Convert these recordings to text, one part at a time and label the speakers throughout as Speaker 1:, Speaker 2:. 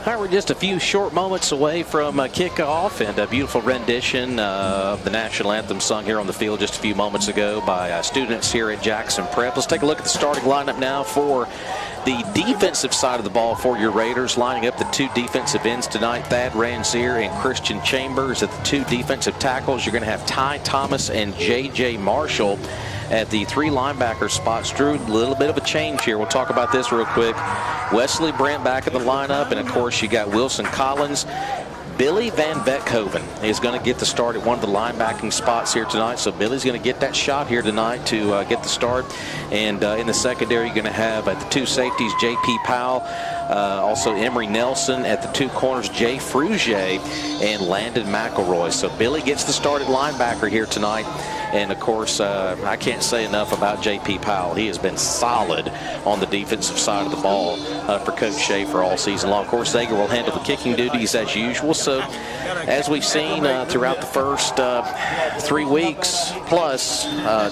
Speaker 1: All right, we're just a few short moments away from kickoff, and a beautiful rendition of the national anthem sung here on the field just a few moments ago by students here at Jackson Prep. Let's take a look at the starting lineup now for the defensive side of the ball for your Raiders. Lining up the two defensive ends tonight, Thad Ranzier and Christian Chambers. At the two defensive tackles, you're going to have Ty Thomas and J.J. Marshall. At the three linebacker spots, Drew, a little bit of a change here. We'll talk about this real quick. Wesley Brent back in the lineup, and of course you got Wilson Collins. Billy Van Veckhoven is going to get the start at one of the linebacking spots here tonight. So Billy's going to get that shot here tonight to get the start. And in the secondary, you're going to have at the two safeties, J.P. Powell, also Emory Nelson. At the two corners, Jay Frugier and Landon McElroy. So Billy gets the start at linebacker here tonight. And, of course, I can't say enough about J.P. Powell. He has been solid on the defensive side of the ball for Coach Schaefer all season long. Of course, Zager will handle the kicking duties as usual. So, as we've seen throughout the first 3 weeks plus,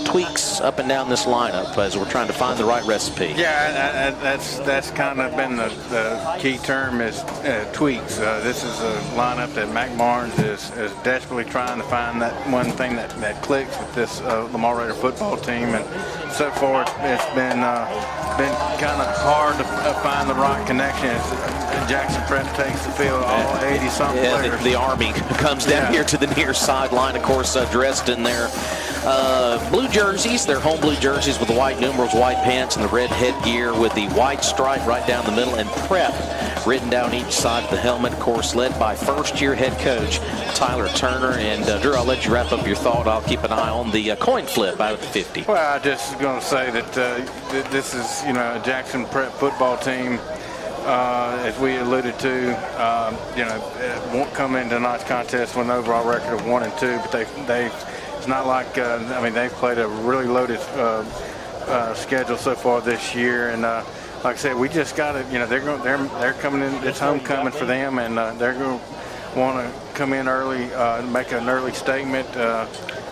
Speaker 1: tweaks up and down this lineup as we're trying to find the right recipe.
Speaker 2: Yeah, that's kind of been the key term is tweaks. This is a lineup that Mac Barnes is desperately trying to find that one thing that clicks with this Lamar Raider football team, and so far it's been kind of hard to find the right connection. Jackson Prep takes the field, all 80-something players.
Speaker 1: The Army comes down here to the near sideline, of course, dressed in their blue jerseys, their home blue jerseys with the white numerals, white pants, and the red headgear with the white stripe right down the middle, and Prep written down each side of the helmet, of course, led by first-year head coach Tyler Turner. And, Drew, I'll let you wrap up your thought. I'll keep an eye on the coin flip out of the 50.
Speaker 2: Well, I just going to say that this is, a Jackson Prep football team, as we alluded to, won't come into tonight's contest with an overall record of 1-2, but it's not like, they've played a really loaded schedule so far this year, and like I said, we just got to, they're coming in. It's homecoming for them, and they're going to want to come in early, make an early statement.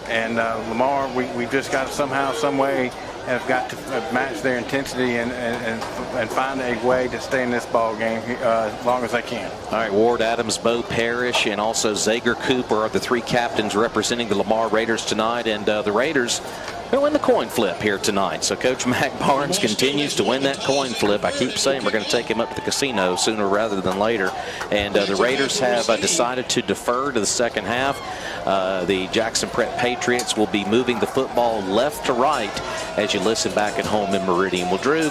Speaker 2: And Lamar, we just got to somehow, some way, have got to match their intensity and find a way to stay in this ball game as long as they can.
Speaker 1: All right, Ward Adams, Bo Parrish, and also Zager Cooper are the three captains representing the Lamar Raiders tonight, and the Raiders going to win the coin flip here tonight. So Coach Mac Barnes continues to win that coin flip. I keep saying we're going to take him up to the casino sooner rather than later. And the Raiders have decided to defer to the second half. The Jackson Prep Patriots will be moving the football left to right as you listen back at home in Meridian. Well, Drew,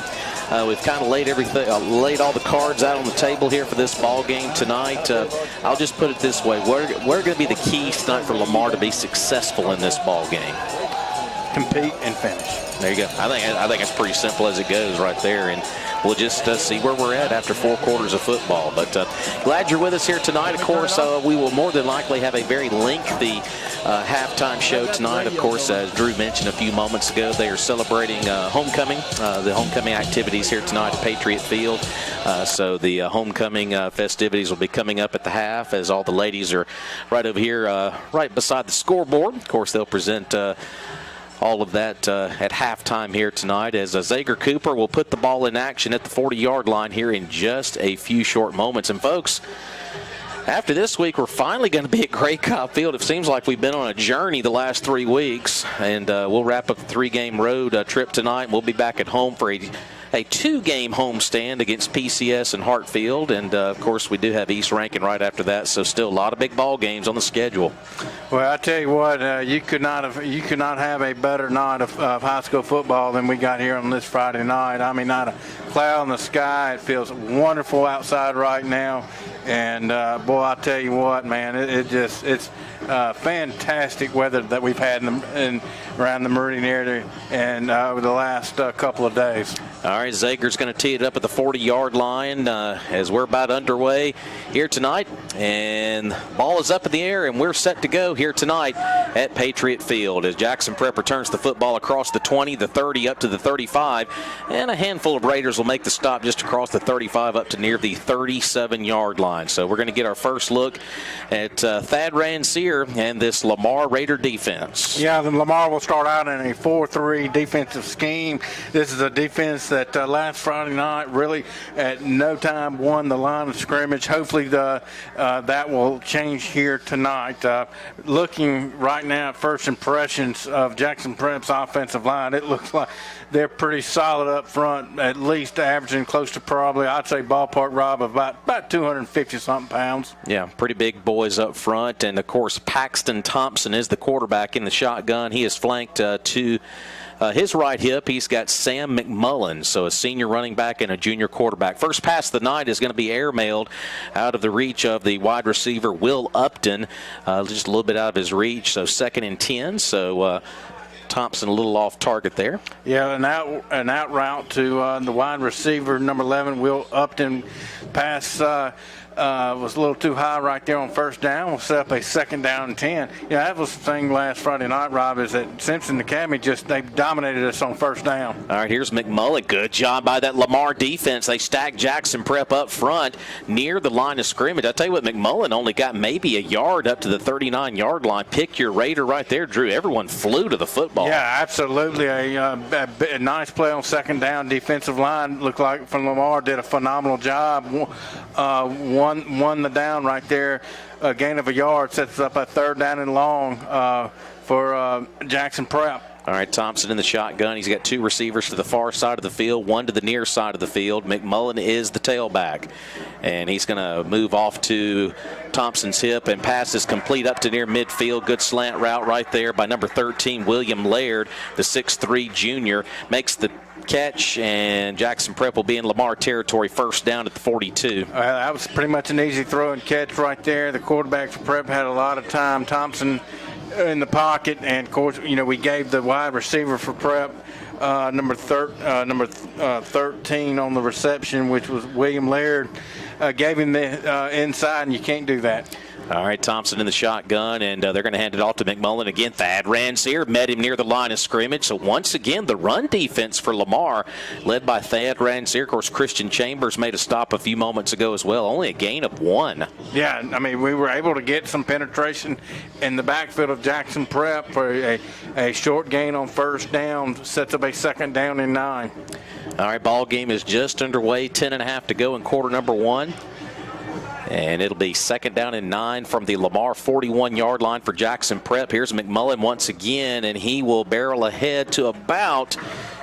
Speaker 1: we've kind of laid everything, laid all the cards out on the table here for this ball game tonight. I'll just put it this way: what are going to be the keys tonight for Lamar to be successful in this ball game?
Speaker 2: Compete and finish.
Speaker 1: There you go. I think it's pretty simple as it goes right there, and we'll just see where we're at after 4 quarters of football. But glad you're with us here tonight. Of course, we will more than likely have a very lengthy halftime show tonight. Of course, as Drew mentioned a few moments ago, they are celebrating homecoming, the homecoming activities here tonight at Patriot Field. So the homecoming festivities will be coming up at the half as all the ladies are right over here, right beside the scoreboard. Of course, they'll present all of that at halftime here tonight, as Zager Cooper will put the ball in action at the 40-yard line here in just a few short moments. And folks, after this week, we're finally going to be at Grey Cobb Field. It seems like we've been on a journey the last 3 weeks, and we'll wrap up the 3-game road trip tonight. We'll be back at home for a 2-game homestand against PCS and Hartfield, and of course we do have East Rankin right after that, so still a lot of big ball games on the schedule.
Speaker 2: Well, I tell you what, you could not have a better night of high school football than we got here on this Friday night. I mean, not a cloud in the sky. It feels wonderful outside right now, and boy, I tell you what, man, it's fantastic weather that we've had around the Meridian area and over the last couple of days.
Speaker 1: All right, Zager's going to tee it up at the 40-yard line as we're about underway here tonight. And ball is up in the air, and we're set to go here tonight at Patriot Field as Jackson Prep returns the football across the 20, the 30, up to the 35. And a handful of Raiders will make the stop just across the 35 up to near the 37-yard line. So we're going to get our first look at Thad Ranzier and this Lamar Raider defense.
Speaker 2: Yeah, the Lamar will start out in a 4-3 defensive scheme. This is a defense that last Friday night really at no time won the line of scrimmage. Hopefully that will change here tonight. Looking right now at first impressions of Jackson Prep's offensive line, it looks like they're pretty solid up front, at least averaging close to probably, I'd say ballpark, Rob, of about 250-something pounds.
Speaker 1: Yeah, pretty big boys up front. And, of course, Paxton Thompson is the quarterback in the shotgun. He is flanked to his right hip. He's got Sam McMullen, so a senior running back and a junior quarterback. First pass of the night is going to be airmailed out of the reach of the wide receiver, Will Upton, just a little bit out of his reach, so 2nd and 10. So Thompson a little off target there.
Speaker 2: Yeah, an out route to the wide receiver, number 11, Will Upton. Pass was a little too high right there on first down. We'll set up a 2nd down and 10. Yeah, that was the thing last Friday night, Rob, is that Simpson Academy they dominated us on first down.
Speaker 1: All right, here's McMullen. Good job by that Lamar defense. They stacked Jackson Prep up front near the line of scrimmage. I tell you what, McMullen only got maybe a yard up to the 39-yard line. Pick your Raider right there, Drew. Everyone flew to the football.
Speaker 2: Yeah, absolutely. A nice play on 2nd down. Defensive line looked like from Lamar did a phenomenal job. Won the down right there. A gain of a yard sets up a 3rd down and long for Jackson Prep.
Speaker 1: All right, Thompson in the shotgun. He's got 2 receivers to the far side of the field, 1 to the near side of the field. McMullen is the tailback, and he's going to move off to Thompson's hip, and pass is complete up to near midfield. Good slant route right there by number 13, William Laird, the 6'3 junior. Makes the catch, and Jackson Prep will be in Lamar territory, 1st down at the 42.
Speaker 2: That was pretty much an easy throw and catch right there. The quarterback for Prep had a lot of time. Thompson in the pocket, and of course, we gave the wide receiver for Prep number 13 on the reception, which was William Laird. Gave him the inside, and you can't do that.
Speaker 1: All right, Thompson in the shotgun, and they're going to hand it off to McMullen again. Thad Ransier met him near the line of scrimmage. So once again, the run defense for Lamar, led by Thad Ransier. Of course, Christian Chambers made a stop a few moments ago as well. Only a gain of 1.
Speaker 2: Yeah, I mean, we were able to get some penetration in the backfield of Jackson Prep for a short gain on 1st down. Sets up a 2nd down and 9.
Speaker 1: All right, ball game is just underway. 10.5 to go in quarter number 1. And it'll be 2nd down and 9 from the Lamar 41-yard line for Jackson Prep. Here's McMullen once again, and he will barrel ahead to about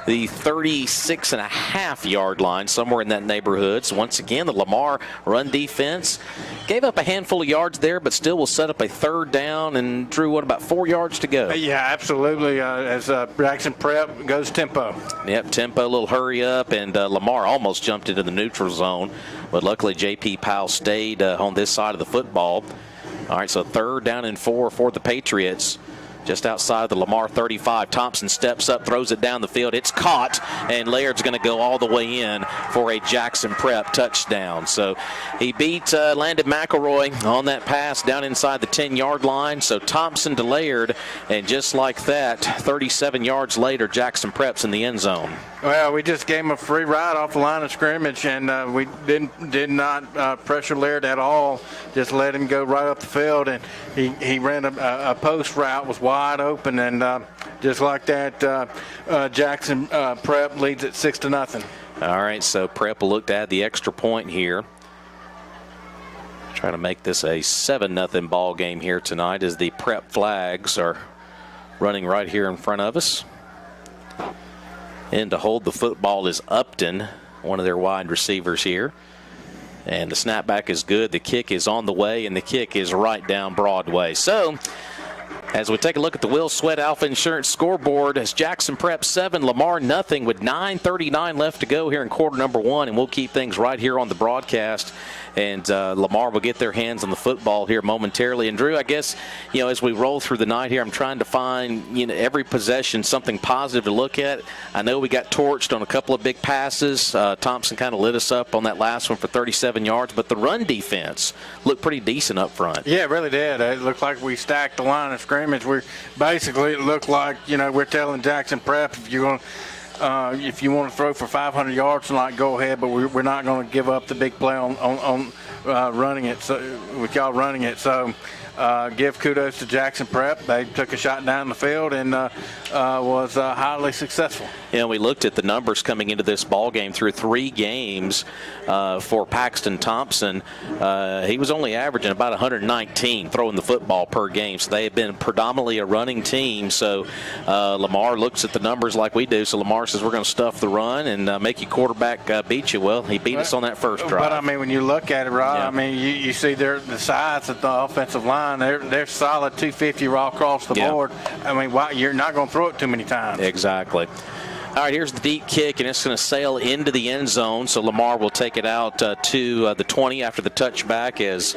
Speaker 1: the 36.5-yard line, somewhere in that neighborhood. So once again, the Lamar run defense gave up a handful of yards there, but still will set up a 3rd down. And Drew, what about 4 yards to go?
Speaker 2: Yeah, absolutely. As Jackson Prep goes tempo.
Speaker 1: Yep, tempo, a little hurry up, and Lamar almost jumped into the neutral zone. But luckily, J.P. Powell stayed on this side of the football. All right, so 3rd down and 4 for the Patriots. Just outside the Lamar 35. Thompson steps up, throws it down the field. It's caught, and Laird's going to go all the way in for a Jackson Prep touchdown. So he beat Landon McElroy on that pass down inside the 10-yard line. So Thompson to Laird, and just like that, 37 yards later, Jackson Prep's in the end zone.
Speaker 2: Well, we just gave him a free ride off the line of scrimmage, and we did not pressure Laird at all. Just let him go right up the field, and he ran a post route, was wide open, and just like that, Jackson Prep leads at 6-0.
Speaker 1: All right, so Prep will look to add the extra point here. Trying to make this a 7-0 ball game here tonight as the Prep flags are running right here in front of us. And to hold the football is Upton, one of their wide receivers here. And the snapback is good. The kick is on the way, and the kick is right down Broadway. So as we take a look at the Will Sweat Alpha Insurance scoreboard, as Jackson Prep 7, Lamar nothing, with 9:39 left to go here in quarter number 1, and we'll keep things right here on the broadcast. And Lamar will get their hands on the football here momentarily. And Drew, I guess, as we roll through the night here, I'm trying to find, every possession something positive to look at. I know we got torched on a couple of big passes. Thompson kind of lit us up on that last one for 37 yards, but the run defense looked pretty decent up front. Yeah,
Speaker 2: it really did. It looked like we stacked the line of scrimmage. It looked like, we're telling Jackson Prep, if you want to throw for 500 yards tonight, go ahead, but we're not going to give up the big play on running it. So with y'all running it, so give kudos to Jackson Prep. They took a shot down the field and was highly successful.
Speaker 1: You know, we looked at the numbers coming into this ball game through 3 games for Paxton Thompson. He was only averaging about 119 throwing the football per game. So they have been predominantly a running team. So Lamar looks at the numbers like we do. So Lamar says we're going to stuff the run and make your quarterback beat you. Well, he beat us on that first drive.
Speaker 2: But I mean, when you look at it, Rob, I mean, you see the size of the offensive line. They're solid 250 raw across the board. I mean, you're not going to throw it too many times.
Speaker 1: Exactly. All right, here's the deep kick, and it's going to sail into the end zone. So Lamar will take it out to the 20 after the touchback as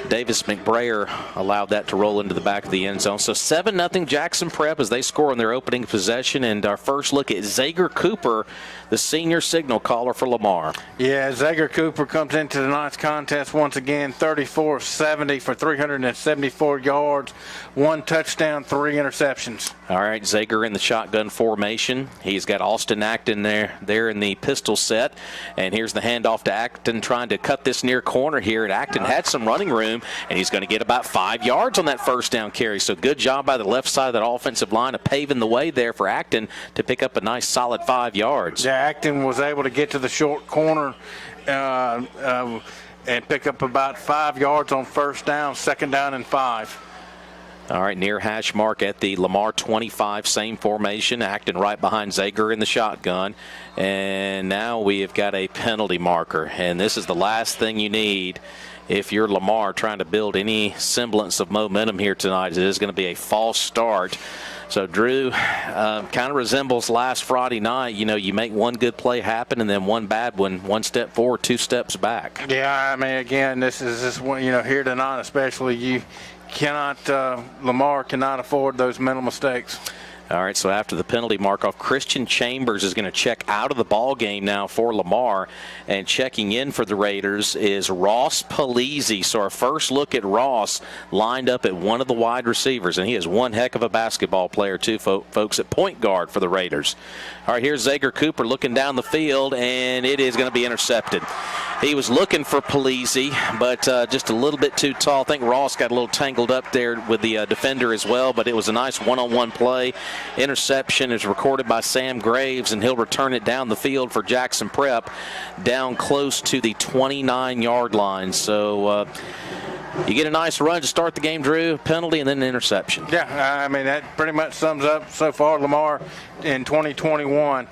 Speaker 1: Davis McBrayer allowed that to roll into the back of the end zone. So 7-0 Jackson Prep as they score on their opening possession. And our first look at Zager Cooper, the senior signal caller for Lamar.
Speaker 2: Yeah, Zager Cooper comes into tonight's contest once again, 34-70 for 374 yards, 1 touchdown, 3 interceptions.
Speaker 1: All right, Zager in the shotgun formation. He's got Austin Acton there in the pistol set. And here's the handoff to Acton trying to cut this near corner here. And Acton had some running room, and he's going to get about 5 yards on that first down carry. So good job by the left side of that offensive line of paving the way there for Acton to pick up a nice solid 5 yards.
Speaker 2: Yeah, Acton was able to get to the short corner and pick up about 5 yards on first down, 2nd down and 5.
Speaker 1: All right, near hash mark at the Lamar 25, same formation. Acton right behind Zager in the shotgun. And now we have got a penalty marker. And this is the last thing you need if you're Lamar trying to build any semblance of momentum here tonight. It is going to be a false start. So, Drew, kind of resembles last Friday night. You know, you make one good play happen and then one bad one, 1 step forward, 2 steps back.
Speaker 2: Yeah, I mean, again, this is one, you know, here tonight especially, you cannot, Lamar cannot afford those mental mistakes.
Speaker 1: All right, so after the penalty mark-off, Christian Chambers is going to check out of the ball game now for Lamar. And checking in for the Raiders is Ross Polizzi. So our first look at Ross lined up at one of the wide receivers. And he is one heck of a basketball player, too, folks, at point guard for the Raiders. All right, here's Zager Cooper looking down the field, and it is going to be intercepted. He was looking for Polizzi, but just a little bit too tall. I think Ross got a little tangled up there with the defender as well, but it was a nice one-on-one play. Interception is recorded by Sam Graves, and he'll return it down the field for Jackson Prep down close to the 29-yard line. So you get a nice run to start the game, Drew, penalty, and then an interception.
Speaker 2: Yeah, I mean, that pretty much sums up so far Lamar in 2021.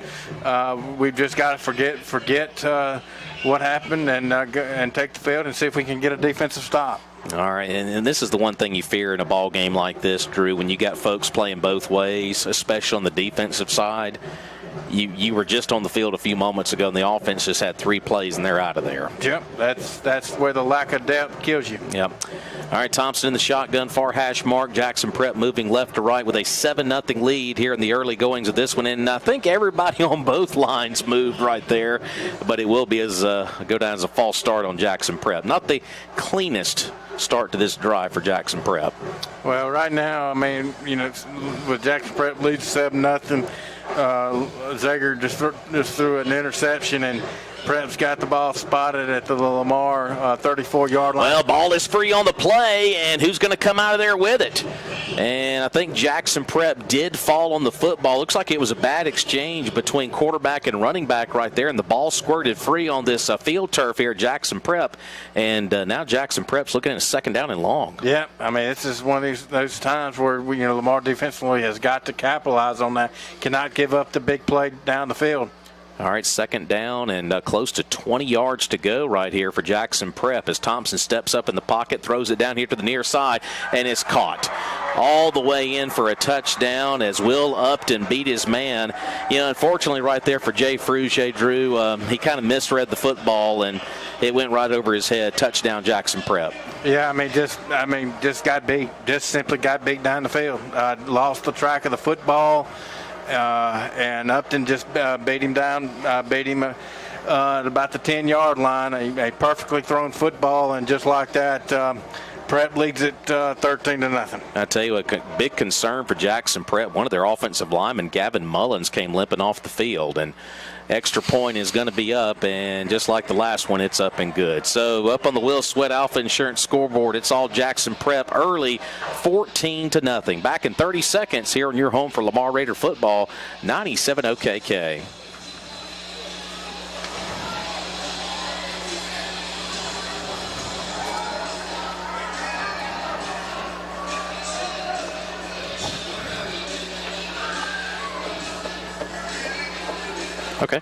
Speaker 2: We've just got to forget what happened and take the field and see if we can get a defensive stop.
Speaker 1: All right, and this is the one thing you fear in a ball game like this, Drew, when you got folks playing both ways, especially on the defensive side. You were just on the field a few moments ago, and the offense just had 3 plays, and they're out of there.
Speaker 2: Yep, that's where the lack of depth kills you.
Speaker 1: Yep. All right, Thompson in the shotgun, far hash mark. Jackson Prep moving left to right with a 7-0 lead here in the early goings of this one. And I think everybody on both lines moved right there, but it will be go down as a false start on Jackson Prep. Not the cleanest start to this drive for Jackson Prep.
Speaker 2: Well, right now, I mean, you know, with Jackson Prep leads 7-0. Zager just threw an interception, and Prep's got the ball spotted at the Lamar 34-yard line.
Speaker 1: Well, ball is free on the play, and who's going to come out of there with it? And I think Jackson Prep did fall on the football. Looks like it was a bad exchange between quarterback and running back right there, and the ball squirted free on this field turf here at Jackson Prep. And now Jackson Prep's looking at a 2nd down and long.
Speaker 2: Yeah, I mean, this is one of those times where Lamar defensively has got to capitalize on that. Cannot give up the big play down the field.
Speaker 1: All right, 2nd down and close to 20 yards to go right here for Jackson Prep as Thompson steps up in the pocket, throws it down here to the near side, and is caught all the way in for a touchdown as Will Upton beat his man. You know, unfortunately right there for Jay Frugier, Drew, he kind of misread the football, and it went right over his head. Touchdown, Jackson Prep.
Speaker 2: Yeah, just got beat. Just simply got beat down the field. Lost the track of the football. And Upton just beat him down, at about the 10-yard line, a perfectly thrown football, and just like that, Prep leads it 13-0.
Speaker 1: I tell you what, big concern for Jackson Prep. One of their offensive linemen, Gavin Mullins, came limping off the field, and extra point is going to be up, and just like the last one, it's up and good. So up on the Will Sweat Alpha Insurance scoreboard, it's all Jackson Prep early, 14-0. Back in 30 seconds here on your home for Lamar Raider football, 97 OKK. Okay.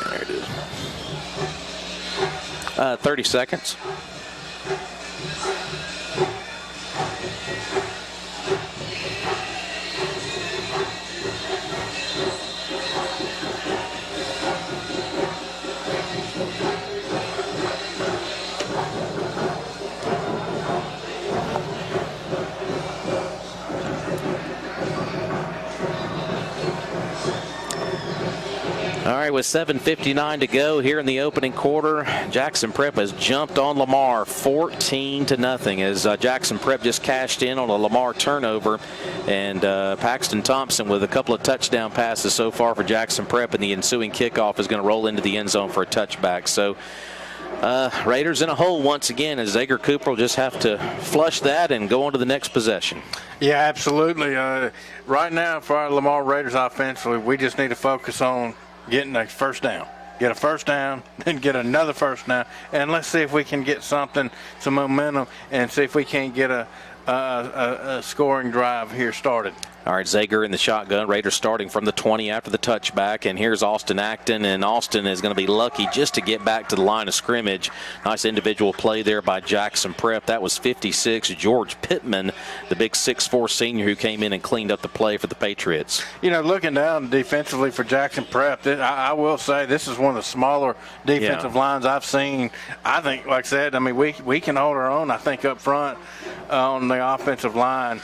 Speaker 1: There it is. 30 seconds. All right, with 7:59 to go here in the opening quarter, Jackson Prep has jumped on Lamar 14-0 as Jackson Prep just cashed in on a Lamar turnover, and Paxton Thompson with a couple of touchdown passes so far for Jackson Prep, and the ensuing kickoff is going to roll into the end zone for a touchback. So Raiders in a hole once again, as Zager Cooper will just have to flush that and go on to the next possession.
Speaker 2: Yeah, absolutely. Right now for our Lamar Raiders offensively, we just need to focus on getting a first down. Get a first down, then get another first down, and let's see if we can get some momentum, and see if we can't get a scoring drive here started.
Speaker 1: All right, Zager in the shotgun. Raiders starting from the 20 after the touchback. And here's Austin Acton, and Austin is going to be lucky just to get back to the line of scrimmage. Nice individual play there by Jackson Prep. That was 56, George Pittman, the big 6'4 senior who came in and cleaned up the play for the Patriots.
Speaker 2: You know, looking down defensively for Jackson Prep, I will say this is one of the smaller defensive lines I've seen. I think, like I said, I mean, we can hold our own, I think, up front on the offensive line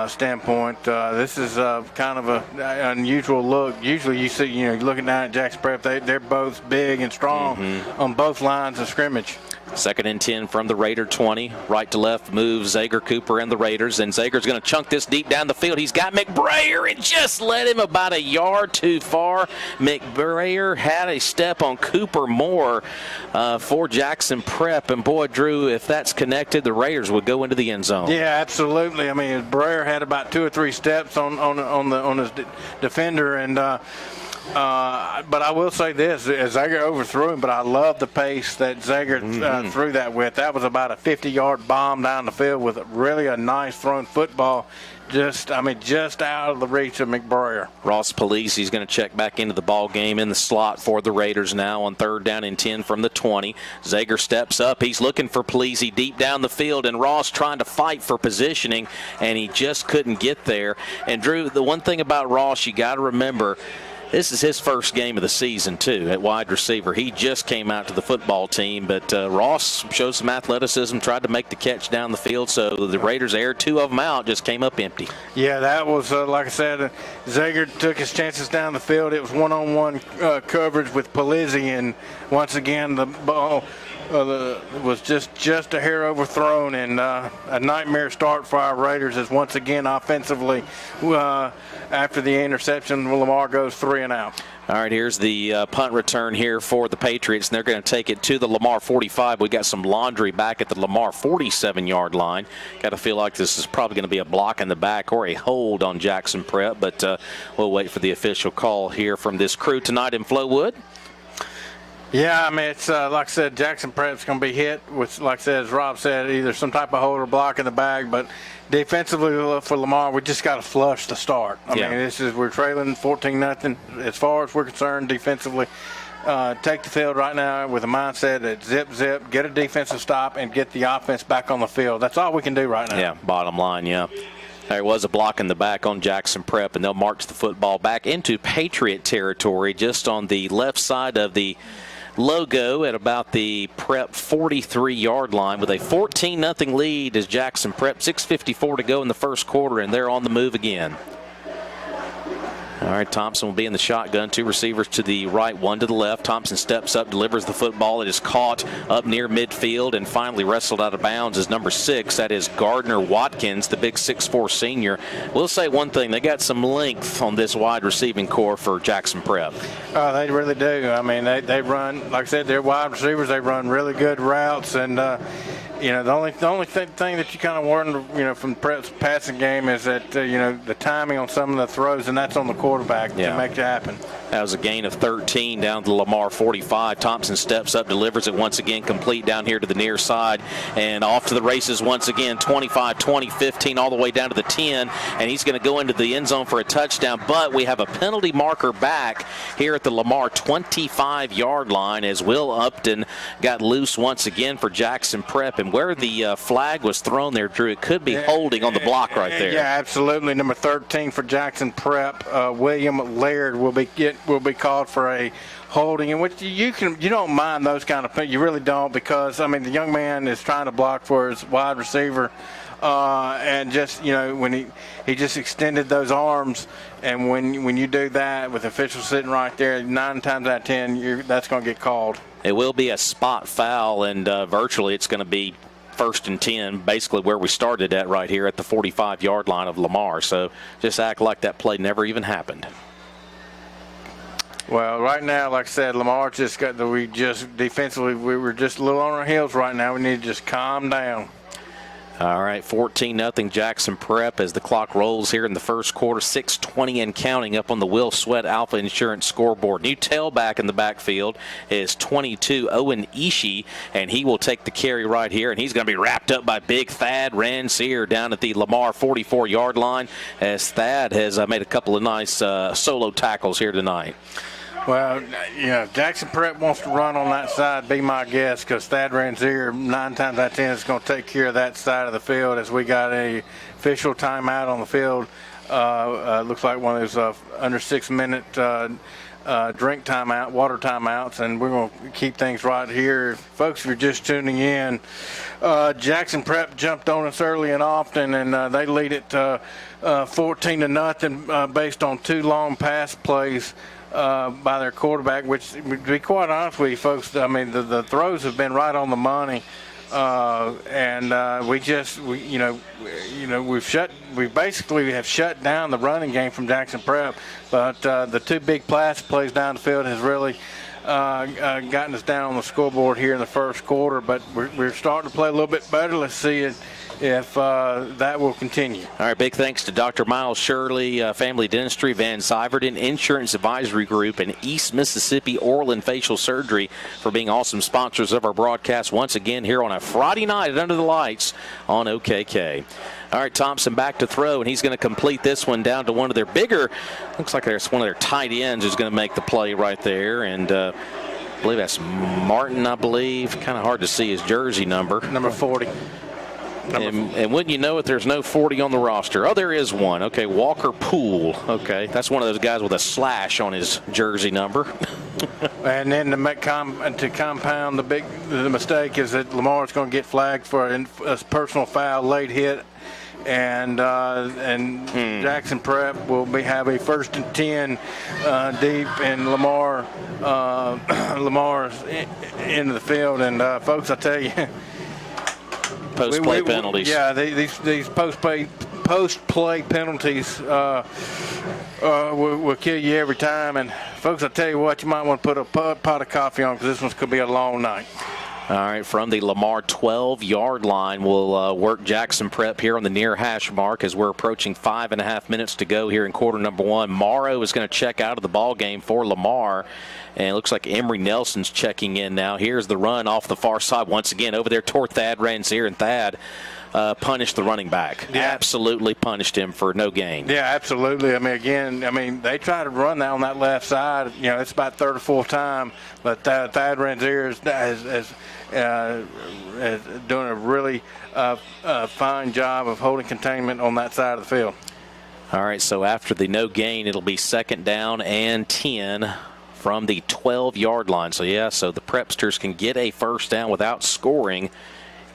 Speaker 2: standpoint. This is kind of an unusual look. Usually you see, looking down at Jackson Prep, they're both big and strong on both lines of scrimmage.
Speaker 1: 2nd and 10 from the Raider 20. Right to left moves Zager Cooper and the Raiders. And Zager's going to chunk this deep down the field. He's got McBrayer and just led him about a yard too far. McBrayer had a step on Cooper more for Jackson Prep. And boy, Drew, if that's connected, the Raiders would go into the end zone.
Speaker 2: Yeah, absolutely. I mean, Breyer had about 2 or 3 steps on his defender, and but I will say this, Zager overthrew him, but I love the pace that Zager threw that with. That was about a 50-yard bomb down the field with really a nice thrown football. Just out of the reach of McBrayer.
Speaker 1: Ross Police, he's going to check back into the ball game in the slot for the Raiders now on 3rd down and 10 from the 20. Zager steps up. He's looking for Police deep down the field, and Ross trying to fight for positioning, and he just couldn't get there. And, Drew, the one thing about Ross you got to remember, this is his first game of the season, too, at wide receiver. He just came out to the football team, but Ross showed some athleticism, tried to make the catch down the field, so the Raiders aired 2 of them out, just came up empty.
Speaker 2: Yeah, that was, like I said, Zager took his chances down the field. It was one-on-one coverage with Polizzi, and once again the ball was just a hair overthrown, and a nightmare start for our Raiders as once again offensively after the interception, Lamar goes 3 and out.
Speaker 1: All right, here's the punt return here for the Patriots, and they're going to take it to the Lamar 45. We got some laundry back at the Lamar 47-yard line. Got to feel like this is probably going to be a block in the back or a hold on Jackson Prep, but we'll wait for the official call here from this crew tonight in Flowood.
Speaker 2: Yeah, I mean, it's like I said, Jackson Prep's going to be hit with, like I said, as Rob said, either some type of hold or block in the bag. But defensively for Lamar, we just got to flush the start. I mean, we're trailing 14-0 as far as we're concerned defensively. Take the field right now with a mindset that zip, get a defensive stop, and get the offense back on the field. That's all we can do right now.
Speaker 1: Yeah, bottom line, yeah. There was a block in the back on Jackson Prep, and they'll march the football back into Patriot territory just on the left side of the logo at about the Prep 43-yard line with a 14-0 lead as Jackson Prep. 6:54 to go in the first quarter, and they're on the move again. All right, Thompson will be in the shotgun. 2 receivers to the right, 1 to the left. Thompson steps up, delivers the football. It is caught up near midfield and finally wrestled out of bounds as number 6. That is Gardner Watkins, the big 6'4 senior. We'll say one thing. They got some length on this wide receiving core for Jackson Prep.
Speaker 2: They really do. I mean, they run, like I said, they're wide receivers. They run really good routes. And, the only thing that you kind of wonder, from Prep's passing game is that, the timing on some of the throws, and that's on the quarterback to make it happen.
Speaker 1: That was a gain of 13 down to Lamar 45. Thompson steps up, delivers it once again, complete down here to the near side, and off to the races once again, 25, 20, 15, all the way down to the 10, and he's going to go into the end zone for a touchdown, but we have a penalty marker back here at the Lamar 25-yard line as Will Upton got loose once again for Jackson Prep, and where the flag was thrown there, Drew, it could be holding on the block right there.
Speaker 2: Yeah, absolutely. Number 13 for Jackson Prep, William Laird will be called for a holding, in which you don't mind those kind of things. You really don't, because the young man is trying to block for his wide receiver, and just when he just extended those arms, and when you do that with officials sitting right there, 9 times out of 10 that's going to get called.
Speaker 1: It will be a spot foul, and virtually it's going to be 1st and 10, basically where we started at right here at the 45-yard line of Lamar. So just act like that play never even happened.
Speaker 2: Well, right now, like I said, Lamar just got defensively, we were just a little on our heels right now. We need to just calm down.
Speaker 1: All right, 14-0 Jackson Prep as the clock rolls here in the first quarter. 6:20 and counting up on the Will Sweat Alpha Insurance scoreboard. New tailback in the backfield is 22, Owen Ishii, and he will take the carry right here, and he's going to be wrapped up by big Thad Ransier down at the Lamar 44-yard line, as Thad has made a couple of nice solo tackles here tonight.
Speaker 2: Well, Jackson Prep wants to run on that side, be my guest, because Thad Ransier 9 times out of 10 is going to take care of that side of the field, as we got a official timeout on the field. Looks like one of those under 6-minute drink timeout, water timeouts, and we're going to keep things right here. Folks, if you're just tuning in, Jackson Prep jumped on us early and often, and they lead it 14-0 based on 2 long pass plays by their quarterback, which, to be quite honest with you folks, the throws have been right on the money, and we basically have shut down the running game from Jackson Prep, but the 2 big pass plays down the field has really gotten us down on the scoreboard here in the first quarter, but we're starting to play a little bit better. Let's see if that will continue.
Speaker 1: All right, big thanks to Dr. Miles Shirley, Family Dentistry, Van Syverton Insurance Advisory Group, and East Mississippi Oral and Facial Surgery for being awesome sponsors of our broadcast once again here on a Friday night at Under the Lights on OKK. All right, Thompson back to throw, and he's going to complete this one down to one of their bigger, looks like there's one of their tight ends who's going to make the play right there, and I believe that's Martin, kind of hard to see his jersey number.
Speaker 2: Number 40.
Speaker 1: And wouldn't you know it, there's no 40 on the roster. Oh, there is one. Okay, Walker Poole. Okay, that's one of those guys with a slash on his jersey number.
Speaker 2: And then to compound the mistake is that Lamar's going to get flagged for a personal foul, late hit, and Jackson Prep will have a 1st and 10 deep, and Lamar's into the field. And folks, I tell you.
Speaker 1: Post-play penalties.
Speaker 2: Yeah, these post-play penalties will kill you every time. And, folks, I tell you what, you might want to put a pot of coffee on, because this one could be a long night.
Speaker 1: All right, from the Lamar 12-yard line, we'll work Jackson Prep here on the near hash mark as we're approaching 5.5 minutes to go here in quarter number 1. Morrow is going to check out of the ball game for Lamar. And it looks like Emory Nelson's checking in now. Here's the run off the far side once again over there toward Thad Ransier, and Thad punished the running back. Yeah. Absolutely punished him for no gain.
Speaker 2: Yeah, absolutely. They try to run that on that left side. It's about 3rd or 4th time, but Thad Ransier is doing a really fine job of holding containment on that side of the field.
Speaker 1: All right, so after the no gain, it'll be 2nd down and 10 from the 12-yard line. So the Prepsters can get a 1st down without scoring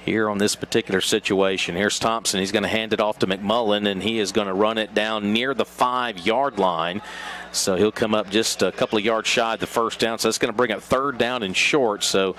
Speaker 1: here on this particular situation. Here's Thompson. He's going to hand it off to McMullen, and he is going to run it down near the 5-yard line. So he'll come up just a couple of yards shy of the first down. So that's going to bring up 3rd down and short. So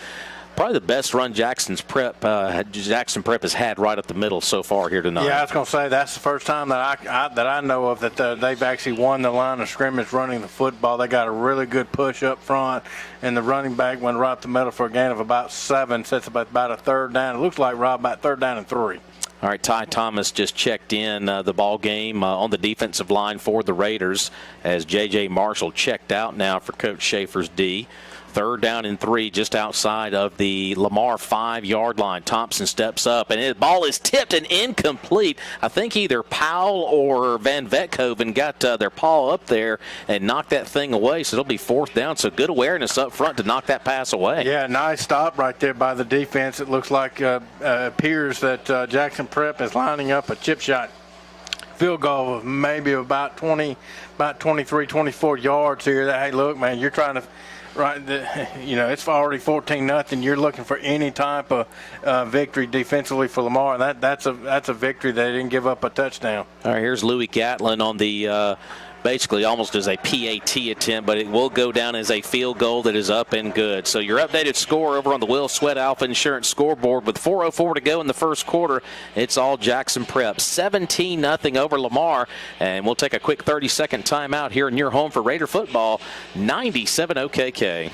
Speaker 1: probably the best run Jackson Prep has had right up the middle so far here tonight.
Speaker 2: Yeah, I was going to say that's the first time that I know of that they've actually won the line of scrimmage running the football. They got a really good push up front, and the running back went right up the middle for a gain of about 7. So it's about a 3rd down. It looks like, Rob, about 3rd down and 3.
Speaker 1: All right, Ty Thomas just checked in the ball game on the defensive line for the Raiders as J.J. Marshall checked out now for Coach Schaefer's D. 3rd down and 3 just outside of the Lamar 5-yard line. Thompson steps up, and the ball is tipped and incomplete. I think either Powell or Van Vetkoven got their paw up there and knocked that thing away, so it'll be 4th down. So good awareness up front to knock that pass away.
Speaker 2: Yeah, nice stop right there by the defense. It looks like appears that Jackson Prep is lining up a chip shot field goal of maybe about 23, 24 yards here. Hey, look, man, you're trying to – right, it's already 14-0. You're looking for any type of victory defensively for Lamar. That's a victory. They didn't give up a touchdown.
Speaker 1: All right, here's Louis Gatlin on the basically almost as a PAT attempt, but it will go down as a field goal that is up and good. So your updated score over on the Will Sweat Alpha Insurance scoreboard with 4:04 to go in the first quarter. It's all Jackson Prep. 17-0 over Lamar. And we'll take a quick 30-second timeout here in your home for Raider football. 97 OKK.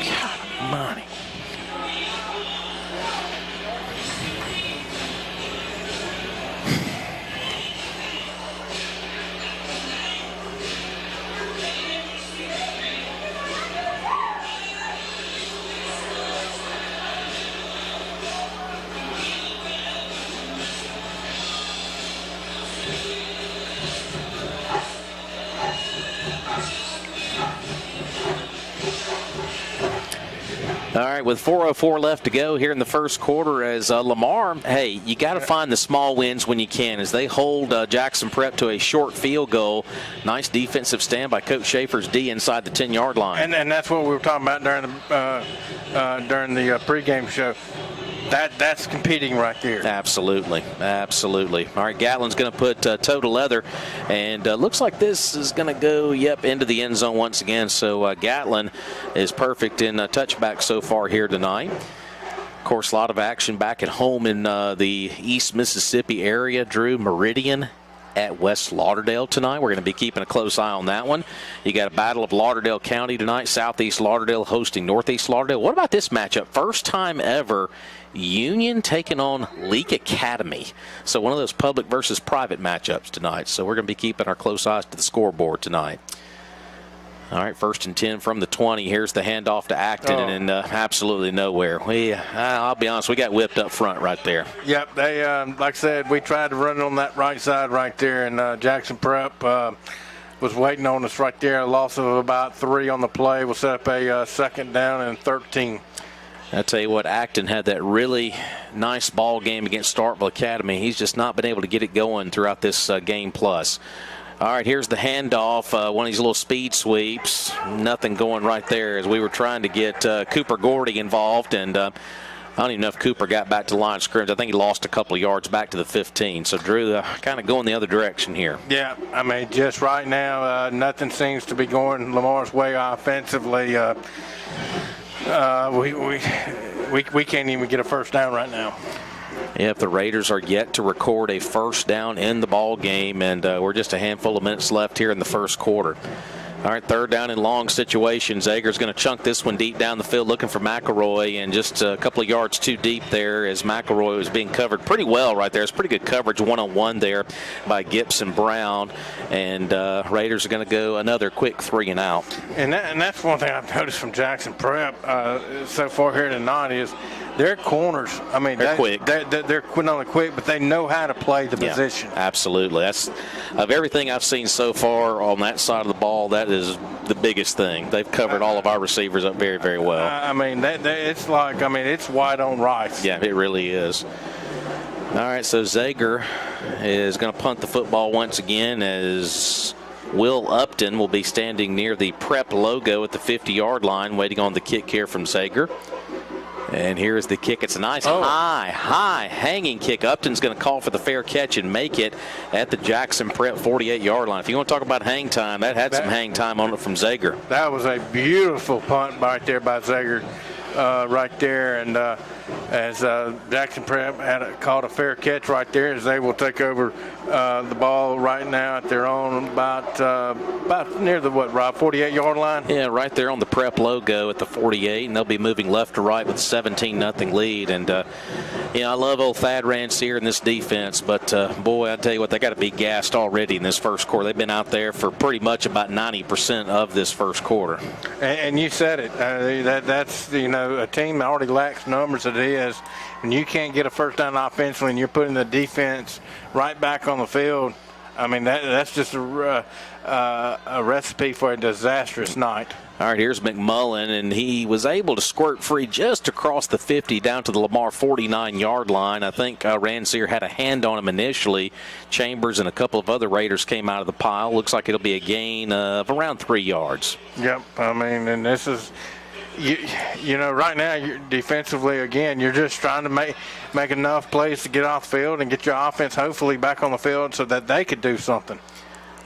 Speaker 1: God, money. All right, with 4:04 left to go here in the first quarter as Lamar, hey, you got to find the small wins when you can as they hold Jackson Prep to a short field goal. Nice defensive stand by Coach Schaefer's D inside the 10-yard line.
Speaker 2: And that's what we were talking about during the pregame show. That's competing right there.
Speaker 1: Absolutely. All right, Gatlin's going to put toe to leather, and looks like this is going to go, into the end zone once again. So Gatlin is perfect in touchback so far here tonight. Of course, a lot of action back at home in the East Mississippi area. Drew, Meridian at West Lauderdale tonight. We're going to be keeping a close eye on that one. You got a battle of Lauderdale County tonight. Southeast Lauderdale hosting Northeast Lauderdale. What about this matchup? First time ever, Union taking on Leak Academy. So one of those public versus private matchups tonight. So we're going to be keeping our close eyes to the scoreboard tonight. All right, 1st and 10 from the 20. Here's the handoff to Acton, and absolutely nowhere. I'll be honest, we got whipped up front right there.
Speaker 2: Yep, they like I said, we tried to run it on that right side right there, and Jackson Prep was waiting on us right there. A loss of about 3 on the play. We'll set up a 2nd down and 13.
Speaker 1: I tell you what, Acton had that really nice ball game against Starkville Academy. He's just not been able to get it going throughout this game plus. All right, here's the handoff, one of these little speed sweeps. Nothing going right there as we were trying to get Cooper Gordy involved, and I don't even know if Cooper got back to the line of scrimmage. I think he lost a couple of yards back to the 15. So, Drew, kind of going the other direction here.
Speaker 2: Yeah, I mean, just right now, nothing seems to be going Lamar's way offensively. We can't even get a first down right now.
Speaker 1: If the Raiders are yet to record a first down in the ball game, and we're just a handful of minutes left here in the first quarter. All right, 3rd down and long situation. Zager's going to chunk this one deep down the field looking for McElroy, and just a couple of yards too deep there as McElroy was being covered pretty well right there. It's pretty good coverage one-on-one there by Gibson Brown, and Raiders are going to go another quick 3 and out.
Speaker 2: And that's one thing I've noticed from Jackson Prep so far here tonight is their corners, I mean,
Speaker 1: they're quick.
Speaker 2: They're not only quick, but they know how to play the position.
Speaker 1: Absolutely. That's of everything I've seen so far on that side of the ball, that is the biggest thing. They've covered all of our receivers up very, very well.
Speaker 2: I mean, it's like, it's white on rice.
Speaker 1: Yeah, it really is. All right, so Zager is going to punt the football once again as Will Upton will be standing near the Prep logo at the 50-yard line, waiting on the kick here from Zager. And here's the kick. It's a nice high hanging kick. Upton's going to call for the fair catch and make it at the Jackson Prep 48-yard line. If you want to talk about hang time, that had some hang time on it from Zager.
Speaker 2: That was a beautiful punt right there by Zager. Right there, and as Jackson Prep caught a fair catch right there, as they will take over the ball right now at their own about near the Rob, 48-yard line.
Speaker 1: Yeah, right there on the Prep logo at the 48, and they'll be moving left to right with a 17-0 lead. And I love old Thad Rancier in this defense, but boy, I tell you what, they got to be gassed already in this first quarter. They've been out there for pretty much about 90% of this first quarter.
Speaker 2: And you said it. That's a team that already lacks numbers as it is, and you can't get a first down offensively, and you're putting the defense right back on the field. I mean, that's just a recipe for a disastrous night.
Speaker 1: All right, here's McMullen, and he was able to squirt free just across the 50 down to the Lamar 49-yard line. I think Rancier had a hand on him initially. Chambers and a couple of other Raiders came out of the pile. Looks like it'll be a gain of around 3 yards.
Speaker 2: Yep, I mean, and this is – right now, defensively, again, you're just trying to make enough plays to get off the field and get your offense hopefully back on the field so that they could do something.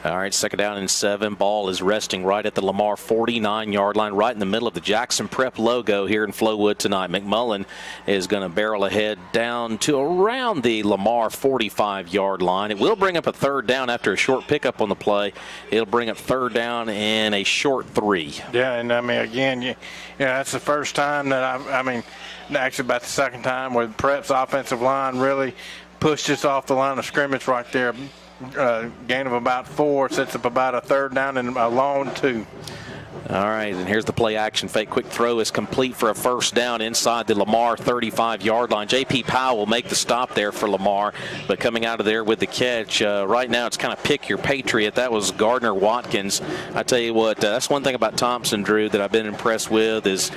Speaker 1: All right, 2nd down and 7. Ball is resting right at the Lamar 49-yard line, right in the middle of the Jackson Prep logo here in Flowood tonight. McMullen is going to barrel ahead down to around the Lamar 45-yard line. It will bring up a 3rd down after a short pickup on the play. It'll bring up 3rd down and a short 3.
Speaker 2: Yeah, and I mean, again, that's the first time that actually about the 2nd time where the Prep's offensive line really pushed us off the line of scrimmage right there. Gain of about 4, sets up about a 3rd down and a long 2.
Speaker 1: All right, and here's the play action fake. Quick throw is complete for a 1st down inside the Lamar 35-yard line. J.P. Powell will make the stop there for Lamar, but coming out of there with the catch. Right now it's kind of pick your Patriot. That was Gardner Watkins. I tell you what, that's one thing about Thompson, Drew, that I've been impressed with is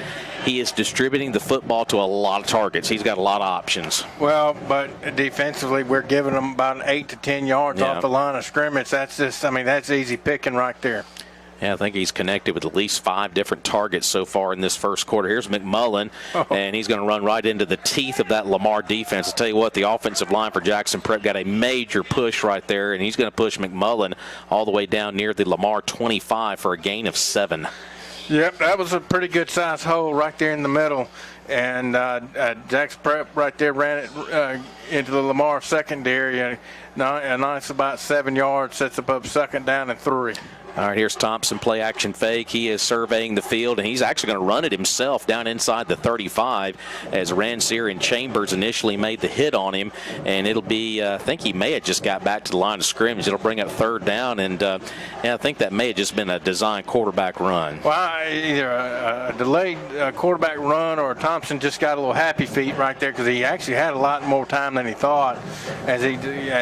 Speaker 1: he is distributing the football to a lot of targets. He's got a lot of options.
Speaker 2: Well, but defensively we're giving them about 8 to 10 yards off the line of scrimmage. That's that's easy picking right there.
Speaker 1: Yeah, I think he's connected with at least 5 different targets so far in this first quarter. Here's McMullen, and he's going to run right into the teeth of that Lamar defense. I'll tell you what, the offensive line for Jackson Prep got a major push right there, and he's going to push McMullen all the way down near the Lamar 25 for a gain of 7.
Speaker 2: Yep, that was a pretty good size hole right there in the middle. And Jackson Prep right there ran it into the Lamar secondary. A nice about 7 yards, sets up 2nd down and 3.
Speaker 1: All right, here's Thompson, play action fake. He is surveying the field, and he's actually going to run it himself down inside the 35 as Rancier and Chambers initially made the hit on him. And it'll be, I think he may have just got back to the line of scrimmage. It'll bring up 3rd down, and I think that may have just been a design quarterback run.
Speaker 2: Well, either a delayed quarterback run or Thompson just got a little happy feet right there because he actually had a lot more time than he thought as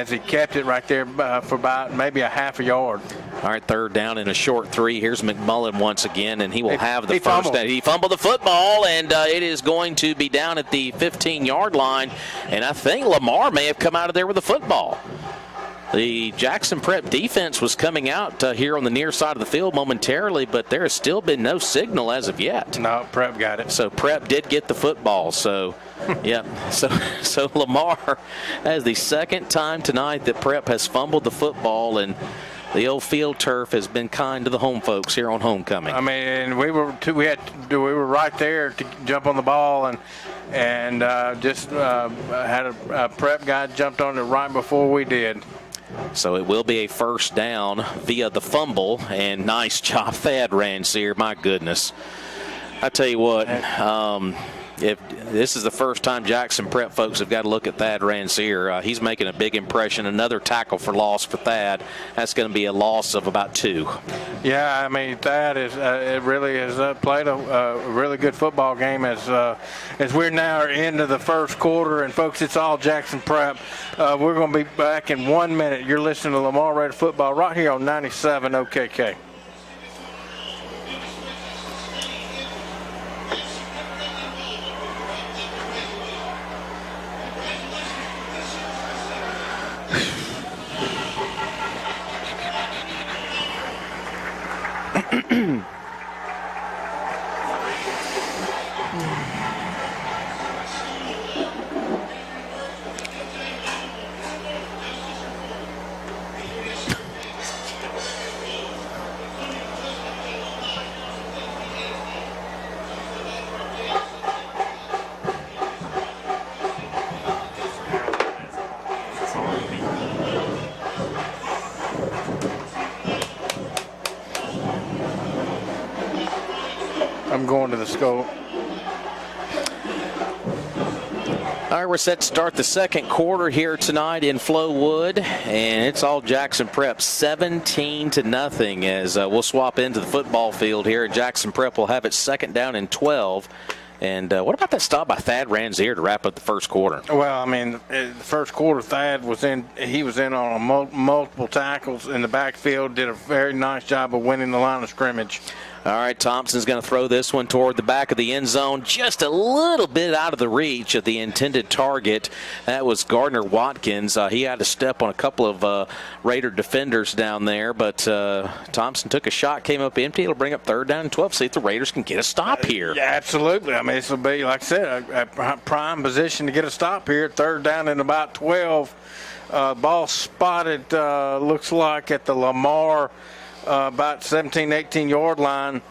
Speaker 2: he kept it right there for about maybe a half a yard.
Speaker 1: All right, 3rd down and a short 3. Here's McMullen once again, and he will have the
Speaker 2: first
Speaker 1: down. He fumbled the football, and it is going to be down at the 15-yard line. And I think Lamar may have come out of there with the football. The Jackson Prep defense was coming out here on the near side of the field momentarily, but there has still been no signal as of yet.
Speaker 2: No, Prep got it.
Speaker 1: So Prep did get the football. So, yeah. So Lamar has the 2nd time tonight that Prep has fumbled the football, and the old field turf has been kind to the home folks here on homecoming.
Speaker 2: I mean, we were right there to jump on the ball, and just had a Prep guy jumped on it right before we did.
Speaker 1: So it will be a 1st down via the fumble, and nice job, Thad Rancier. My goodness. I tell you what, if this is the first time Jackson Prep folks have got to look at Thad Rancier, he's making a big impression. Another tackle for loss for Thad. That's going to be a loss of about 2.
Speaker 2: Yeah, I mean, Thad really has played a really good football game as we're now into the first quarter. And folks, it's all Jackson Prep. We're going to be back in 1 minute. You're listening to Lamar Raider Football right here on 97 OKK. the score.
Speaker 1: All right, we're set to start the second quarter here tonight in Flowood, and it's all Jackson Prep 17-0 as we'll swap into the football field here. Jackson Prep will have it second down and 12. And what about that stop by Thad Ranzier to wrap up the first quarter?
Speaker 2: Well, I mean, the first quarter, Thad was in. He was in on multiple tackles in the backfield. Did a very nice job of winning the line of scrimmage.
Speaker 1: All right, Thompson's going to throw this one toward the back of the end zone, just a little bit out of the reach of the intended target. That was Gardner Watkins. He had to step on a couple of Raider defenders down there, but Thompson took a shot, came up empty. It'll bring up third down and 12. See if the Raiders can get a stop here.
Speaker 2: Yeah, absolutely. I mean, this will be, like I said, a prime position to get a stop here. Third down and about 12. Ball spotted, looks like, at the Lamar about 17, 18-yard line.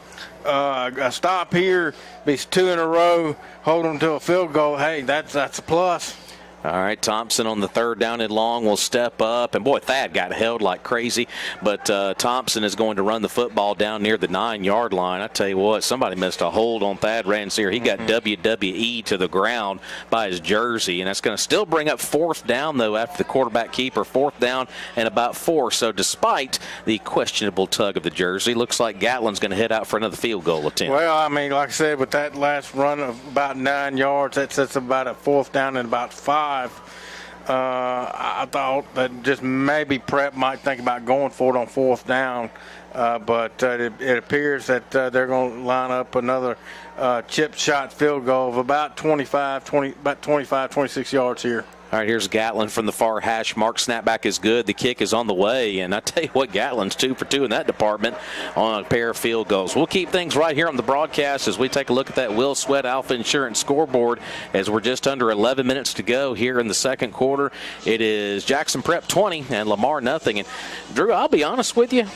Speaker 2: A stop here, beats two in a row, hold them to a field goal. Hey, that's a plus.
Speaker 1: All right, Thompson on the third down and long will step up. And, boy, Thad got held like crazy. But Thompson is going to run the football down near the 9-yard line. I tell you what, somebody missed a hold on Thad Ranzier. He got WWE to the ground by his jersey. And that's going to still bring up fourth down, though, after the quarterback keeper. Fourth down and about 4. So despite the questionable tug of the jersey, looks like Gatlin's going to head out for another field goal attempt.
Speaker 2: Well, I mean, like I said, with that last run of about 9 yards, that sets about a fourth down and about 5. I thought that just maybe Prep might think about going for it on fourth down, but it appears that they're going to line up another chip shot field goal of about 25, 26 yards here.
Speaker 1: All right, here's Gatlin from the far hash mark. Snapback is good. The kick is on the way. And I tell you what, Gatlin's 2 for 2 in that department on a pair of field goals. We'll keep things right here on the broadcast as we take a look at that Will Sweat Alpha Insurance scoreboard as we're just under 11 minutes to go here in the second quarter. It is Jackson Prep 20 and Lamar nothing. And, Drew, I'll be honest with you.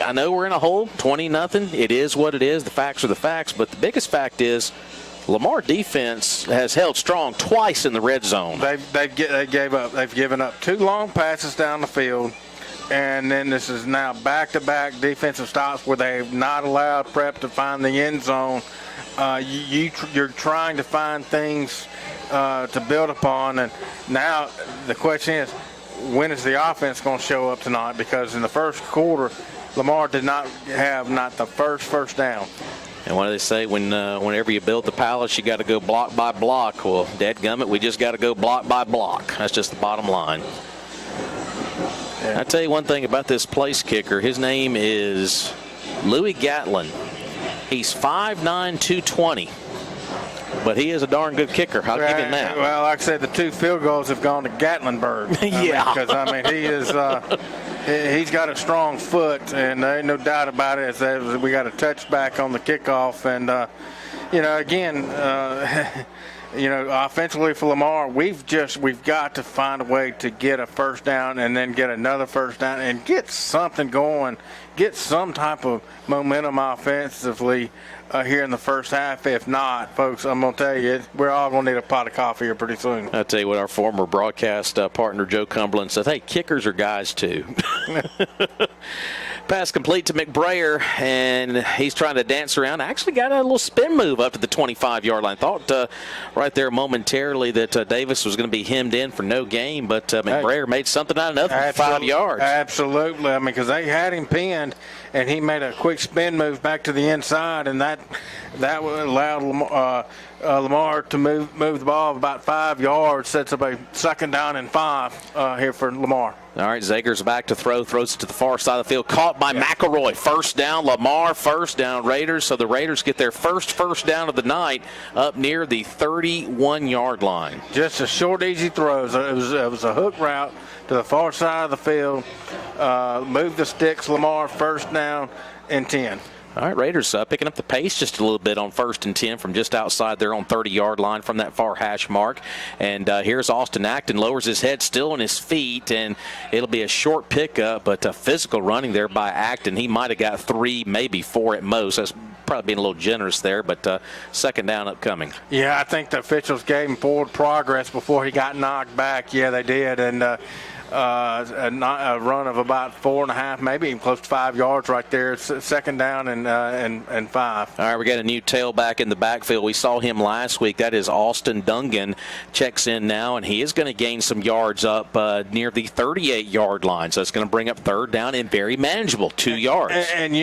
Speaker 1: I know we're in a hole, 20-0. It is what it is. The facts are the facts. But the biggest fact is Lamar defense has held strong twice in the red zone.
Speaker 2: They've given up 2 long passes down the field, and then this is now back-to-back defensive stops where they've not allowed Prep to find the end zone. You're trying to find things to build upon, and now the question is, when is the offense going to show up tonight? Because in the first quarter, Lamar did not have the first down.
Speaker 1: And what do they say? Whenever you build the palace, you got to go block by block. Well, dadgummit, we just got to go block by block. That's just the bottom line. Yeah. I tell you one thing about this place kicker. His name is Louis Gatlin. He's 5'9", 220. But he is a darn good kicker. I'll give him that.
Speaker 2: Well, like I said, the 2 field goals have gone to Gatlinburg.
Speaker 1: Yeah.
Speaker 2: Because, he is he's got a strong foot, and there ain't no doubt about it. As we got a touchback on the kickoff. And, again, offensively for Lamar, we've got to find a way to get a first down and then get another first down and get something going, get some type of momentum offensively here in the first half. If not, folks, I'm going to tell you, we're all going to need a pot of coffee here pretty soon.
Speaker 1: I'll tell you what, our former broadcast partner, Joe Cumberland, said, hey, kickers are guys too. Pass complete to McBrayer, and he's trying to dance around. Actually got a little spin move up to the 25-yard line. Thought right there momentarily that Davis was going to be hemmed in for no gain, but McBrayer made something out of nothing, 5 yards.
Speaker 2: Absolutely. I mean, because they had him pinned, and he made a quick spin move back to the inside, and that allowed Lamar to move the ball about 5 yards, sets up a second down and 5 here for Lamar.
Speaker 1: All right, Zager's back to throw, throws it to the far side of the field, caught by McElroy. First down, Lamar, first down, Raiders. So the Raiders get their first down of the night up near the 31-yard line.
Speaker 2: Just a short, easy throw. It was a hook route to the far side of the field. Move the sticks, Lamar, first down and 10.
Speaker 1: All right, Raiders picking up the pace just a little bit on 1st and 10 from just outside their own 30-yard line from that far hash mark. And here's Austin Acton, lowers his head, still on his feet, and it'll be a short pickup, but a physical running there by Acton. He might have got 3, maybe 4 at most. That's probably being a little generous there, but second down upcoming.
Speaker 2: Yeah, I think the officials gave him forward progress before he got knocked back. Yeah, they did. And a run of about 4.5, maybe even close to 5 yards right there. It's second down and 5.
Speaker 1: All right, we got a new tailback in the backfield. We saw him last week. That is Austin Dungan. Checks in now, and he is going to gain some yards up near the 38-yard line. So it's going to bring up third down and very manageable, 2 yards.
Speaker 2: And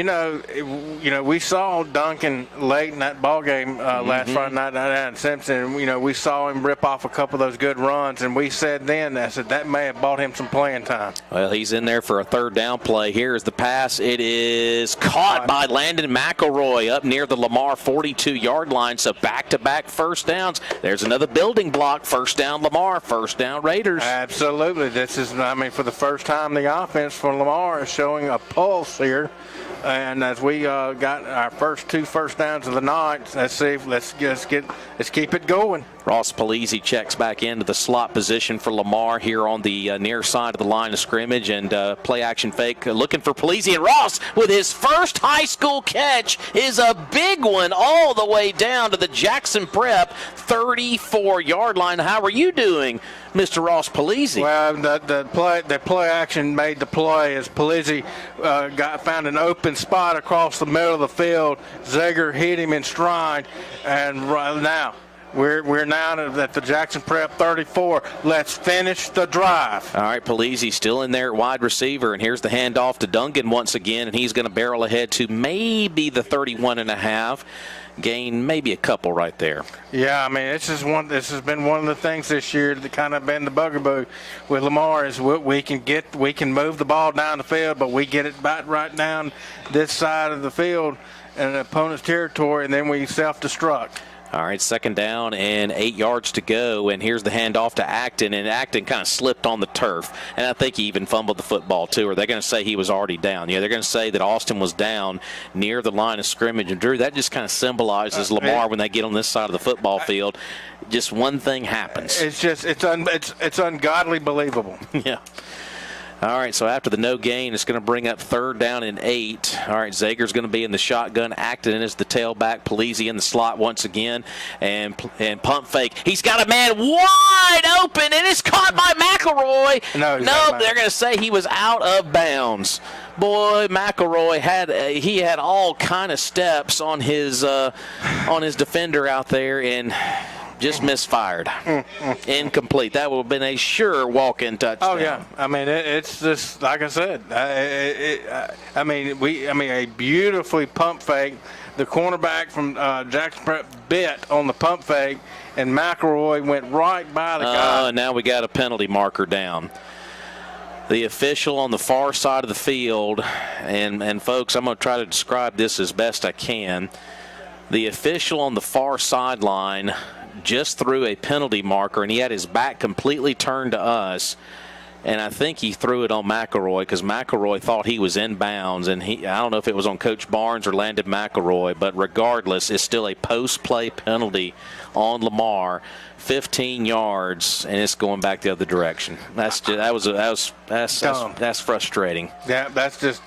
Speaker 2: we saw Duncan late in that ball game last Friday night down in Simpson. We saw him rip off a couple of those good runs, and we said then, that may have bought him some playing time.
Speaker 1: Well, he's in there for a third down play. Here's the pass. It is caught by Landon McElroy up near the Lamar 42-yard line. So back-to-back first downs. There's another building block. First down Lamar, first down Raiders.
Speaker 2: Absolutely. This is, for the first time, the offense for Lamar is showing a pulse here. And as we got our first 2 first downs of the night, let's keep it going.
Speaker 1: Ross Polizzi checks back into the slot position for Lamar here on the near side of the line of scrimmage, and play action fake looking for Polizzi, and Ross with his first high school catch is a big one all the way down to the Jackson Prep 34-yard line. How are you doing, Mr. Ross Polizzi?
Speaker 2: Well, the play action made the play as Polizzi found an open spot across the middle of the field. Zager hit him in stride, and right now we're now at the Jackson Prep 34. Let's finish the drive.
Speaker 1: All right, Polizzi still in there at wide receiver, and here's the handoff to Dungan once again, and he's going to barrel ahead to maybe the 31.5. Gain maybe a couple right there.
Speaker 2: Yeah, this has been one of the things this year that kind of been the bugaboo with Lamar is we can move the ball down the field, but we get it back right down this side of the field in the opponent's territory, and then we self-destruct.
Speaker 1: All right, second down and 8 yards to go, and here's the handoff to Acton, and Acton kind of slipped on the turf, and I think he even fumbled the football too. Or they're going to say he was already down. They're going to say that Austin was down near the line of scrimmage, and Drew, that just kind of symbolizes Lamar when they get on this side of the football field. Just one thing happens.
Speaker 2: It's ungodly believable.
Speaker 1: Yeah. All right, so after the no gain, it's going to bring up third down and 8. All right, Zager's going to be in the shotgun. Acton is the tailback. Polizzi in the slot once again. And pump fake. He's got a man wide open, and it's caught by McElroy. No, they're going to say he was out of bounds. Boy, McElroy had all kind of steps on his defender out there, and just misfired. Incomplete. That would have been a sure walk-in touchdown.
Speaker 2: Oh, yeah. It's just, like I said, a beautifully pump fake. The cornerback from Jackson Prep bit on the pump fake, and McElroy went right by the guy.
Speaker 1: And now we got a penalty marker down. The official on the far side of the field, and folks, I'm going to try to describe this as best I can. The official on the far sideline just threw a penalty marker, and he had his back completely turned to us, and I think he threw it on McElroy because McElroy thought he was in bounds, and I don't know if it was on Coach Barnes or Landon McElroy, but regardless, it's still a post-play penalty on Lamar, 15 yards, and it's going back the other direction. That's frustrating.
Speaker 2: Yeah, that's just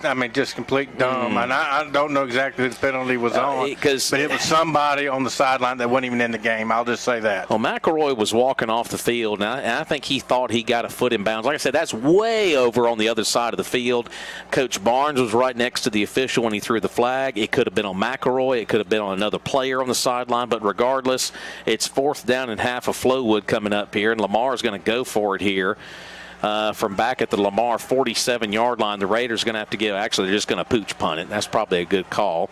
Speaker 2: complete dumb. And I don't know exactly who the penalty was on, but it was somebody on the sideline that wasn't even in the game. I'll just say that.
Speaker 1: Well, McElroy was walking off the field, and I think he thought he got a foot in bounds. Like I said, that's way over on the other side of the field. Coach Barnes was right next to the official when he threw the flag. It could have been on McElroy. It could have been on another player on the sideline, but regardless, it's fourth down and half of Flowood coming up here, and Lamar is going to go for it here. From back at the Lamar 47-yard line, the Raiders are going to have to give. Actually, they're just going to pooch punt it. That's probably a good call.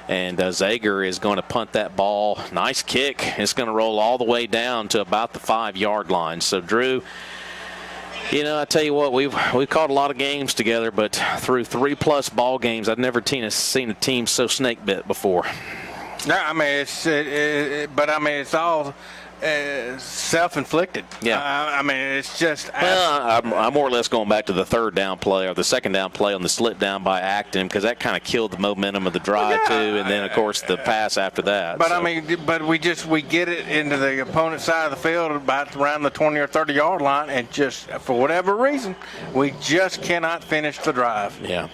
Speaker 1: And Zager is going to punt that ball. Nice kick. It's going to roll all the way down to about the 5-yard line. So, Drew, I tell you what, we've caught a lot of games together, but through 3+ ball games, I've never seen a team so snake bit before.
Speaker 2: No, it's all self-inflicted.
Speaker 1: Yeah.
Speaker 2: It's just.
Speaker 1: Well, I'm more or less going back to the third down play or the second down play on the slip down by Acton because that kind of killed the momentum of the drive too, and then of course the pass after that.
Speaker 2: But we get it into the opponent's side of the field about around the 20 or 30-yard line, and just for whatever reason, we just cannot finish the drive.
Speaker 1: Yeah.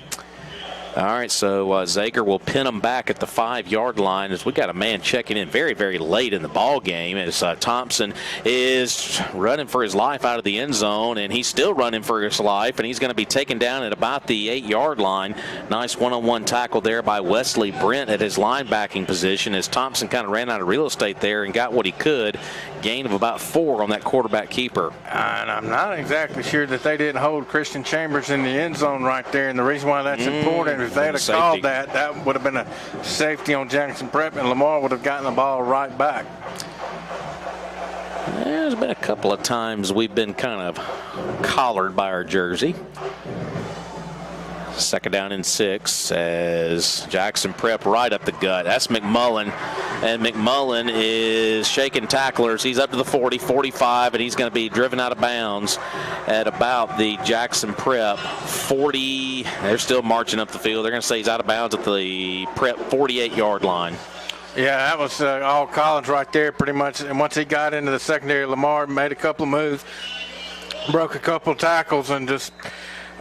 Speaker 1: All right, so Zager will pin them back at the 5-yard line as we got a man checking in very, very late in the ball game as Thompson is running for his life out of the end zone, and he's still running for his life, and he's going to be taken down at about the 8-yard line. Nice one-on-one tackle there by Wesley Brent at his linebacking position as Thompson kind of ran out of real estate there and got what he could. Gain of about 4 on that quarterback keeper.
Speaker 2: And I'm not exactly sure that they didn't hold Christian Chambers in the end zone right there, and the reason why that's important, if they had called that would have been a safety on Jackson Prep, and Lamar would have gotten the ball right back.
Speaker 1: There's been a couple of times we've been kind of collared by our jersey. 2nd down and 6 as Jackson Prep right up the gut. That's McMullen, and McMullen is shaking tacklers. He's up to the 40, 45, and he's going to be driven out of bounds at about the Jackson Prep 40. They're still marching up the field. They're going to say he's out of bounds at the Prep 48-yard line.
Speaker 2: Yeah, that was all Collins right there pretty much. And once he got into the secondary, Lamar made a couple of moves, broke a couple of tackles, and just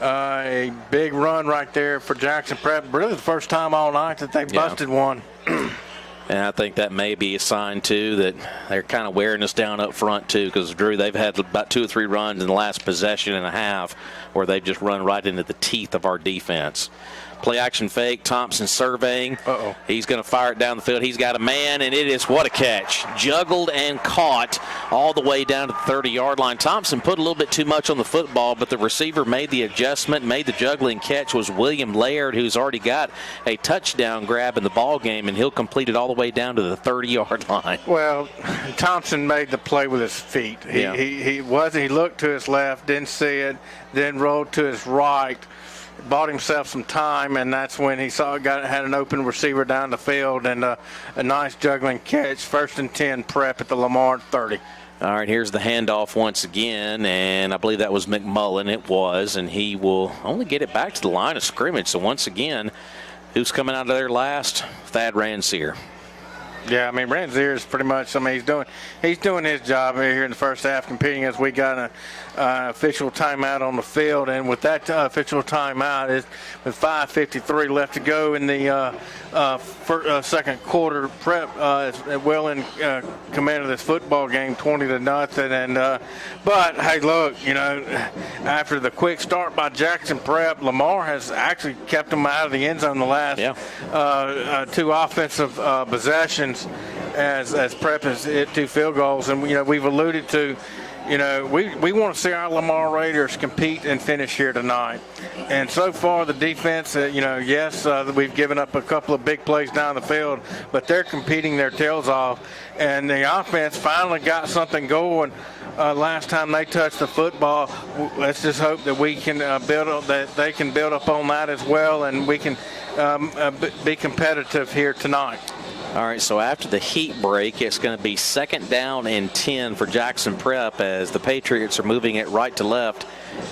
Speaker 2: a big run right there for Jackson Prep. Really the first time all night that they busted one.
Speaker 1: And I think that may be a sign, too, that they're kind of wearing us down up front, too, because, Drew, they've had about 2 or 3 runs in the last possession and a half where they've just run right into the teeth of our defense. Play action fake, Thompson surveying. He's going to fire it down the field. He's got a man, and it is what a catch. Juggled and caught all the way down to the 30-yard line. Thompson put a little bit too much on the football, but the receiver made the adjustment, made the juggling catch. Was William Laird, who's already got a touchdown grab in the ball game, and he'll complete it all the way down to the 30-yard line.
Speaker 2: Well, Thompson made the play with his feet. He looked to his left, didn't see it, then rolled to his right. Bought himself some time, and that's when he had an open receiver down the field, and a nice juggling catch. 1st and 10 Prep at the Lamar 30.
Speaker 1: All right, here's the handoff once again, and I believe that was McMullen. It was, and he will only get it back to the line of scrimmage. So once again, who's coming out of there last? Thad Ransier.
Speaker 2: Yeah, I mean, Ransier is pretty much, he's doing his job here in the first half, competing as we got an official timeout on the field. And with that official timeout, with 5:53 left to go in the second quarter, Prep is well in command of this football game, 20-0. And but hey, look, after the quick start by Jackson Prep, Lamar has actually kept them out of the end zone the last 2 offensive possessions. As Prep has hit 2 field goals, and we've alluded to, we want to see our Lamar Raiders compete and finish here tonight. And so far, the defense, yes, we've given up a couple of big plays down the field, but they're competing their tails off. And the offense finally got something going last time they touched the football. Let's just hope that we can they can build up on that as well, and we can be competitive here tonight.
Speaker 1: All right, so after the heat break, it's going to be 2nd down and 10 for Jackson Prep as the Patriots are moving it right to left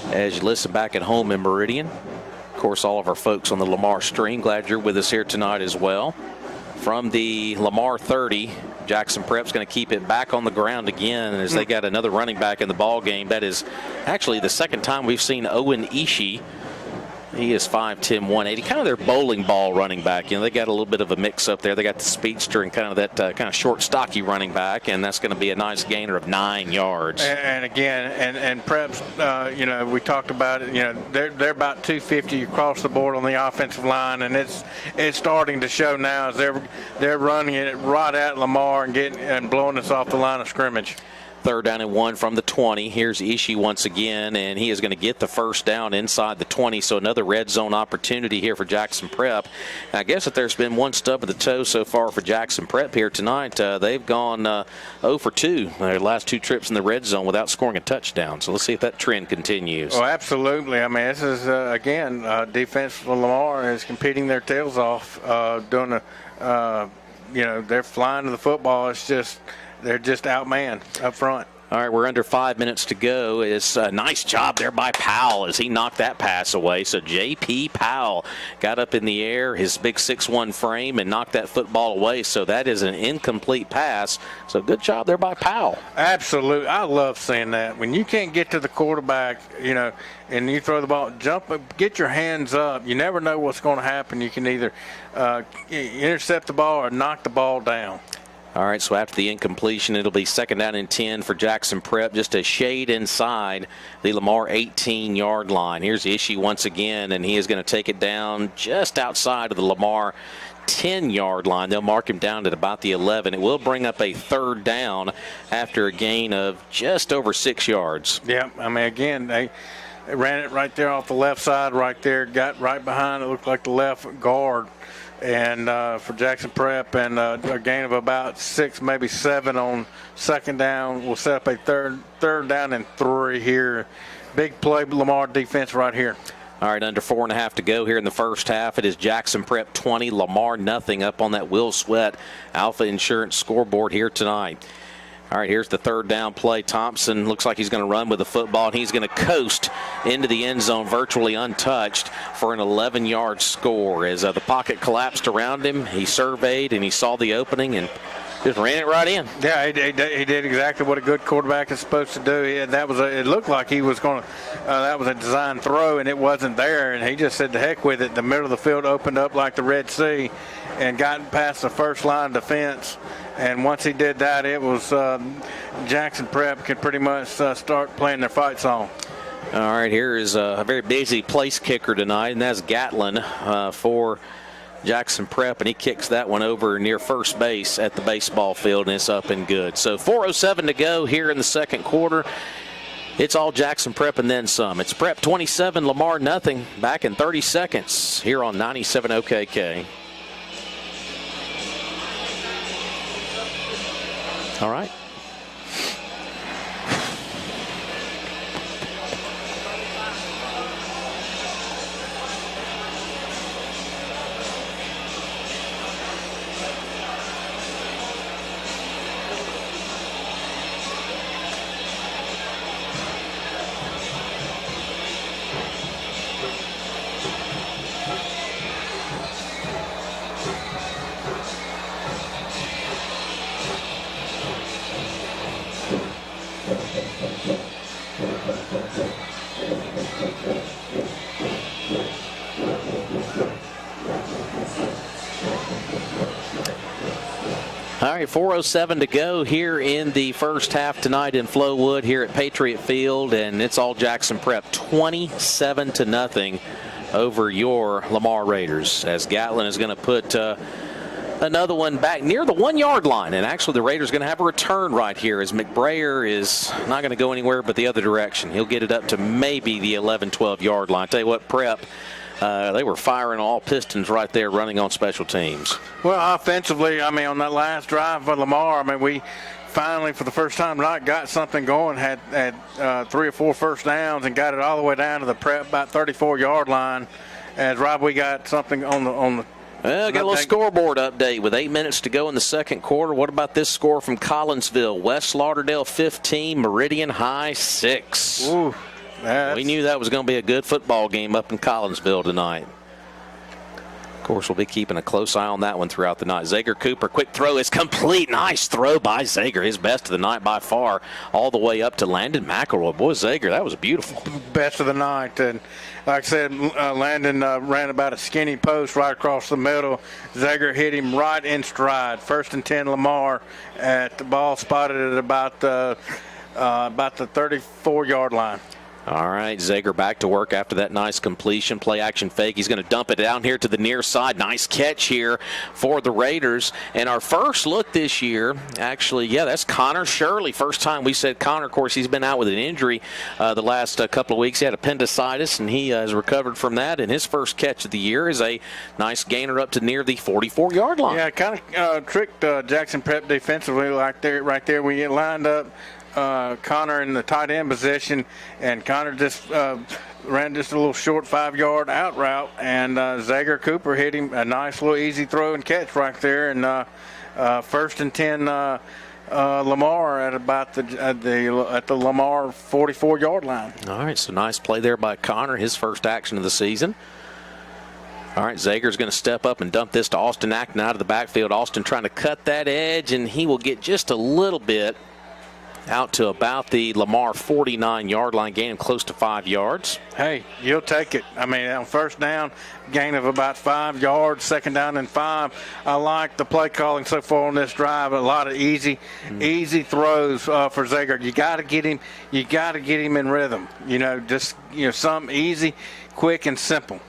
Speaker 1: as you listen back at home in Meridian. Of course, all of our folks on the Lamar stream, glad you're with us here tonight as well. From the Lamar 30, Jackson Prep's going to keep it back on the ground again as they got another running back in the ball game. That is actually the second time we've seen Owen Ishii. He is 5'10", 180, kind of their bowling ball running back. They got a little bit of a mix up there. They got the speedster and kind of that kind of short, stocky running back, and that's going to be a nice gainer of 9 yards.
Speaker 2: And again, and Preps, we talked about it. They're about 250 across the board on the offensive line, and it's starting to show now as they're running it right at Lamar and blowing us off the line of scrimmage.
Speaker 1: 3rd down and 1 from the 20. Here's Ishii once again, and he is going to get the 1st down inside the 20. So another red zone opportunity here for Jackson Prep. I guess if there's been one stub of the toe so far for Jackson Prep here tonight, they've gone 0 for 2 their last 2 trips in the red zone without scoring a touchdown. So let's see if that trend continues.
Speaker 2: Oh, absolutely. I mean, this is, again, defense for Lamar is competing their tails off, they're flying to the football. It's just – they're just outmanned up front.
Speaker 1: All right, we're under 5 minutes to go. It's a nice job there by Powell as he knocked that pass away. So J.P. Powell got up in the air, his big 6'1" frame, and knocked that football away. So that is an incomplete pass. So good job there by Powell.
Speaker 2: Absolutely. I love seeing that. When you can't get to the quarterback, and you throw the ball, jump up, get your hands up. You never know what's going to happen. You can either intercept the ball or knock the ball down.
Speaker 1: All right, so after the incompletion, it'll be 2nd down and 10 for Jackson Prep, just a shade inside the Lamar 18-yard line. Here's the issue once again, and he is going to take it down just outside of the Lamar 10-yard line. They'll mark him down at about the 11. It will bring up a 3rd down after a gain of just over 6 yards.
Speaker 2: Yeah, I mean, again, they ran it right there off the left side right there, got right behind it, looked like the left guard. And for Jackson Prep, and a gain of about 6, maybe 7 on 2nd down. We'll set up a third down and 3 here. Big play, Lamar defense right here.
Speaker 1: All right, under 4.5 to go here in the first half. It is Jackson Prep 20, Lamar nothing up on that Will Sweat Alpha Insurance scoreboard here tonight. All right, here's the 3rd down play. Thompson looks like he's going to run with the football, and he's going to coast into the end zone virtually untouched for an 11-yard score. As the pocket collapsed around him, he surveyed and he saw the opening and just ran it right in.
Speaker 2: Yeah, he did exactly what a good quarterback is supposed to do. It looked like he was going to. That was a design throw, and it wasn't there. And he just said, "The heck with it." The middle of the field opened up like the Red Sea, and got past the first line of defense. And once he did that, it was Jackson Prep could pretty much start playing their fight song.
Speaker 1: All right, here is a very busy place kicker tonight, and that's Gatlin for Jackson Prep, and he kicks that one over near first base at the baseball field, and it's up and good. So 4:07 to go here in the second quarter. It's all Jackson Prep and then some. It's Prep 27, Lamar nothing. Back in 30 seconds here on 97 OKK. All right. All right, 4:07 to go here in the first half tonight in Flowood here at Patriot Field, and it's all Jackson Prep 27-0 over your Lamar Raiders, as Gatlin is going to put another one back near the 1-yard line. And actually the Raiders are going to have a return right here, as McBrayer is not going to go anywhere but the other direction. He'll get it up to maybe the 11, 12-yard line. I tell you what, Prep, they were firing all pistons right there running on special teams.
Speaker 2: Well, offensively, I mean, on that last drive for Lamar, I mean, we finally, for the first time tonight, got something going, had 3 or 4 first downs and got it all the way down to the Prep about 34-yard line. As Rob, we got something on the
Speaker 1: Well, got a little scoreboard update with 8 minutes to go in the second quarter. What about this score from Collinsville? West Lauderdale 15, Meridian High 6.
Speaker 2: Ooh,
Speaker 1: we knew that was going to be a good football game up in Collinsville tonight. Of course, we'll be keeping a close eye on that one throughout the night. Zager Cooper, quick throw is complete. Nice throw by Zager, his best of the night by far, all the way up to Landon McElroy. Boy, Zager, that was beautiful.
Speaker 2: Best of the night. And like I said, Landon ran about a skinny post right across the middle. Zager hit him right in stride. 1st and 10 Lamar at the ball spotted at about the 34-yard line.
Speaker 1: All right, Zager back to work after that nice completion. Play action fake. He's going to dump it down here to the near side. Nice catch here for the Raiders. And our first look this year, actually, yeah, that's Connor Shirley. First time we said Connor. Of course, he's been out with an injury the last couple of weeks. He had appendicitis, and he has recovered from that. And his first catch of the year is a nice gainer up to near the 44-yard line.
Speaker 2: Yeah, kind of tricked Jackson Prep defensively right there. We get lined up. Connor in the tight end position, and Connor just ran just a little short 5-yard out route, and Zager Cooper hit him a nice little easy throw and catch right there, and 1st and 10 Lamar at about at the Lamar 44-yard line.
Speaker 1: All right, so nice play there by Connor, his first action of the season. All right, Zager's going to step up and dump this to Austin Acton out of the backfield. Austin trying to cut that edge, and he will get just a little bit out to about the Lamar 49-yard line, gain him close to 5 yards.
Speaker 2: Hey, you'll take it. I mean, on first down, gain of about 5 yards, second down and 5. I like the play calling so far on this drive. A lot of easy throws for Zager. You got to get him. You got to get him in rhythm. Just something easy, quick, and simple.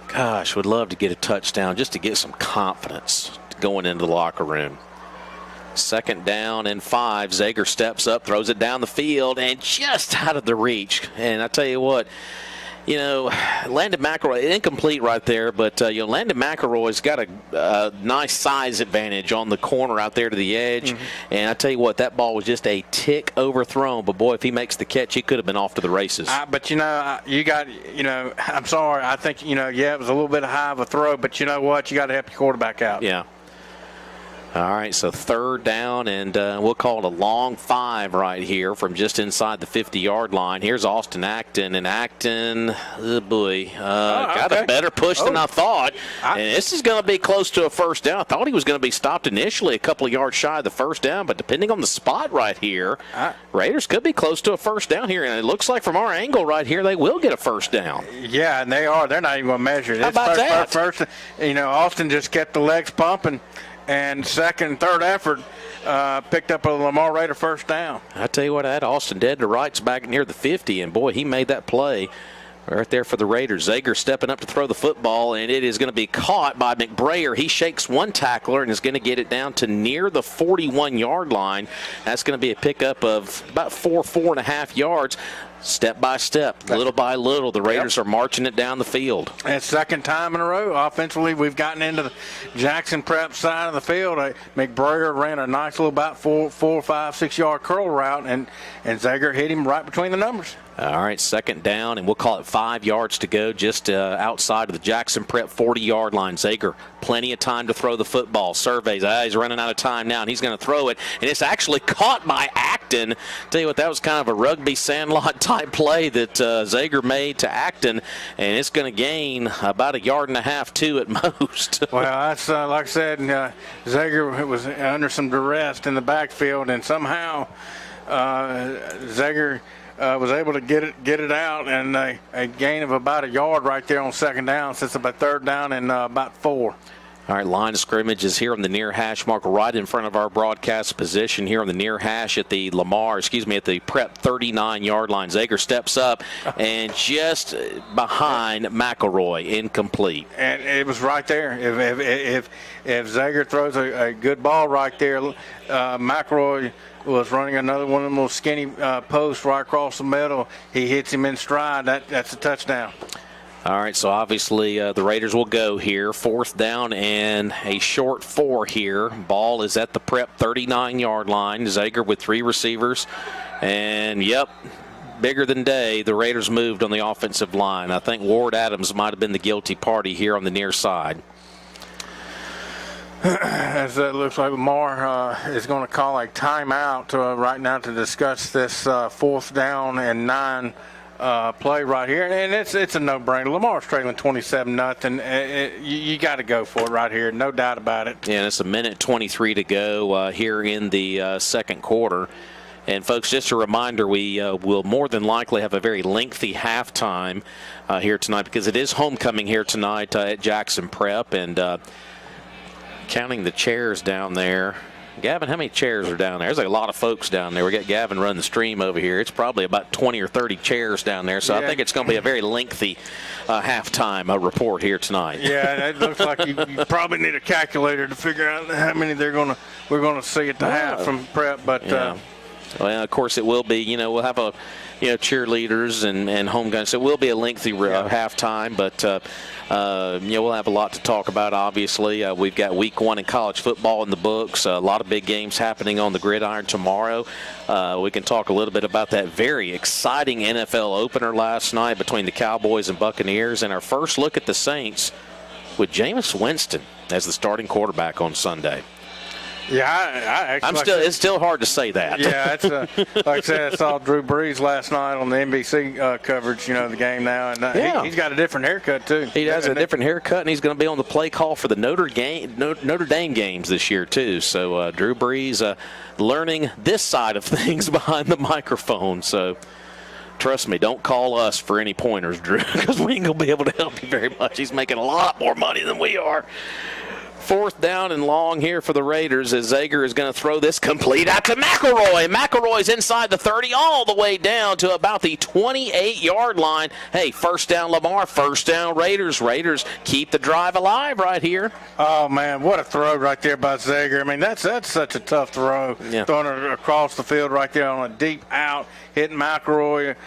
Speaker 1: Gosh, would love to get a touchdown just to get some confidence going into the locker room. Second down and 5. Zager steps up, throws it down the field, and just out of the reach. And I tell you what, Landon McElroy, incomplete right there, but, Landon McElroy's got a nice size advantage on the corner out there to the edge. And I tell you what, that ball was just a tick overthrown. But, boy, if he makes the catch, he could have been off to the races.
Speaker 2: But, I'm sorry. I think, it was a little bit high of a throw. But you know what? You got to help your quarterback out.
Speaker 1: Yeah. All right, so third down, and we'll call it a long 5 right here from just inside the 50-yard line. Here's Austin Acton, and Acton, got a better push than I thought. And this is going to be close to a first down. I thought he was going to be stopped initially a couple of yards shy of the first down, but depending on the spot right here, Raiders could be close to a first down here. And it looks like from our angle right here, they will get a first down.
Speaker 2: Yeah, and they are. They're not even going to measure it.
Speaker 1: How about that?
Speaker 2: First, Austin just kept the legs pumping. And second and third effort picked up a Lamar Raider first down.
Speaker 1: I tell you what, I had Austin dead to rights back near the 50, and, boy, he made that play right there for the Raiders. Zager stepping up to throw the football, and it is going to be caught by McBrayer. He shakes one tackler and is going to get it down to near the 41-yard line. That's going to be a pickup of about 4.5 yards. Step by step, little by little, the Raiders are marching it down the field.
Speaker 2: And second time in a row, offensively, we've gotten into the Jackson Prep side of the field. McBrayer ran a nice little about 4, 5, 6 yard curl route, and Zager hit him right between the numbers.
Speaker 1: All right, second down, and we'll call it 5 yards to go just outside of the Jackson Prep 40-yard line. Zager, plenty of time to throw the football. Surveys, he's running out of time now, and he's going to throw it. And it's actually caught by Acton. Tell you what, that was kind of a rugby sandlot type play that Zager made to Acton, and it's going to gain about 1.5 yards, 2 at most.
Speaker 2: Well, that's like I said, Zager was under some duress in the backfield, and somehow Zager was able to get it out, and a gain of about 1 yard right there on second down. So it's about third down and about 4.
Speaker 1: All right, line of scrimmage is here on the near hash marker right in front of our broadcast position here on the near hash at the at the Prep 39-yard line. Zager steps up and just behind McElroy, incomplete.
Speaker 2: And it was right there. If Zager throws a good ball right there, McElroy was running another one of them little skinny posts right across the middle. He hits him in stride. That's a touchdown.
Speaker 1: All right, so obviously the Raiders will go here. Fourth down and a short 4 here. Ball is at the Prep 39-yard line. Zager with 3 receivers. And, bigger than day, the Raiders moved on the offensive line. I think Ward Adams might have been the guilty party here on the near side.
Speaker 2: As it looks like Lamar is going to call a timeout right now to discuss this fourth down and 9 play right here, and it's a no-brainer. Lamar's trailing 27-0. You got to go for it right here, no doubt about it.
Speaker 1: Yeah, and it's 1:23 to go here in the second quarter. And folks, just a reminder, we will more than likely have a very lengthy halftime here tonight because it is homecoming here tonight at Jackson Prep, and counting the chairs down there. Gavin, how many chairs are down there? There's a lot of folks down there. We got Gavin running the stream over here. It's probably about 20 or 30 chairs down there. So I think it's going to be a very lengthy halftime report here tonight.
Speaker 2: Yeah, it looks like you probably need a calculator to figure out how many we're going to see at the half from Prep. But
Speaker 1: well, of course, it will be. We'll have cheerleaders and home guns. So it will be a lengthy halftime, but. We'll have a lot to talk about, obviously. We've got week 1 in college football in the books. A lot of big games happening on the gridiron tomorrow. We can talk a little bit about that very exciting NFL opener last night between the Cowboys and Buccaneers. And our first look at the Saints with Jameis Winston as the starting quarterback on Sunday.
Speaker 2: Yeah, I actually.
Speaker 1: It's still hard to say that.
Speaker 2: Yeah, it's like I said, I saw Drew Brees last night on the NBC coverage. The game now, and he's got a different haircut too.
Speaker 1: He has a different haircut, and he's going to be on the play call for the Notre Dame games this year too. So Drew Brees learning this side of things behind the microphone. So trust me, don't call us for any pointers, Drew, because we ain't going to be able to help you very much. He's making a lot more money than we are. 4th down and long here for the Raiders as Zager is going to throw this complete out to McElroy. McElroy's inside the 30 all the way down to about the 28-yard line. Hey, first down Lamar, first down Raiders. Raiders keep the drive alive right here.
Speaker 2: Oh, man, what a throw right there by Zager. I mean, that's such a tough throw.
Speaker 1: Yeah.
Speaker 2: Throwing it across the field right there on a deep out, hitting McElroy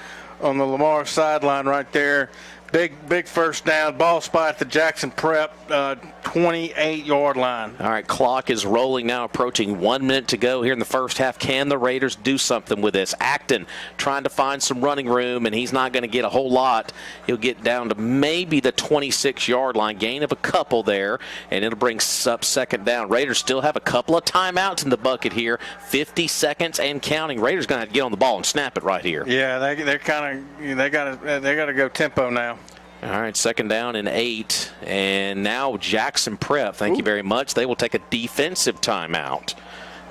Speaker 2: on the Lamar sideline right there. Big first down, ball spot at the Jackson Prep 28-yard line.
Speaker 1: All right, clock is rolling now, approaching 1 minute to go here in the first half. Can the Raiders do something with this? Acton trying to find some running room, and he's not going to get a whole lot. He'll get down to maybe the 26-yard line, gain of a couple there, and it'll bring up second down. Raiders still have a couple of timeouts in the bucket here, 50 seconds and counting. Raiders going to have to get on the ball and snap it right here.
Speaker 2: Yeah, they got to go tempo now.
Speaker 1: All right, second down and 8. And now Jackson Prep, thank you very much. They will take a defensive timeout.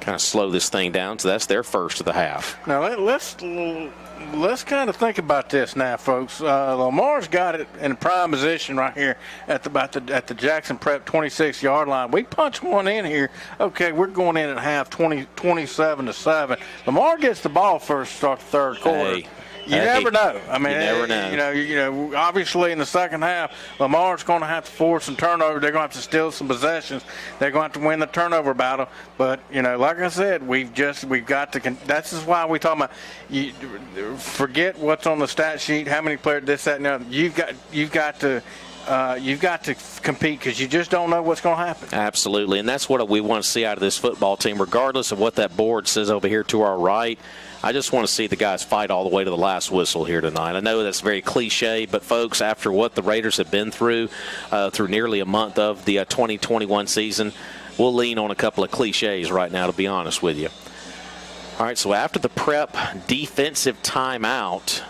Speaker 1: Kind of slow this thing down, so that's their first of the half.
Speaker 2: Now, let's kind of think about this now, folks. Lamar's got it in prime position right here at the Jackson Prep 26-yard line. We punch one in here. Okay, we're going in at half 27-7. Lamar gets the ball first, start the third quarter.
Speaker 1: Hey.
Speaker 2: You never know. I mean,
Speaker 1: you never know.
Speaker 2: You know. Obviously, in the second half, Lamar's going to have to force some turnover. They're going to have to steal some possessions. They're going to have to win the turnover battle. But like I said, we've got to. That's just why we talk about. Forget what's on the stat sheet. How many players? This, that, and the other. You've got to compete because you just don't know what's going to happen.
Speaker 1: Absolutely, and that's what we want to see out of this football team, regardless of what that board says over here to our right. I just want to see the guys fight all the way to the last whistle here tonight. I know that's very cliche, but, folks, after what the Raiders have been through nearly a month of the 2021 season, we'll lean on a couple of cliches right now, to be honest with you. All right, so after the Prep defensive timeout,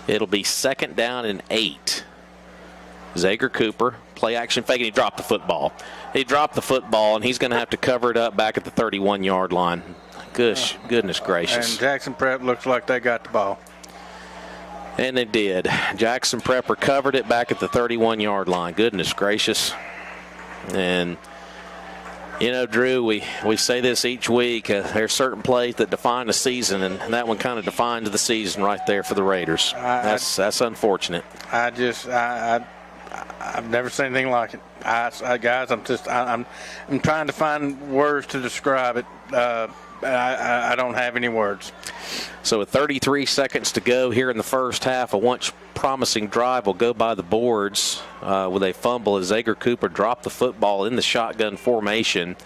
Speaker 1: it'll be second down and 8. Zager Cooper, play action fake, and he dropped the football. He dropped the football, and he's going to have to cover it up back at the 31-yard line. Goodness gracious.
Speaker 2: And Jackson Prep looks like they got the ball.
Speaker 1: And they did. Jackson Prep recovered it back at the 31-yard line. Goodness gracious. And, Drew, we say this each week. There's certain plays that define a season, and that one kind of defines the season right there for the Raiders. That's unfortunate.
Speaker 2: I've never seen anything like it. Guys, I'm trying to find words to describe it. I don't have any words.
Speaker 1: So with 33 seconds to go here in the first half, a once promising drive will go by the boards with a fumble as Zager Cooper dropped the football in the shotgun formation.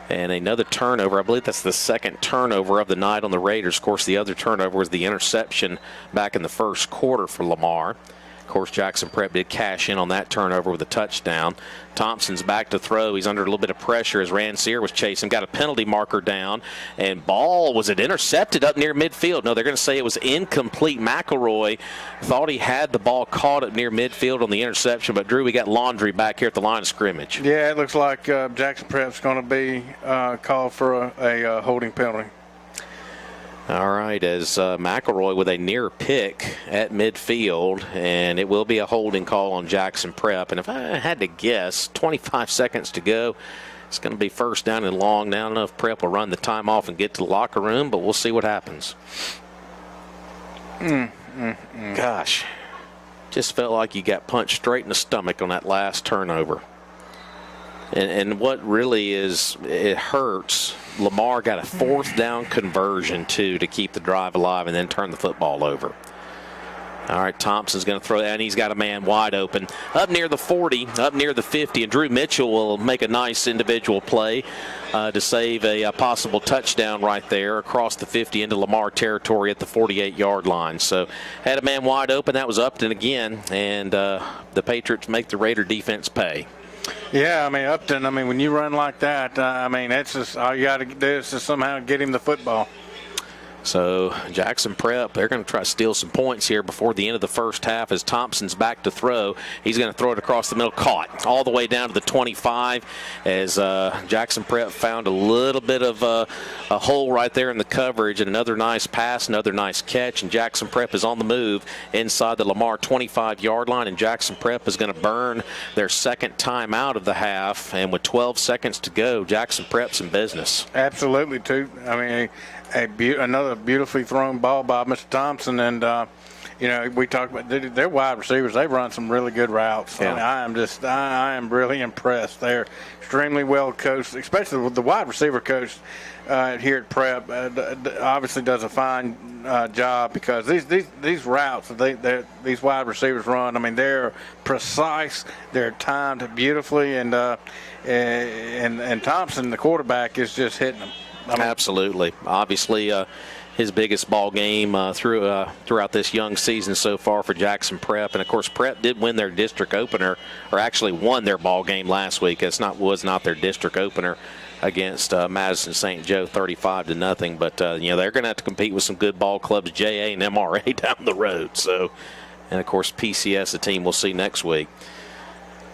Speaker 1: And another turnover. I believe that's the second turnover of the night on the Raiders. Of course, the other turnover was the interception back in the first quarter for Lamar. Of course, Jackson Prep did cash in on that turnover with a touchdown. Thompson's back to throw. He's under a little bit of pressure as Ransier was chasing. Got a penalty marker down. And ball, was it intercepted up near midfield? No, they're going to say it was incomplete. McElroy thought he had the ball caught up near midfield on the interception. But, Drew, we got Laundry back here at the line of scrimmage.
Speaker 2: Yeah, it looks like Jackson Prep's going to be called for a holding penalty.
Speaker 1: All right, as McElroy with a near pick at midfield, and it will be a holding call on Jackson Prep. And if I had to guess, 25 seconds to go, it's going to be first down and long. Now I don't know if Prep will run the time off and get to the locker room, but we'll see what happens. Gosh, just felt like you got punched straight in the stomach on that last turnover. And what really is, it hurts. Lamar got a fourth down conversion, too, to keep the drive alive and then turn the football over. All right, Thompson's going to throw that, and he's got a man wide open. Up near the 40, up near the 50, and Drew Mitchell will make a nice individual play to save a possible touchdown right there across the 50 into Lamar territory at the 48-yard line. So had a man wide open. That was Upton again, and the Patriots make the Raider defense pay.
Speaker 2: Yeah, I mean, Upton, I mean, when you run like that, I mean, that's just all you got to do is just somehow get him the football.
Speaker 1: So Jackson Prep, they're going to try to steal some points here before the end of the first half as Thompson's back to throw. He's going to throw it across the middle, caught all the way down to the 25 as Jackson Prep found a little bit of a hole right there in the coverage, and another nice pass, another nice catch, and Jackson Prep is on the move inside the Lamar 25-yard line, and Jackson Prep is going to burn their second time out of the half, and with 12 seconds to go, Jackson Prep's in business.
Speaker 2: Absolutely, too. I mean, another beautifully thrown ball by Mr. Thompson, and you know, we talked about their wide receivers. They run some really good routes.
Speaker 1: Yeah.
Speaker 2: I mean, I am really impressed. They're extremely well coached, especially with the wide receiver coach here at Prep. Obviously does a fine job because these routes these wide receivers run. I mean, they're precise. They're timed beautifully, and Thompson, the quarterback, is just hitting them. I mean,
Speaker 1: absolutely. Obviously, his biggest ball game throughout this young season so far for Jackson Prep. And, of course, Prep did win their district opener, or actually won their ball game last week. It was not their district opener against Madison St. Joe 35-0. But, you know, they're going to have to compete with some good ball clubs, JA and MRA down the road. So, and, of course, PCS, a team we'll see next week.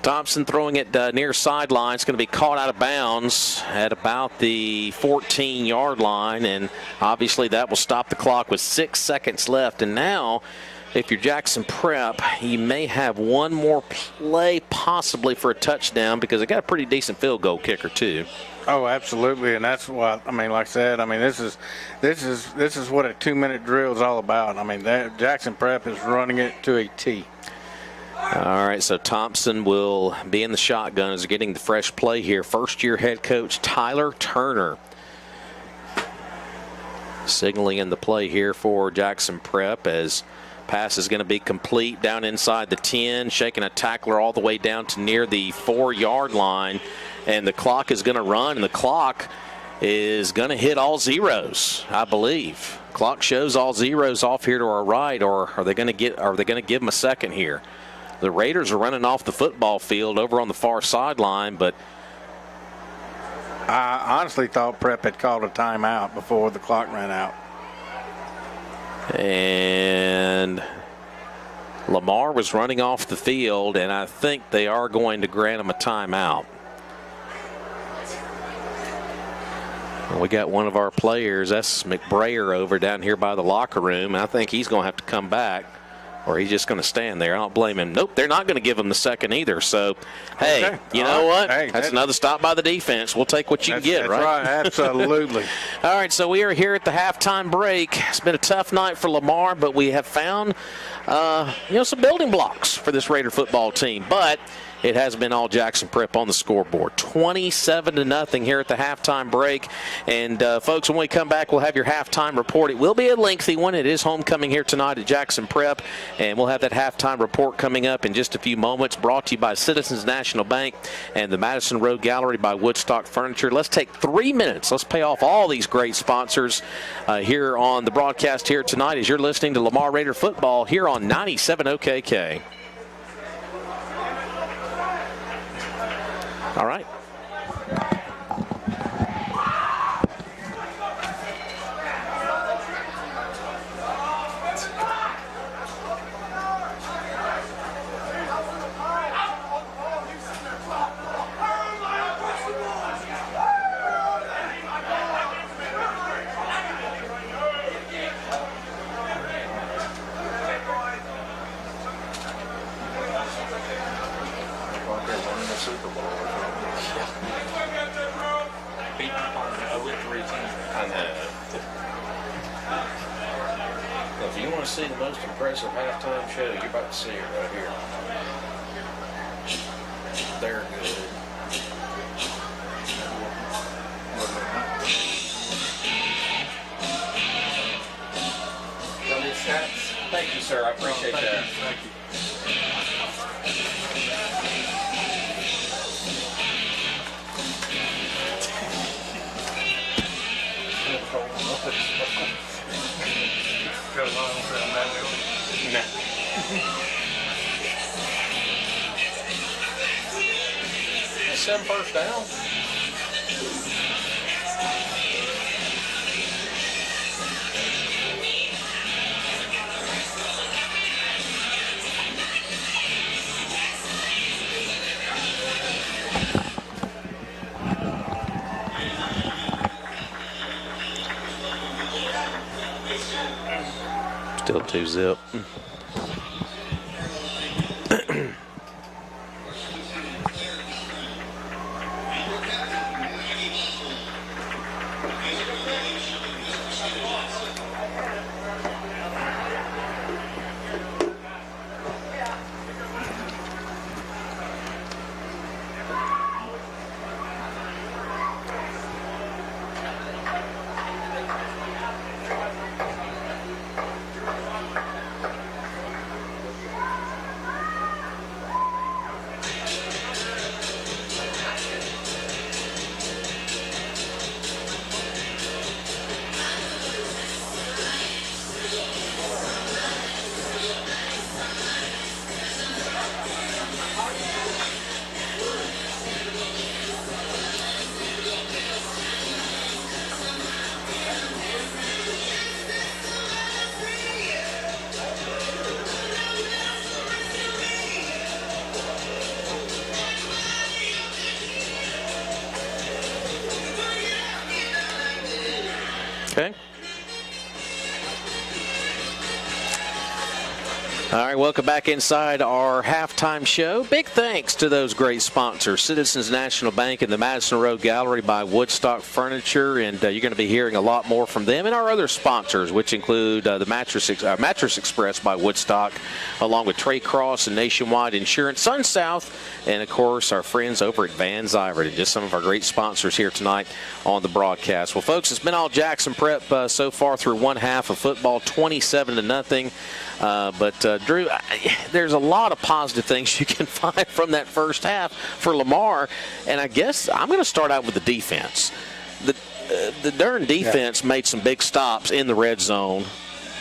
Speaker 1: Thompson throwing it near sideline. It's going to be caught out of bounds at about the 14-yard line, and obviously that will stop the clock with 6 seconds left. And now, if you're Jackson Prep, you may have one more play possibly for a touchdown because they got a pretty decent field goal kicker too.
Speaker 2: Oh, absolutely, and that's what I mean. Like I said, I mean this is what a 2-minute drill is all about. I mean, Jackson Prep is running it to a T.
Speaker 1: All right, so Thompson will be in the shotgun as getting the fresh play here. First-year head coach Tyler Turner signaling in the play here for Jackson Prep as pass is going to be complete down inside the 10, shaking a tackler all the way down to near the 4-yard line, and the clock is going to run, and the clock is going to hit all zeros, I believe. Clock shows all zeros off here to our right, or are they going to give them a second here? The Raiders are running off the football field over on the far sideline, but
Speaker 2: I honestly thought Prep had called a timeout before the clock ran out.
Speaker 1: And Lamar was running off the field, and I think they are going to grant him a timeout. We got one of our players, that's McBrayer, over down here by the locker room, and I think he's going to have to come back. Or he's just going to stand there. I don't blame him. Nope, they're not going to give him the second either. So, hey,
Speaker 2: okay.
Speaker 1: You know what?
Speaker 2: Hey,
Speaker 1: that's another stop by the defense. We'll take what you can get,
Speaker 2: right? That's right, absolutely.
Speaker 1: All right, so we are here at the halftime break. It's been a tough night for Lamar, but we have found, some building blocks for this Raider football team. But it has been all Jackson Prep on the scoreboard. 27-0 here at the halftime break. And, folks, when we come back, we'll have your halftime report. It will be a lengthy one. It is homecoming here tonight at Jackson Prep. And we'll have that halftime report coming up in just a few moments, brought to you by Citizens National Bank and the Madison Road Gallery by Woodstock Furniture. Let's take 3 minutes. Let's pay off all these great sponsors here on the broadcast here tonight as you're listening to Lamar Raider football here on 97 OKK. All right. If you want to see the most impressive halftime show, you're about to see it right here. They're good. Thank you, sir. I appreciate that.
Speaker 2: Thank you.
Speaker 1: 7 first down. Still 2-zip. Okay. All right, welcome back inside our halftime show. Big thanks to those great sponsors, Citizens National Bank and the Madison Road Gallery by Woodstock Furniture, and you're going to be hearing a lot more from them and our other sponsors, which include the Mattress Express by Woodstock, along with Trey Cross and Nationwide Insurance, Sun South, and, of course, our friends over at Van Zyvert, and just some of our great sponsors here tonight on the broadcast. Well, folks, it's been all Jackson Prep so far through one half of football, 27-0. But Drew, there's a lot of positive things you can find from that first half for Lamar, and I guess I'm going to start out with the defense. The Durham defense made some big stops in the red zone.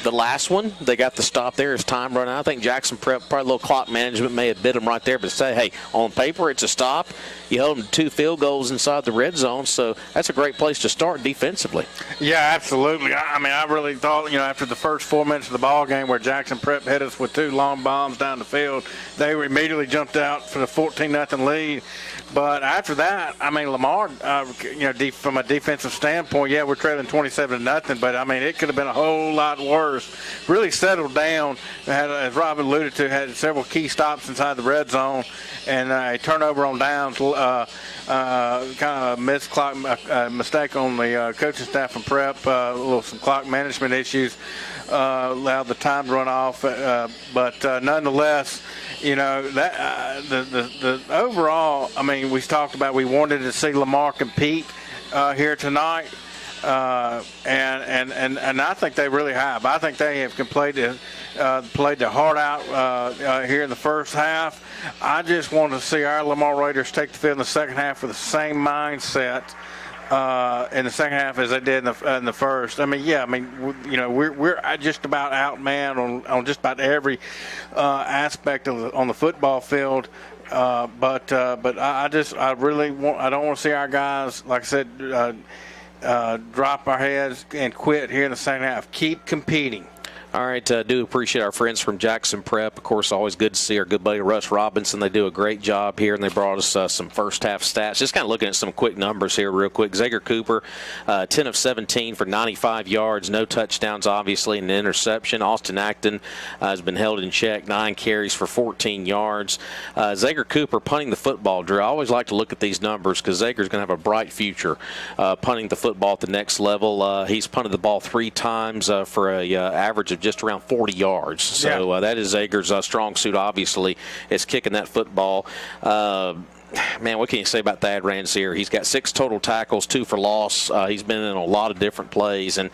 Speaker 1: The last one, they got the stop there as time run out. I think Jackson Prep, probably a little clock management may have bit them right there, but say, hey, on paper it's a stop. You hold them to 2 field goals inside the red zone, so that's a great place to start defensively.
Speaker 2: Yeah, absolutely. I mean, I really thought, after the first 4 minutes of the ball game where Jackson Prep hit us with 2 long bombs down the field, they immediately jumped out for the 14-0 lead. But after that, I mean, Lamar, from a defensive standpoint, yeah, we're trailing 27-0, but I mean, it could have been a whole lot worse. Really settled down. As Rob alluded to, had several key stops inside the red zone, and a turnover on downs, kind of a missed clock mistake on the coaching staff from Prep, some clock management issues. Allowed the time to run off, but nonetheless, that the overall. I mean, we talked about we wanted to see Lamar compete here tonight, and I think they really have. I think they have played their heart out here in the first half. I just want to see our Lamar Raiders take the field in the second half with the same mindset in the second half as they did in the first. I mean, yeah, we're just about outmanned on just about every aspect on the football field. But I don't want to see our guys, like I said, drop our heads and quit here in the second half. Keep competing.
Speaker 1: All right, do appreciate our friends from Jackson Prep. Of course, always good to see our good buddy Russ Robinson. They do a great job here, and they brought us some first-half stats. Just kind of looking at some quick numbers here real quick. Zager Cooper, 10 of 17 for 95 yards, no touchdowns, obviously, and an interception. Austin Acton has been held in check, 9 carries for 14 yards. Zager Cooper punting the football, Drew. I always like to look at these numbers because Zager's going to have a bright future punting the football at the next level. He's punted the ball 3 times for an average of just around 40 yards. So that is Zager's strong suit, obviously, is kicking that football. Man, what can you say about Thad Ransier? He's got 6 total tackles, 2 for loss. He's been in a lot of different plays. And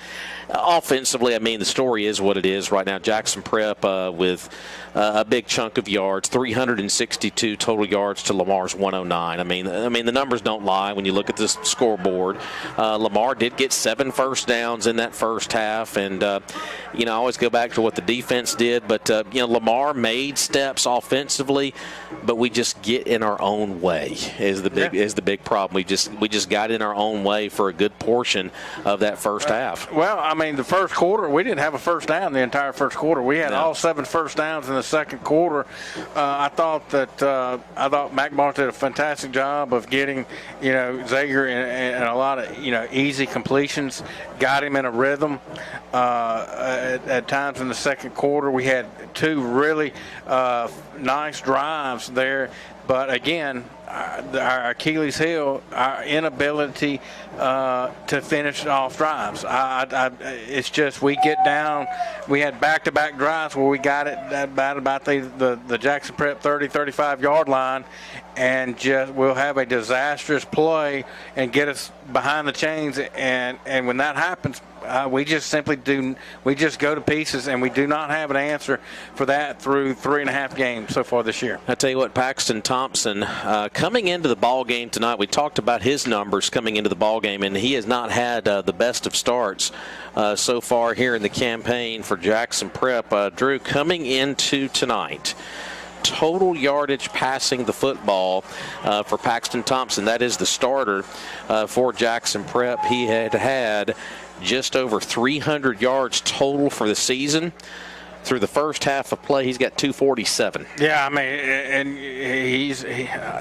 Speaker 1: offensively, I mean, the story is what it is right now. Jackson Prep with a big chunk of yards, 362 total yards to Lamar's 109. I mean, the numbers don't lie when you look at this scoreboard. Lamar did get 7 first downs in that first half. And, I always go back to what the defense did. But, Lamar made steps offensively, but we just get in our own way is the big problem. We just got in our own way for a good portion of that first half.
Speaker 2: Well, I mean, the first quarter, we didn't have a first down the entire first quarter. We had all 7 first downs in the second quarter. I thought Mac Martin did a fantastic job of getting, Zager and a lot of, easy completions, got him in a rhythm. At times in the second quarter, we had 2 really nice drives there. But again, our Achilles heel, our inability to finish off drives. It's just we get down. We had back-to-back drives where we got it about the Jackson Prep 30, 35-yard line, and we'll have a disastrous play and get us behind the chains. And when that happens, we just go to pieces, and we do not have an answer for that through 3.5 games so far this year.
Speaker 1: I tell you what, Paxton Thompson, coming into the ball game tonight, we talked about his numbers coming into the ball game, and he has not had the best of starts so far here in the campaign for Jackson Prep. Drew, coming into tonight, total yardage passing the football for Paxton Thompson. That is the starter for Jackson Prep. He had just over 300 yards total for the season. Through the first half of play, he's got 247.
Speaker 2: Yeah, I mean,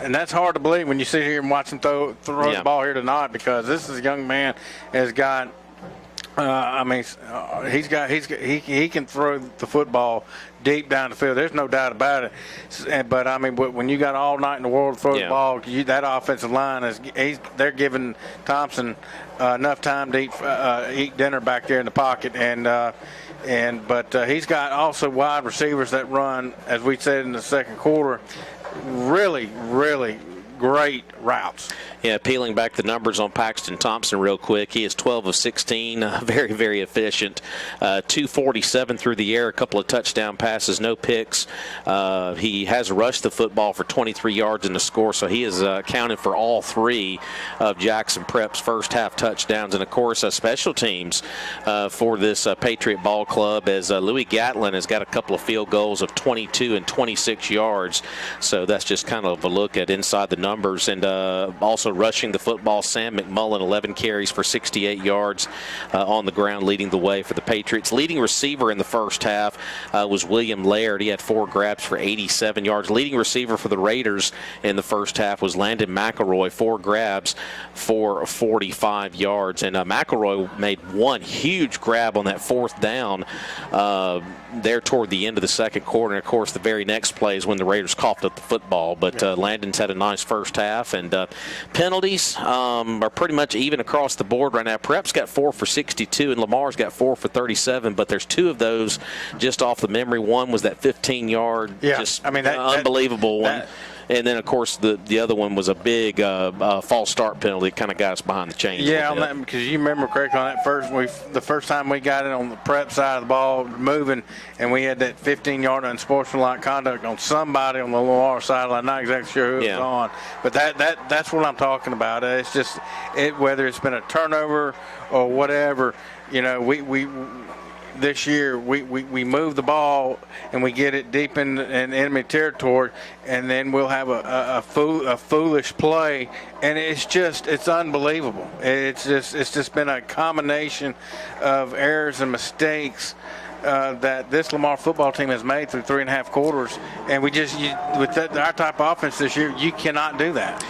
Speaker 2: and that's hard to believe when you sit here and watch him throw the ball here tonight, because this is a young man has got. He can throw the football deep down the field. There's no doubt about it. But I mean, when you got all night in the world to throw the ball, that offensive line they're giving Thompson enough time to eat dinner back there in the pocket. But he's got also wide receivers that run, as we said in the second quarter, really, really great routes.
Speaker 1: Yeah, peeling back the numbers on Paxton Thompson real quick. He is 12 of 16, very, very efficient. 247 through the air, a couple of touchdown passes, no picks. He has rushed the football for 23 yards in the score, so he is accounted for all 3 of Jackson Prep's first half touchdowns. And, of course, special teams for this Patriot Ball Club, as Louis Gatlin has got a couple of field goals of 22 and 26 yards. So that's just kind of a look at inside the numbers. And also rushing the football, Sam McMullen, 11 carries for 68 yards on the ground, leading the way for the Patriots. Leading receiver in the first half was William Laird. He had 4 grabs for 87 yards. Leading receiver for the Raiders in the first half was Landon McElroy, 4 grabs for 45 yards. And McElroy made one huge grab on that 4th down there toward the end of the second quarter. And, of course, the very next play is when the Raiders coughed up the football. But Landon's had a nice first half. And penalties are pretty much even across the board right now. Prep's got 4 for 62, and Lamar's got 4 for 37. But there's 2 of those just off the memory. One was that 15-yard, unbelievable one. And then, of course, the other one was a big false start penalty. Kind of got us behind the chains.
Speaker 2: Yeah, on that, because you remember correctly on that the first time we got it on the Prep side of the ball moving, and we had that 15-yard unsportsmanlike conduct on somebody on the Lamar sideline. Not exactly sure who it was on, but that's what I'm talking about. It's just whether it's been a turnover or whatever. We this year we move the ball and we get it deep in enemy territory, and then we'll have a foolish play, and it's unbelievable. It's just been a combination of errors and mistakes that this Lamar football team has made through 3.5 quarters, and with our type of offense this year, you cannot do that.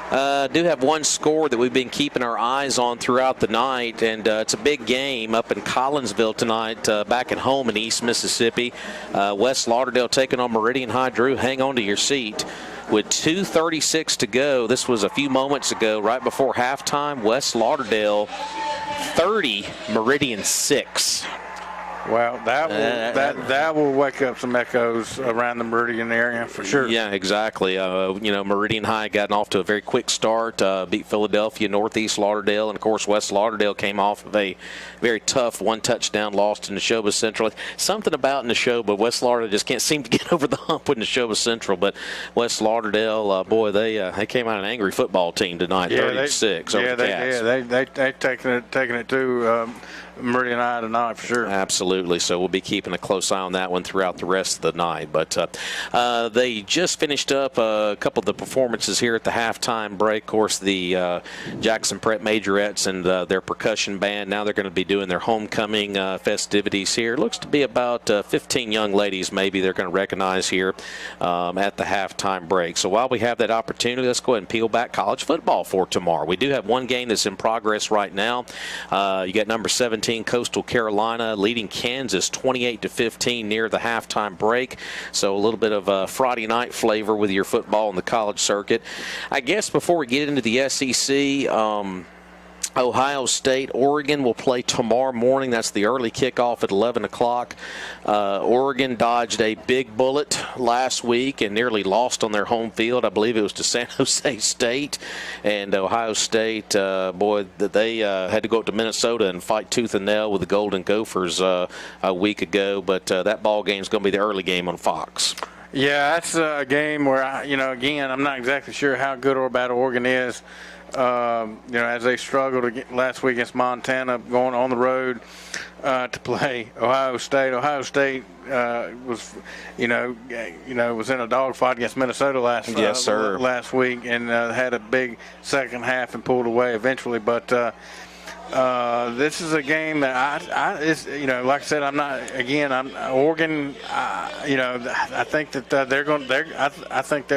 Speaker 1: Do have one score that we've been keeping our eyes on throughout the night, and it's a big game up in Collinsville tonight, back at home in East Mississippi. West Lauderdale taking on Meridian High. Drew, hang on to your seat. With 2:36 to go, this was a few moments ago, right before halftime. West Lauderdale 30, Meridian 6.
Speaker 2: Well, that will wake up some echoes around the Meridian area for sure.
Speaker 1: Yeah, exactly. Meridian High gotten off to a very quick start, beat Philadelphia, Northeast Lauderdale, and of course West Lauderdale came off of a very tough 1-touchdown loss to Neshoba Central. Something about Neshoba, West Lauderdale just can't seem to get over the hump with Neshoba Central. But West Lauderdale, they came out an angry football team tonight, 36 over the Cats.
Speaker 2: They taking it to Meridian eye tonight for sure.
Speaker 1: Absolutely. So we'll be keeping a close eye on that one throughout the rest of the night. But they just finished up a couple of the performances here at the halftime break. Of course, the Jackson Prep Majorettes and their percussion band. Now they're going to be doing their homecoming festivities here. It looks to be about 15 young ladies maybe they're going to recognize here at the halftime break. So while we have that opportunity, let's go ahead and peel back college football for tomorrow. We do have one game that's in progress right now. You got number 17, Coastal Carolina, leading Kansas 28-15 near the halftime break. So a little bit of a Friday night flavor with your football in the college circuit. I guess before we get into the SEC, Ohio State, Oregon will play tomorrow morning. That's the early kickoff at 11 o'clock. Oregon dodged a big bullet last week and nearly lost on their home field. I believe it was to San Jose State. And Ohio State, they had to go up to Minnesota and fight tooth and nail with the Golden Gophers a week ago. But that ball game is going to be the early game on Fox.
Speaker 2: Yeah, that's a game where, again, I'm not exactly sure how good or bad Oregon is. As they struggled last week against Montana, going on the road to play Ohio State. Ohio State was in a dogfight against Minnesota last week, and had a big second half and pulled away eventually. But this is a game that like I said, I'm Oregon. I think that I think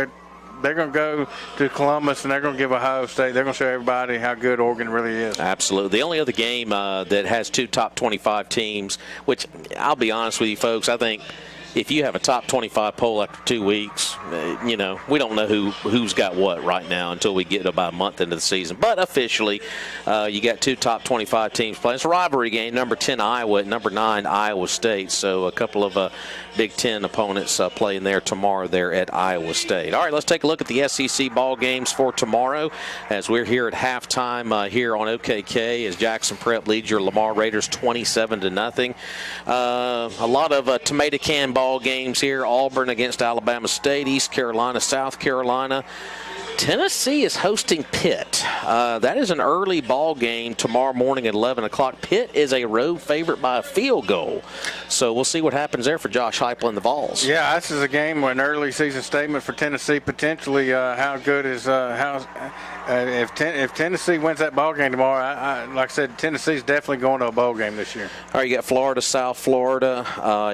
Speaker 2: they're going to go to Columbus, and they're going to give Ohio State. They're going to show everybody how good Oregon really is.
Speaker 1: Absolutely. The only other game that has two top 25 teams, which I'll be honest with you folks, I think if you have a top 25 poll after 2 weeks, we don't know who's got what right now until we get about a month into the season. But officially, you got two top 25 teams playing. It's a rivalry game, number 10 Iowa and number 9 Iowa State. So a couple of Big Ten opponents playing there tomorrow there at Iowa State. All right, let's take a look at the SEC ball games for tomorrow as we're here at halftime here on OKK as Jackson Prep leads your Lamar Raiders 27-0. A lot of tomato can ball games here. Auburn against Alabama State, East Carolina, South Carolina. Tennessee is hosting Pitt. That is an early ball game tomorrow morning at 11 o'clock. Pitt is a road favorite by a field goal. So we'll see what happens there for Josh Heupel and the Vols.
Speaker 2: Yeah, this is a game where an early season statement for Tennessee. Potentially, how good is if Tennessee wins that ball game tomorrow, like I said, Tennessee's definitely going to a bowl game this year.
Speaker 1: All right, you got Florida, South Florida.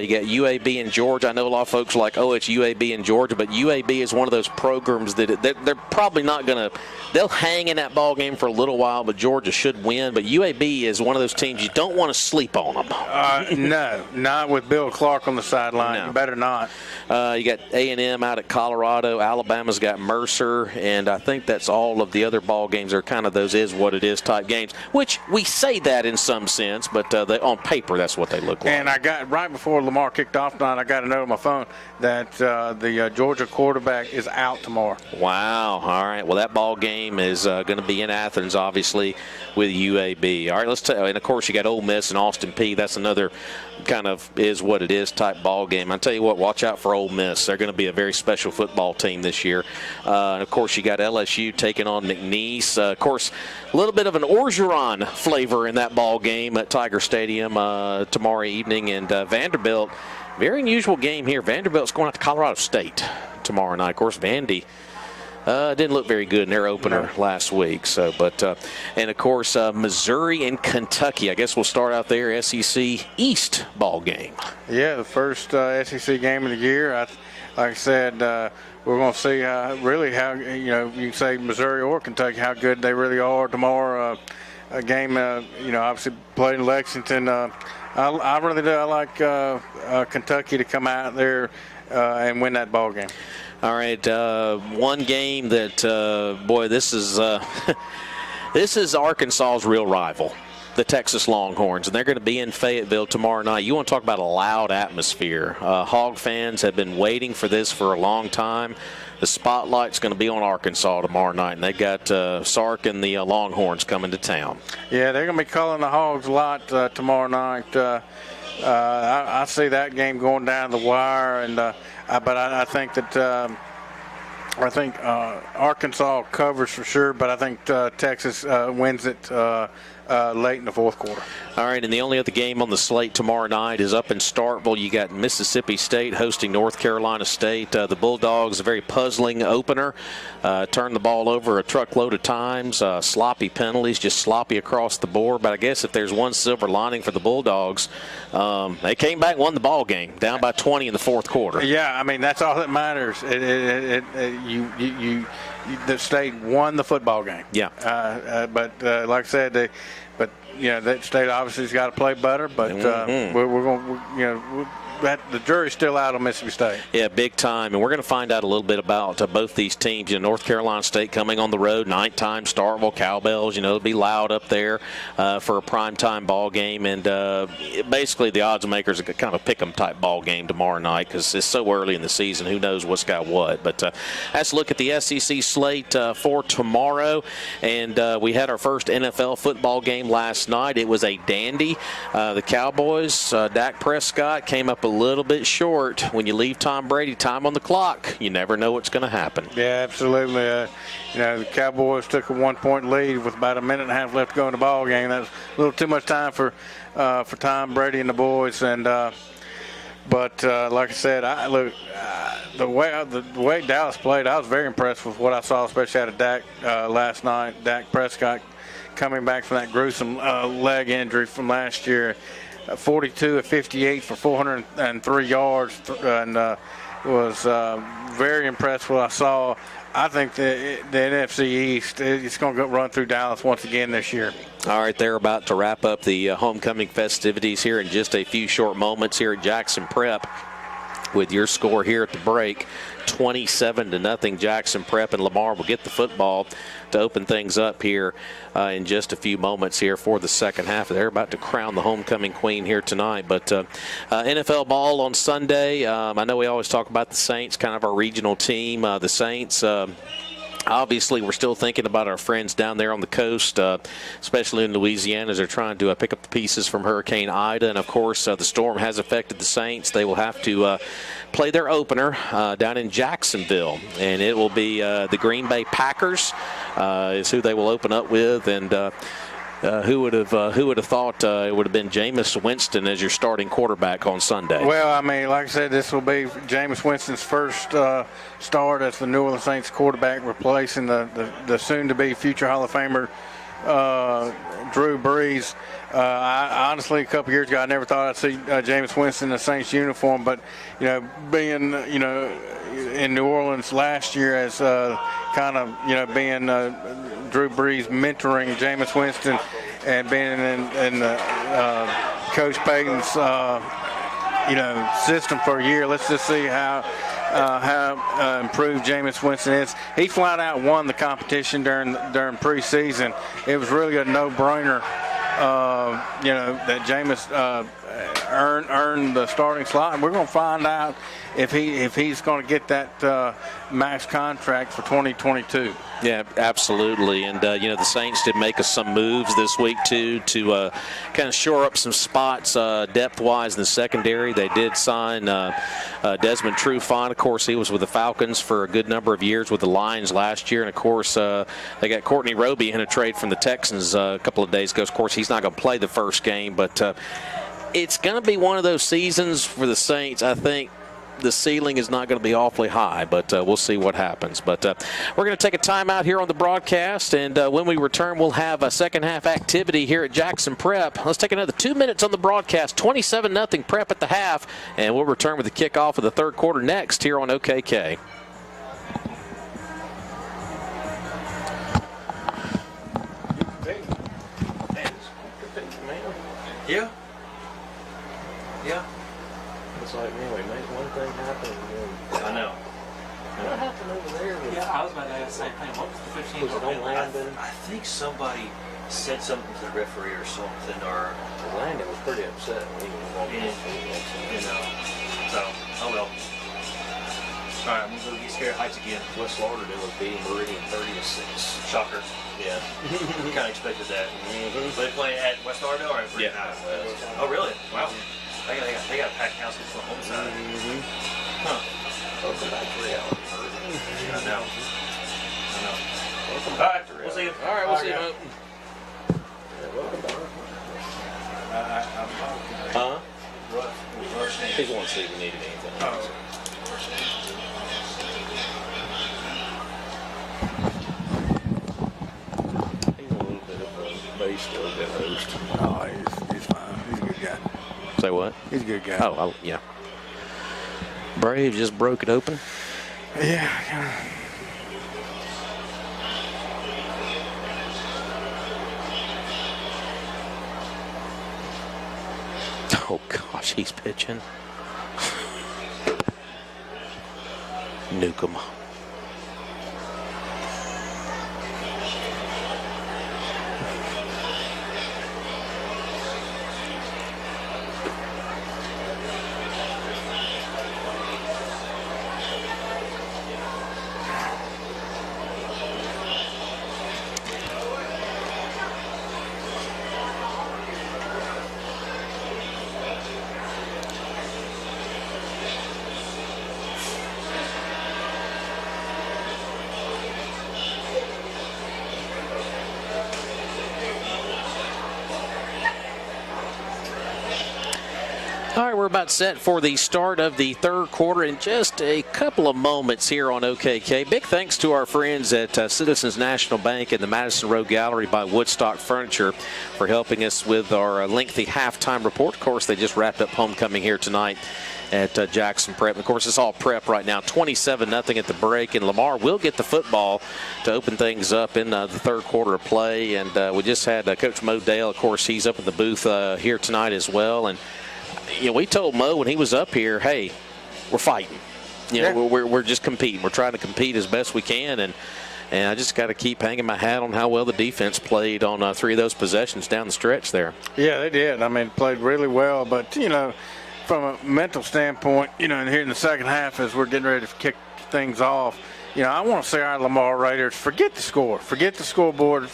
Speaker 1: You got UAB and Georgia. I know a lot of folks are like, oh, it's UAB and Georgia, but UAB is one of those programs that they're probably not going to – they'll hang in that ball game for a little while, but Georgia should win. But UAB is one of those teams you don't want to sleep on them.
Speaker 2: No, not with Bill Clark on the sideline.
Speaker 1: No.
Speaker 2: You better not.
Speaker 1: You got A&M out at Colorado. Alabama's got Mercer, and I think that's all of the other ball games are kind of those is-what-it-is type games, which we say that in some sense, but on paper that's what they look like.
Speaker 2: And I got, right before Lamar kicked off tonight, I got a note on my phone that the Georgia quarterback is out tomorrow.
Speaker 1: Wow. All right. Well, that ball game is going to be in Athens, obviously, with UAB. All right, and of course you got Ole Miss and Austin Peay. That's another kind of is-what-it-is type ball game. I tell you what, watch out for Ole Miss. They're going to be a very special football team this year. And, of course, you got LSU taking on McNeese. Of course, a little bit of an Orgeron flavor in that ball game at Tiger Stadium tomorrow evening. And Vanderbilt, very unusual game here. Vanderbilt's going out to Colorado State tomorrow night. Of course, Vandy didn't look very good in their opener last week. So, and of course, Missouri and Kentucky. I guess we'll start out there. SEC East ball game.
Speaker 2: Yeah, the first SEC game of the year. Like I said, we're going to see how you can say Missouri or Kentucky how good they really are tomorrow. A game, obviously played in Lexington. I really do. I like Kentucky to come out there and win that ball game.
Speaker 1: All right, one game that, this is this is Arkansas's real rival, the Texas Longhorns, and they're going to be in Fayetteville tomorrow night. You want to talk about a loud atmosphere. Hog fans have been waiting for this for a long time. The spotlight's going to be on Arkansas tomorrow night, and they got Sark and the Longhorns coming to town. Yeah, they're going to be calling the Hogs a lot tomorrow night. I see that game going down the wire, and but I think that Arkansas covers for sure, but I think Texas wins it
Speaker 2: late in the fourth quarter.
Speaker 1: All right, and the only other game on the slate tomorrow night is up in Starkville. You got Mississippi State hosting North Carolina State. The Bulldogs, a very puzzling opener. Turned the ball over a truckload of times. Sloppy penalties, just sloppy across the board. But I guess if there's one silver lining for the Bulldogs, they came back and won the ball game, down by 20 in the fourth quarter.
Speaker 2: Yeah, I mean, that's all that matters. The State won the football game.
Speaker 1: Yeah.
Speaker 2: But like I said, that State obviously has got to play better. But we're going, the jury's still out on Mississippi State.
Speaker 1: Yeah, big time. And we're going to find out a little bit about both these teams. North Carolina State coming on the road, nighttime, Starkville, Cowbells. It'll be loud up there for a primetime ball game. And basically the odds makers are kind of a pick 'em type ball game tomorrow night because it's so early in the season. Who knows what's got what. But let's look at the SEC slate for tomorrow. And we had our first NFL football game last night. It was a dandy. The Cowboys, Dak Prescott came up a little bit short. When you leave Tom Brady time on the clock, you never know what's going to happen.
Speaker 2: Yeah, absolutely. The Cowboys took a 1-point lead with about a minute and a half left to go in the ball game. That's a little too much time for Tom Brady and the boys. And but like I said, the way Dallas played, I was very impressed with what I saw, especially out of Dak last night. Dak Prescott coming back from that gruesome leg injury from last year. 42 of 58 for 403 yards, and was very impressed with what I saw. I think the NFC East is going to run through Dallas once again this year.
Speaker 1: All right, they're about to wrap up the homecoming festivities here in just a few short moments here at Jackson Prep with your score here at the break. 27-0 Jackson Prep, and Lamar will get the football to open things up here in just a few moments here for the second half. They're about to crown the homecoming queen here tonight. But NFL ball on Sunday. I know we always talk about the Saints, kind of our regional team. The Saints, obviously, we're still thinking about our friends down there on the coast, especially in Louisiana, as they're trying to pick up the pieces from Hurricane Ida. And, of course, the storm has affected the Saints. They will have to play their opener down in Jacksonville. And it will be the Green Bay Packers is who they will open up with. And who would have thought it would have been Jameis Winston as your starting quarterback on Sunday?
Speaker 2: Well, I mean, like I said, this will be Jameis Winston's first start as the New Orleans Saints quarterback, replacing the soon-to-be future Hall of Famer Drew Brees. I honestly, a couple years ago, I never thought I'd see Jameis Winston in the Saints uniform, but being in New Orleans last year as kind of being Drew Brees mentoring Jameis Winston and being in Coach Payton's system for a year. Let's just see how improved Jameis Winston is. He flat out won the competition during preseason. It was really a no-brainer. That Jameis earned the starting slot, and we're going to find out if he's going to get that max contract for 2022.
Speaker 1: Yeah, absolutely. And, the Saints did make us some moves this week, too, to kind of shore up some spots depth-wise in the secondary. They did sign Desmond Trufant. Of course, he was with the Falcons for a good number of years with the Lions last year. And, of course, they got Courtney Roby in a trade from the Texans a couple of days ago. Of course, he's not going to play the first game. But it's going to be one of those seasons for the Saints, I think. The ceiling is not going to be awfully high, but we'll see what happens. But we're going to take a timeout here on the broadcast, and when we return, we'll have a second-half activity here at Jackson Prep. Let's take another 2 minutes on the broadcast. 27-0 Prep at the half, and we'll return with the kickoff of the third quarter next here on OKK.
Speaker 3: Yeah. Yeah. It's like, man, we made one thing happen. I know.
Speaker 1: What happened over there?
Speaker 4: Yeah, I was about to ask the same thing. What was the 15
Speaker 1: Was it on Landon?
Speaker 3: I think somebody said something to the referee or something, or
Speaker 1: Landon was pretty upset when he was walking
Speaker 3: so, oh well. All right, I'm going to go get Scared Heights again.
Speaker 1: West Lauderdale was beating Meridian 30-6.
Speaker 3: Shocker. Yeah. Kind of expected that.
Speaker 1: Mm-hmm.
Speaker 3: They play at West Lauderdale or at Meridian?
Speaker 1: Yeah.
Speaker 3: Oh, really? Wow. They got a packed house on the home side.
Speaker 1: Mm-hmm.
Speaker 3: Huh.
Speaker 1: Welcome back to reality.
Speaker 3: I know.
Speaker 1: Welcome
Speaker 3: All
Speaker 1: back
Speaker 3: right,
Speaker 1: to
Speaker 3: we'll see you.
Speaker 1: All right, we'll see you. Huh? He's wanting to see if we needed anything.
Speaker 2: Oh.
Speaker 3: He's a little bit of a base a little bit host.
Speaker 2: Oh, he's fine. He's a good guy.
Speaker 1: Say what?
Speaker 2: He's a good guy.
Speaker 1: Oh, yeah. Braves just broke it open.
Speaker 2: Yeah.
Speaker 1: Oh, gosh, he's pitching. Nuke him. All right, we're about set for the start of the third quarter in just a couple of moments here on OKK. Big thanks to our friends at Citizens National Bank and the Madison Road Gallery by Woodstock Furniture for helping us with our lengthy halftime report. Of course, they just wrapped up homecoming here tonight at Jackson Prep. Of course, it's all Prep right now, 27-0 at the break, and Lamar will get the football to open things up in the third quarter of play. And we just had Coach Mo Dale, of course, he's up in the booth here tonight as well. And you know, we told Mo when he was up here, hey, we're fighting. You know, we're just competing. We're trying to compete as best we can, and I just got to keep hanging my hat on how well the defense played on 3 of those possessions down the stretch there.
Speaker 2: Yeah, they did. I mean, played really well. But, you know, from a mental standpoint, you know, and here in the second half as we're getting ready to kick things off, you know, I want to say our Lamar Raiders, forget the score. Forget the scoreboard.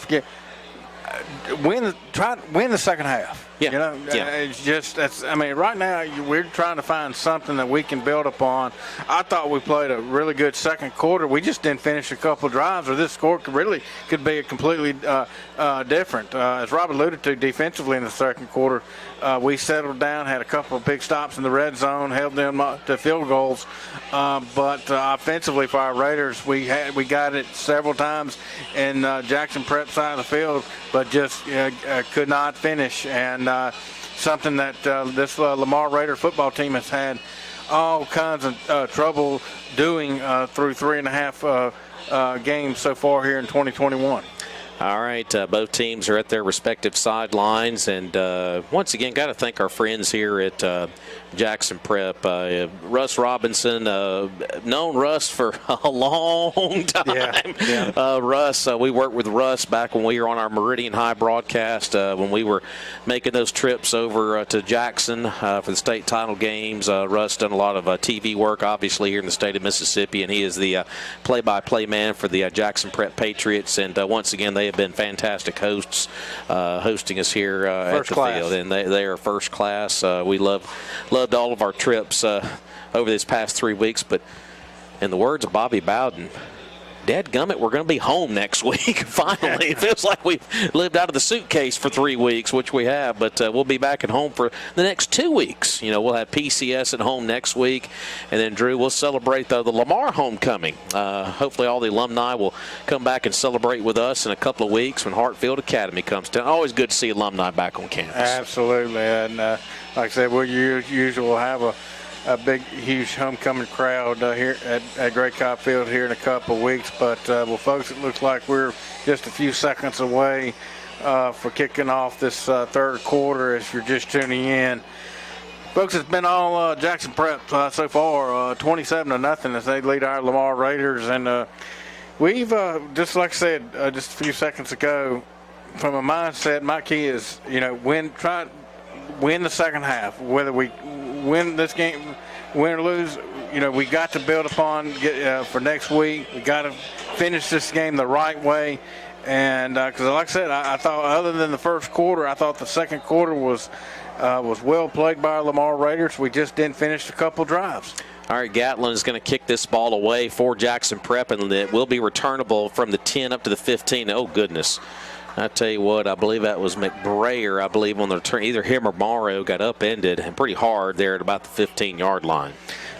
Speaker 2: Win the second half.
Speaker 1: Yeah.
Speaker 2: You know, it's just I mean, right now we're trying to find something that we can build upon. I thought we played a really good second quarter. We just didn't finish a couple of drives, or this score could be a completely different. As Rob alluded to, defensively in the second quarter, we settled down, had a couple of big stops in the red zone, held them to field goals. But offensively for our Raiders, we got it several times in Jackson Prep side of the field, but just could not finish. And something that this Lamar Raider football team has had all kinds of trouble doing through 3.5 games so far here in 2021.
Speaker 1: All right, both teams are at their respective sidelines, and once again, got to thank our friends here at Jackson Prep. Russ Robinson, known Russ for a long time. Yeah. Russ, we worked with Russ back when we were on our Meridian High broadcast, when we were making those trips over to Jackson for the state title games. Russ done a lot of TV work, obviously, here in the state of Mississippi, and he is the play-by-play man for the Jackson Prep Patriots. And once again, they have been fantastic hosts, hosting us here at the field, and they are first class. We loved all of our trips over this past 3 weeks, but in the words of Bobby Bowden, dadgummit, we're going to be home next week. Finally, it feels like we've lived out of the suitcase for 3 weeks, which we have, but we'll be back at home for the next 2 weeks. You know, we'll have PCS at home next week, and then, Drew, we'll celebrate the Lamar homecoming. Hopefully all the alumni will come back and celebrate with us in a couple of weeks when Hartfield Academy comes down. Always good to see alumni back on campus.
Speaker 2: Absolutely, and like I said, we'll usually have a big, huge homecoming crowd here at Great Cobb Field here in a couple of weeks. But, well, folks, it looks like we're just a few seconds away for kicking off this third quarter as you're just tuning in. Folks, it's been all Jackson Prep so far, 27-0 as they lead our Lamar Raiders. And we've, just like I said just a few seconds ago, from a mindset, my key is, you know, try to win the second half. Whether we win this game, win or lose, you know, we got to build upon for next week. We got to finish this game the right way. And because, like I said, I thought other than the first quarter, I thought the second quarter was well played by our Lamar Raiders. We just didn't finish a couple drives.
Speaker 1: All right, Gatlin is going to kick this ball away for Jackson Prep, and it will be returnable from the 10 up to the 15. Oh, goodness. I tell you what, I believe that was McBrayer, I believe, on the return. Either him or Morrow got upended and pretty hard there at about the 15-yard line.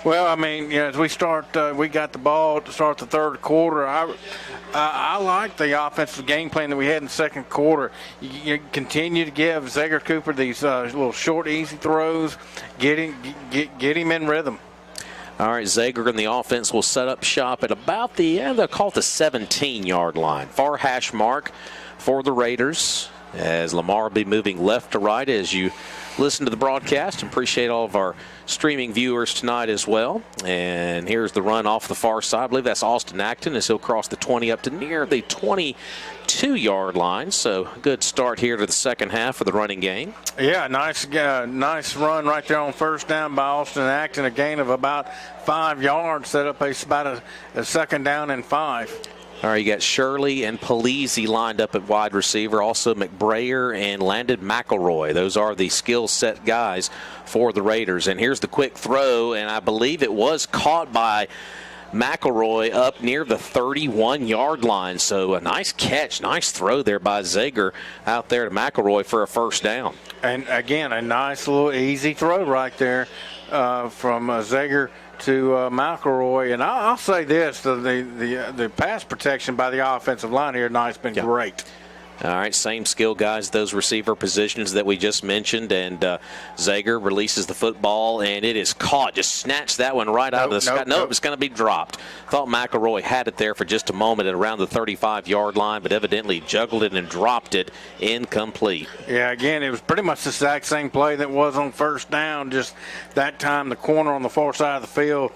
Speaker 2: Well, I mean, as we start, we got the ball to start the third quarter. I like the offensive game plan that we had in the second quarter. You continue to give Zager Cooper these little short, easy throws, get him in rhythm.
Speaker 1: All right, Zager and the offense will set up shop at about they'll call it the 17-yard line. Far hash mark for the Raiders, as Lamar will be moving left to right as you listen to the broadcast. Appreciate all of our streaming viewers tonight as well. And here's the run off the far side. I believe that's Austin Acton as he'll cross the 20 up to near the 22-yard line. So good start here to the second half of the running game.
Speaker 2: Yeah, nice run right there on first down by Austin Acton. A gain of about 5 yards, set up about a second down and 5.
Speaker 1: All right, you got Shirley and Polizzi lined up at wide receiver. Also McBrayer and Landon McElroy. Those are the skill set guys for the Raiders. And here's the quick throw, and I believe it was caught by McElroy up near the 31-yard line. So a nice catch, nice throw there by Zager out there to McElroy for a first down.
Speaker 2: And again, a nice little easy throw right there from Zager to McElroy. And I'll say this, the pass protection by the offensive line here tonight's been great.
Speaker 1: All right, same skill guys, those receiver positions that we just mentioned. And Zager releases the football, and it is caught. Just snatched that one right out of the sky. Nope, it's going to be dropped. Thought McElroy had it there for just a moment at around the 35-yard line, but evidently juggled it and dropped it incomplete.
Speaker 2: Yeah, again, it was pretty much the exact same play that was on first down. Just that time the corner on the far side of the field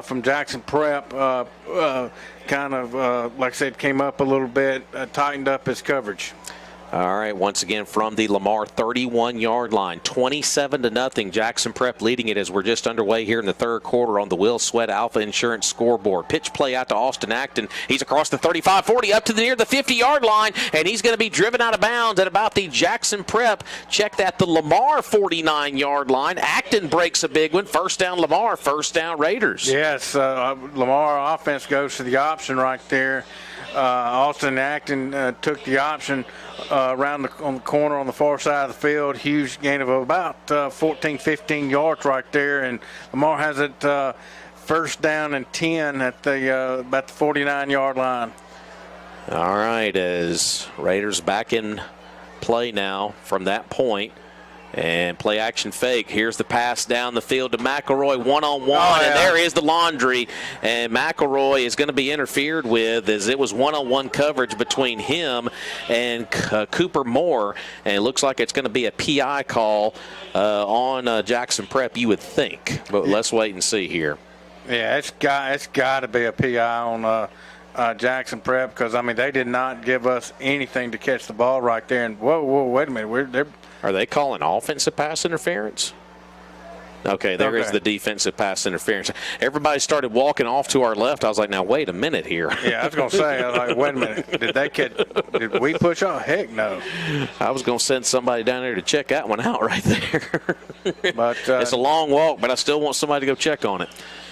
Speaker 2: from Jackson Prep kind of, like I said, came up a little bit, tightened up his coverage.
Speaker 1: All right, once again from the Lamar 31-yard line, 27-0. Jackson Prep leading it as we're just underway here in the third quarter on the Will Sweat Alpha Insurance scoreboard. Pitch play out to Austin Acton. He's across the 35-40 up to near the 50-yard line, and he's going to be driven out of bounds at about the Jackson Prep. Check that, the Lamar 49-yard line. Acton breaks a big one. First down Lamar, first down Raiders.
Speaker 2: Yes, Lamar offense goes to the option right there. Austin Acton took the option around on the corner on the far side of the field. Huge gain of about 14, 15 yards right there. And Lamar has it first down and 10 at about the 49-yard line.
Speaker 1: All right, as Raiders back in play now from that point. And play action fake. Here's the pass down the field to McElroy one-on-one, and there is the laundry. And McElroy is going to be interfered with as it was one-on-one coverage between him and Cooper Moore. And it looks like it's going to be a PI call on Jackson Prep, you would think. But let's wait and see here.
Speaker 2: Yeah, it's got to be a PI on Jackson Prep because, I mean, they did not give us anything to catch the ball right there. And, whoa, wait a minute.
Speaker 1: Are they calling offensive pass interference? Okay, there is the defensive pass interference. Everybody started walking off to our left. I was like, now, wait a minute here.
Speaker 2: Yeah, I was going to say, wait a minute. Did we push off? Heck no.
Speaker 1: I was going to send somebody down there to check that one out right there.
Speaker 2: But
Speaker 1: it's a long walk, but I still want somebody to go check on it.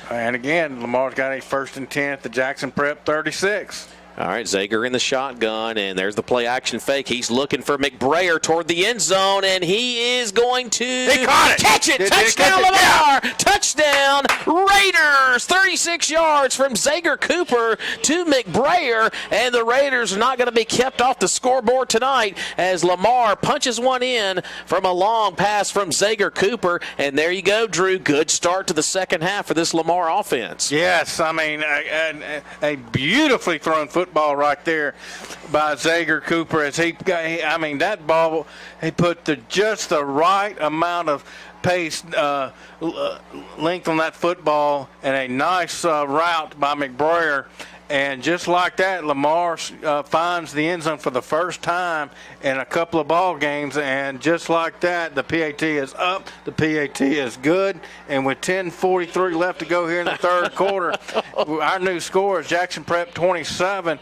Speaker 2: And, again, Lamar's got a first and 10 at the Jackson Prep 36.
Speaker 1: All right, Zager in the shotgun, and there's the play action fake. He's looking for McBrayer toward the end zone, and he is going to catch it. Touchdown, Lamar! Yeah. Touchdown, Raiders! 36 yards from Zager Cooper to McBrayer, and the Raiders are not going to be kept off the scoreboard tonight as Lamar punches one in from a long pass from Zager Cooper, and there you go, Drew. Good start to the second half for this Lamar offense.
Speaker 2: Yes, I mean, a beautifully thrown football right there by Zager Cooper as that ball, he put just the right amount of pace, length on that football, and a nice route by McBrayer. And just like that, Lamar finds the end zone for the first time in a couple of ball games. And just like that, the PAT is up. The PAT is good. And with 10:43 left to go here in the third quarter, our new score is Jackson Prep 27,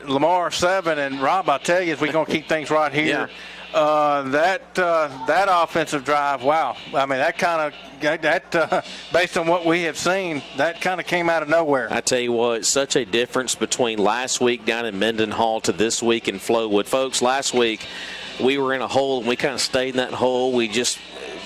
Speaker 2: Lamar 7, and Rob, I tell you, if we're going to keep things right here, that offensive drive, wow. I mean, based on what we have seen, that kind of came out of nowhere.
Speaker 1: I tell you what, such a difference between last week down in Mendenhall to this week in Flowood. Folks, last week we were in a hole, and we kind of stayed in that hole.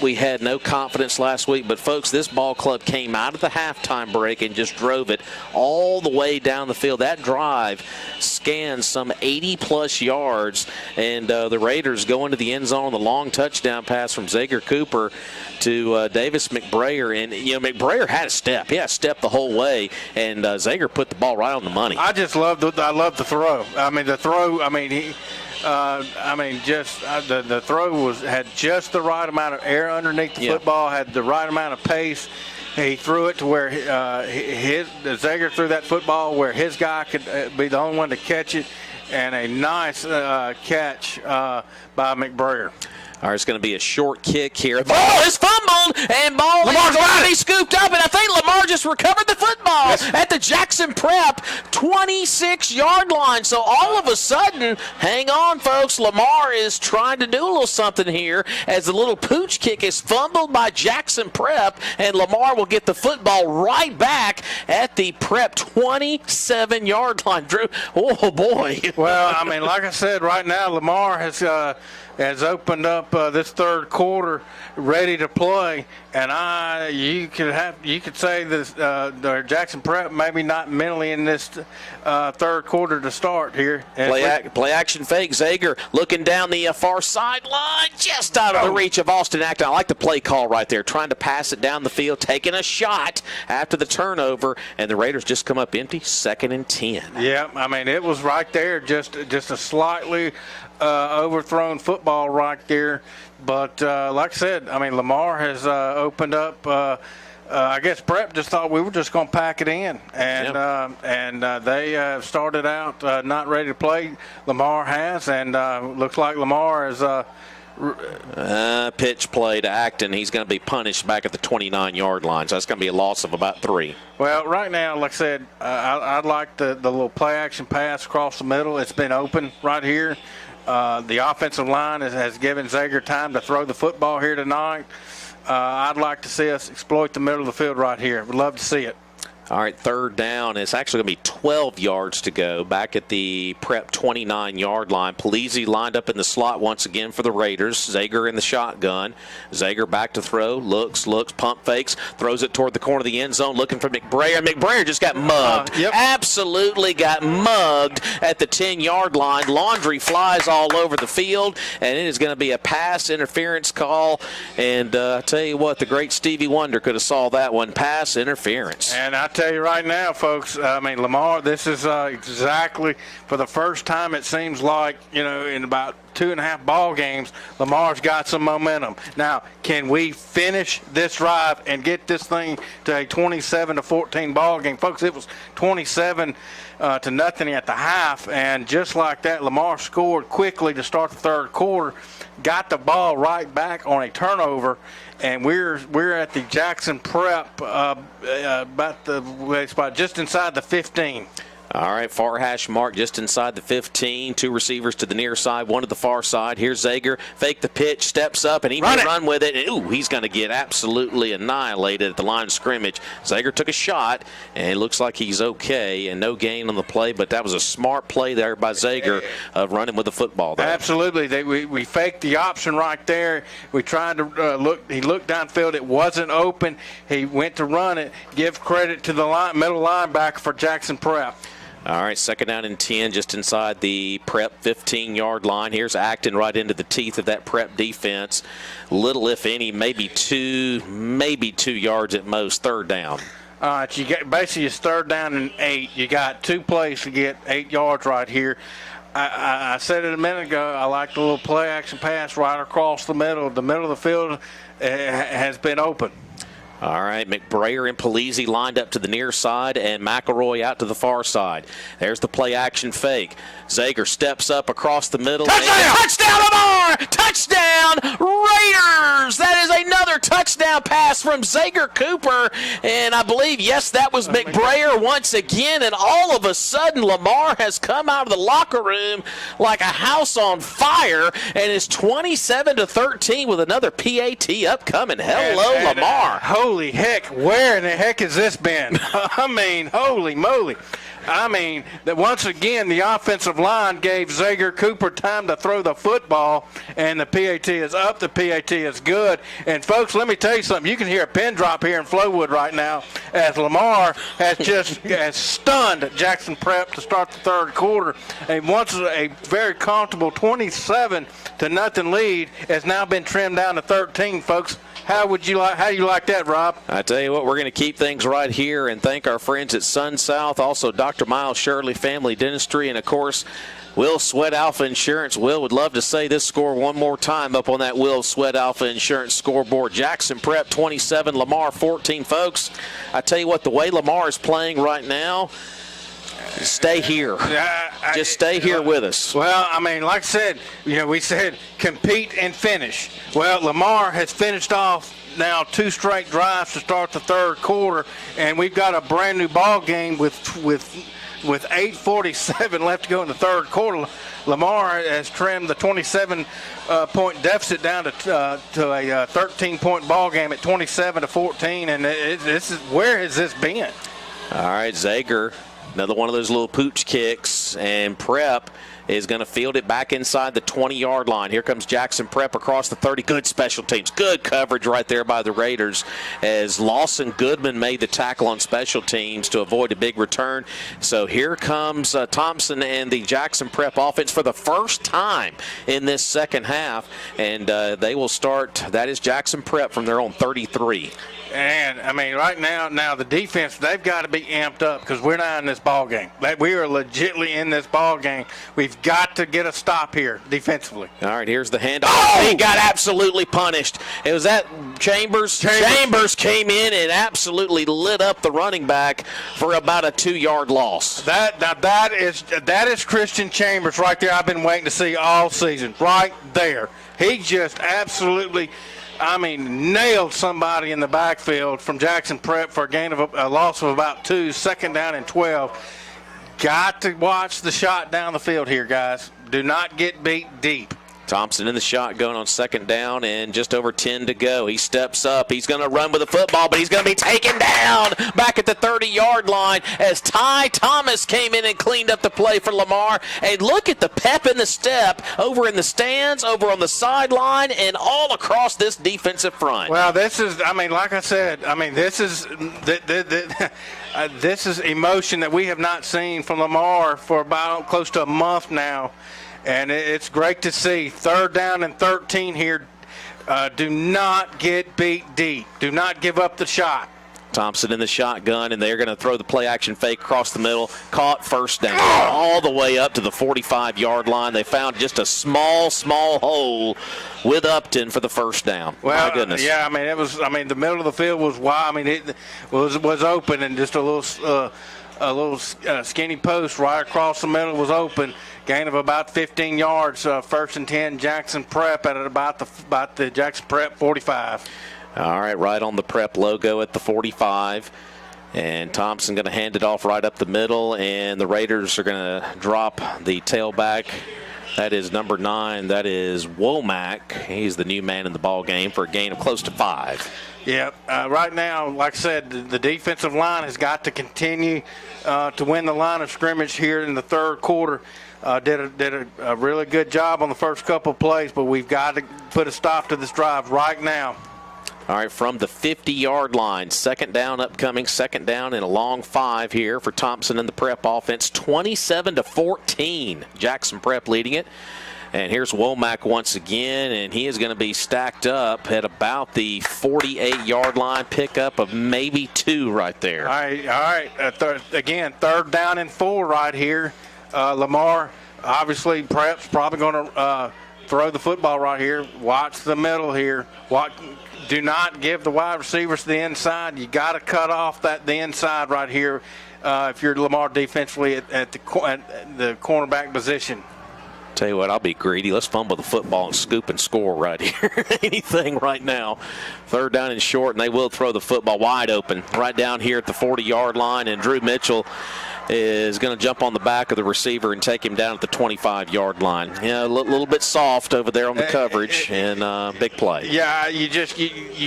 Speaker 1: We had no confidence last week, but folks, this ball club came out of the halftime break and just drove it all the way down the field. That drive scanned some 80-plus yards, and the Raiders go into the end zone on the long touchdown pass from Zager Cooper to Davis McBrayer. And, McBrayer had a step. He had a step the whole way, and Zager put the ball right on the money.
Speaker 2: I love the throw. I mean, the throw, the throw had just the right amount of air underneath the football, had the right amount of pace. He threw it to where Zager threw that football where his guy could be the only one to catch it, and a nice catch by McBrayer.
Speaker 1: All right, it's going to be a short kick here. Ball is fumbled, and ball is going to be scooped up, and I think Lamar just recovered the football at the Jackson Prep 26-yard line. So all of a sudden, hang on, folks, Lamar is trying to do a little something here as the little pooch kick is fumbled by Jackson Prep, and Lamar will get the football right back at the Prep 27-yard line. Drew, oh, boy.
Speaker 2: Well, I mean, like I said, right now Lamar has opened up this third quarter, ready to play, and you could say this the Jackson Prep maybe not mentally in this third quarter to start here.
Speaker 1: Play action fake. Zager looking down the far sideline, just out of the reach of Austin Acton. I like the play call right there, trying to pass it down the field, taking a shot after the turnover, and the Raiders just come up empty, 2nd and 10.
Speaker 2: Yeah, I mean, it was right there, just a slightly overthrown football right there. But like I said, I mean, Lamar has opened up. I guess Prep just thought we were just going to pack it in, and they started out not ready to play. Lamar has, and looks like Lamar is
Speaker 1: pitch play to Acton. He's going to be punished back at the 29-yard line, so that's going to be a loss of about 3.
Speaker 2: Well, right now, like I said, I'd like the little play-action pass across the middle. It's been open right here. The offensive line has given Zager time to throw the football here tonight. I'd like to see us exploit the middle of the field right here. Would love to see it.
Speaker 1: All right, 3rd down. It's actually going to be 12 yards to go back at the Prep 29-yard line. Polizzi lined up in the slot once again for the Raiders. Zager in the shotgun. Zager back to throw. Looks, pump fakes. Throws it toward the corner of the end zone looking for McBrayer. McBrayer just got mugged. Absolutely got mugged at the 10-yard line. Laundry flies all over the field, and it is going to be a pass interference call. And I tell you what, the great Stevie Wonder could have saw that one. Pass interference.
Speaker 2: And I tell you right now, folks, I mean, Lamar, this is exactly for the first time it seems like, in about 2.5 ball games, Lamar's got some momentum. Now, can we finish this drive and get this thing to a 27-14 ball game? Folks, it was 27 to nothing at the half, and just like that, Lamar scored quickly to start the third quarter, got the ball right back on a turnover, and we're at the Jackson Prep about just inside the 15.
Speaker 1: All right, far hash mark just inside the 15. 2 receivers to the near side, 1 to the far side. Here's Zager. Fake the pitch, steps up, and he may run with it. Ooh, he's going to get absolutely annihilated at the line of scrimmage. Zager took a shot, and it looks like he's okay, and no gain on the play, but that was a smart play there by Zager of running with the football there.
Speaker 2: Absolutely. We faked the option right there. We tried to look. He looked downfield. It wasn't open. He went to run it. Give credit to the middle linebacker for Jackson Prep.
Speaker 1: All right, 2nd down and 10, just inside the Prep 15-yard line. Here's Acton right into the teeth of that Prep defense. Little, if any, maybe 2 yards at most. 3rd down.
Speaker 2: All right, you get basically it's 3rd down and 8. You got 2 plays to get 8 yards right here. I said it a minute ago. I like the little play-action pass right across the middle. The middle of the field has been open.
Speaker 1: All right, McBrayer and Polizzi lined up to the near side, and McElroy out to the far side. There's the play-action fake. Zager steps up across the middle.
Speaker 2: Touchdown!
Speaker 1: Touchdown, Lamar! Touchdown, Raiders! That is another another touchdown pass from Zager Cooper, and I believe, yes, that was McBrayer once again, and all of a sudden Lamar has come out of the locker room like a house on fire, and is 27-13 with another PAT upcoming. Hello, Lamar.
Speaker 2: Holy heck, where in the heck has this been? I mean, holy moly. I mean, that once again, the offensive line gave Zager Cooper time to throw the football, and the PAT is up. The PAT is good. And, folks, let me tell you something. You can hear a pin drop here in Flowood right now as Lamar has stunned Jackson Prep to start the third quarter. And once a very comfortable 27-0 lead has now been trimmed down to 13, folks. How do you like that, Rob?
Speaker 1: I tell you what, we're going to keep things right here and thank our friends at Sun South, also Dr. Miles Shirley Family Dentistry, and, of course, Will Sweat Alpha Insurance. Will would love to say this score one more time up on that Will Sweat Alpha Insurance scoreboard. Jackson Prep 27, Lamar 14. Folks, I tell you what, the way Lamar is playing right now, stay here. Just stay here with us.
Speaker 2: Well, I mean, like I said, we said compete and finish. Well, Lamar has finished off now 2 straight drives to start the third quarter, and we've got a brand new ball game with 8:47 left to go in the third quarter. Lamar has trimmed the 27-point deficit down to a 13-point ball game at 27-14, and where has this been?
Speaker 1: All right, Zager. Another one of those little pooch kicks, and Prep is going to field it back inside the 20-yard line. Here comes Jackson Prep across the 30. Good special teams. Good coverage right there by the Raiders as Lawson Goodman made the tackle on special teams to avoid a big return. So here comes Thompson and the Jackson Prep offense for the first time in this second half, and they will start. That is Jackson Prep from their own 33.
Speaker 2: And, I mean, right now the defense, they've got to be amped up because we're not in this ball game. We are legitimately in this ball game. We've got to get a stop here defensively.
Speaker 1: All right, here's the handoff. Oh! He got absolutely punished. It was that Chambers. Chambers came in and absolutely lit up the running back for about a 2-yard loss.
Speaker 2: That is Christian Chambers right there. I've been waiting to see all season. Right there. He just absolutely, nailed somebody in the backfield from Jackson Prep for a loss of about 2, second down and 12. Got to watch the shot down the field here, guys. Do not get beat deep.
Speaker 1: Thompson in the shotgun on second down and just over 10 to go. He steps up. He's going to run with the football, but he's going to be taken down back at the 30-yard line as Ty Thomas came in and cleaned up the play for Lamar. And look at the pep in the step over in the stands, over on the sideline, and all across this defensive front.
Speaker 2: Well, this is, like I said, this is this is emotion that we have not seen from Lamar for about close to a month now. And it's great to see. 3rd down and 13 here. Do not get beat deep. Do not give up the shot.
Speaker 1: Thompson in the shotgun, and they're going to throw the play-action fake across the middle. Caught, first down, all the way up to the 45-yard line. They found just a small hole with Upton for the first down.
Speaker 2: Well,
Speaker 1: my goodness.
Speaker 2: Yeah, it was. The middle of the field was wide. It was open, and just a little skinny post right across the middle was open. Gain of about 15 yards. 1st and 10, Jackson Prep at about the Jackson Prep 45.
Speaker 1: All right, right on the Prep logo at the 45. And Thompson going to hand it off right up the middle, and the Raiders are going to drop the tailback. That is number 9. That is Womack. He's the new man in the ball game for a gain of close to 5.
Speaker 2: Yeah, right now, like I said, the defensive line has got to continue to win the line of scrimmage here in the third quarter. Did a really good job on the first couple of plays, but we've got to put a stop to this drive right now.
Speaker 1: All right, from the 50-yard line, second down upcoming, second down and a long 5 here for Thompson and the Prep offense, 27-14. Jackson Prep leading it. And here's Womack once again, and he is going to be stacked up at about the 48-yard line, pickup of maybe 2 right there.
Speaker 2: All right. Again, 3rd down and 4 right here. Lamar, obviously, Prep's probably going to throw the football right here. Watch the middle here. Do not give the wide receivers the inside. You got to cut off the inside right here if you're Lamar defensively at the cornerback position.
Speaker 1: Tell you what, I'll be greedy. Let's fumble the football and scoop and score right here. Anything right now. 3rd down and short, and they will throw the football wide open right down here at the 40-yard line, and Drew Mitchell is going to jump on the back of the receiver and take him down at the 25-yard line. Yeah, a little bit soft over there on the coverage, and big play.
Speaker 2: Yeah, you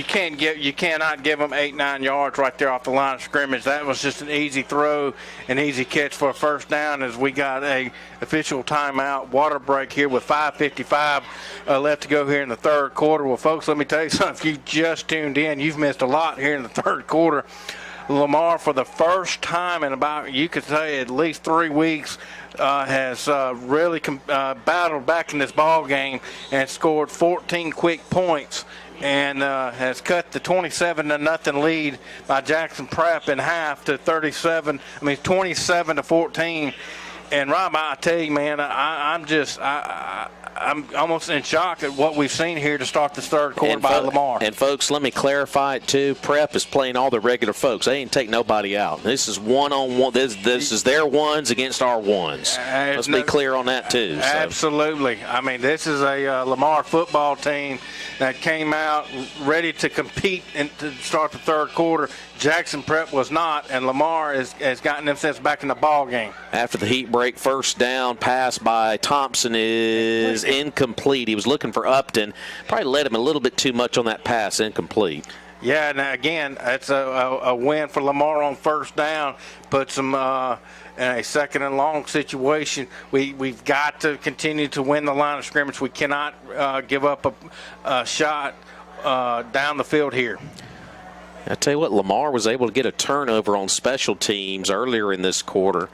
Speaker 2: cannot give them 8-9 yards right there off the line of scrimmage. That was just an easy throw, an easy catch for a first down, as we got a official timeout, water break here with 5:55 left to go here in the 3rd quarter. Well, folks, let me tell you something. If you just tuned in, you've missed a lot here in the 3rd quarter. Lamar, for the first time in about, you could say, at least 3 weeks, has really battled back in this ball game and scored 14 quick points, and has cut the 27-0 lead by Jackson Prep in half to 27 to 14. And Rob, I tell you, man, I'm almost in shock at what we've seen here to start this 3rd quarter by Lamar.
Speaker 1: And folks, let me clarify it too. Prep is playing all the regular folks. They ain't take nobody out. This is one-on-one. This is their ones against our ones. Let's be clear on that too. So.
Speaker 2: Absolutely. I mean, this is a Lamar football team that came out ready to compete and to start the 3rd quarter. Jackson Prep was not, and Lamar has gotten themselves back in the ball game.
Speaker 1: After the heat break, 1st down pass by Thompson is incomplete. He was looking for Upton. Probably led him a little bit too much on that pass, incomplete.
Speaker 2: Yeah, and again, it's a win for Lamar on 1st down. Puts them in a 2nd and long situation. We've got to continue to win the line of scrimmage. We cannot give up a shot down the field here.
Speaker 1: I tell you what, Lamar was able to get a turnover on special teams earlier in this quarter.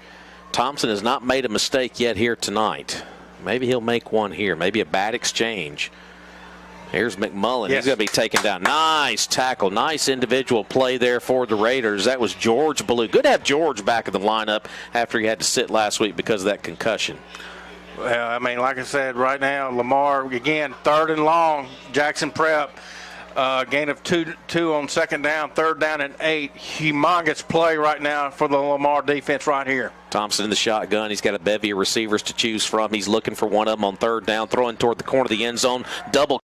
Speaker 1: Thompson has not made a mistake yet here tonight. Maybe he'll make one here. Maybe a bad exchange. Here's McMullen.
Speaker 2: Yes.
Speaker 1: He's going to be taken down. Nice tackle. Nice individual play there for the Raiders. That was George Ballou. Good to have George back in the lineup after he had to sit last week because of that concussion.
Speaker 2: Well, I mean, like I said, right now, Lamar, again, 3rd and long, Jackson Prep. Gain of two on 2nd down, 3rd down and 8. Humongous play right now for the Lamar defense right here.
Speaker 1: Thompson in the shotgun. He's got a bevy of receivers to choose from. He's looking for one of them on 3rd down, throwing toward the corner of the end zone. Double.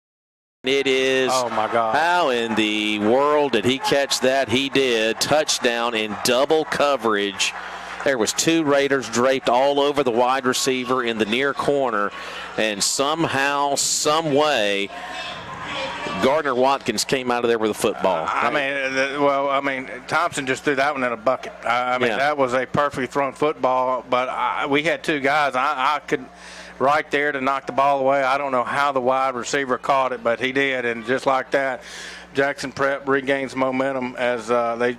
Speaker 1: It is.
Speaker 2: Oh, my God.
Speaker 1: How in the world did he catch that? He did. Touchdown in double coverage. There was 2 Raiders draped all over the wide receiver in the near corner, and somehow, some way, Gardner Watkins came out of there with a football.
Speaker 2: I mean, Thompson just threw that one in a bucket. That was a perfectly thrown football, but we had 2 guys. I could right there to knock the ball away. I don't know how the wide receiver caught it, but he did, and just like that, Jackson Prep regains momentum as they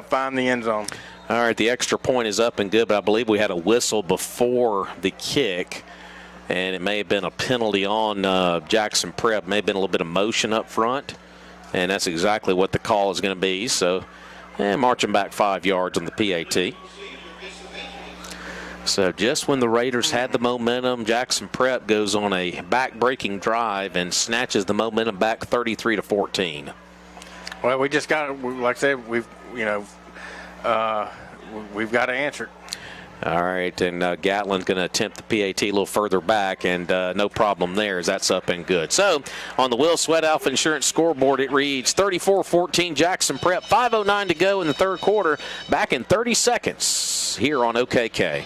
Speaker 2: find the end zone.
Speaker 1: All right, the extra point is up and good, but I believe we had a whistle before the kick. And it may have been a penalty on Jackson Prep. May have been a little bit of motion up front. And that's exactly what the call is going to be. So, marching back 5 yards on the PAT. So just when the Raiders had the momentum, Jackson Prep goes on a back-breaking drive and snatches the momentum back 33-14.
Speaker 2: Well, we just got to, like I said, we've got to answer.
Speaker 1: All right, and Gatlin's going to attempt the PAT a little further back, and no problem there as that's up and good. So on the Will Sweat Alpha Insurance scoreboard, it reads 34-14 Jackson Prep, 5:09 to go in the 3rd quarter, back in 30 seconds here on OKK.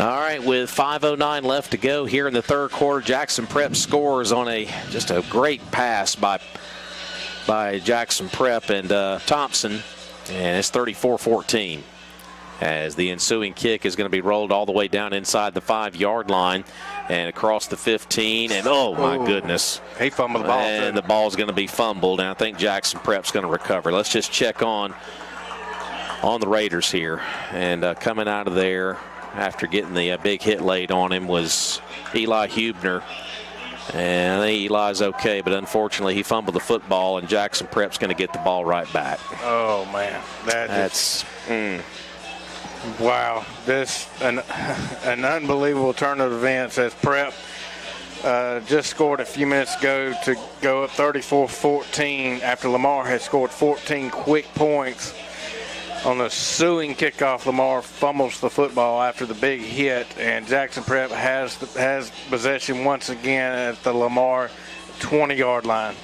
Speaker 1: All right, with 5:09 left to go here in the 3rd quarter, Jackson Prep scores on just a great pass by Jackson Prep and Thompson, and it's 34-14. as the ensuing kick is going to be rolled all the way down inside the 5-yard line and across the 15. And, oh, my goodness.
Speaker 2: He fumbled the ball.
Speaker 1: And the ball's going to be fumbled, and I think Jackson Prep's going to recover. Let's just check on the Raiders here. And coming out of there after getting the big hit laid on him was Eli Hubner. And I think Eli's okay, but unfortunately he fumbled the football, and Jackson Prep's going to get the ball right back.
Speaker 2: Oh, man. That's wow. This an unbelievable turn of events as Prep just scored a few minutes ago to go up 34-14 after Lamar had scored 14 quick points. On the ensuing kickoff, Lamar fumbles the football after the big hit, and Jackson Prep has possession once again at the Lamar 20-yard line.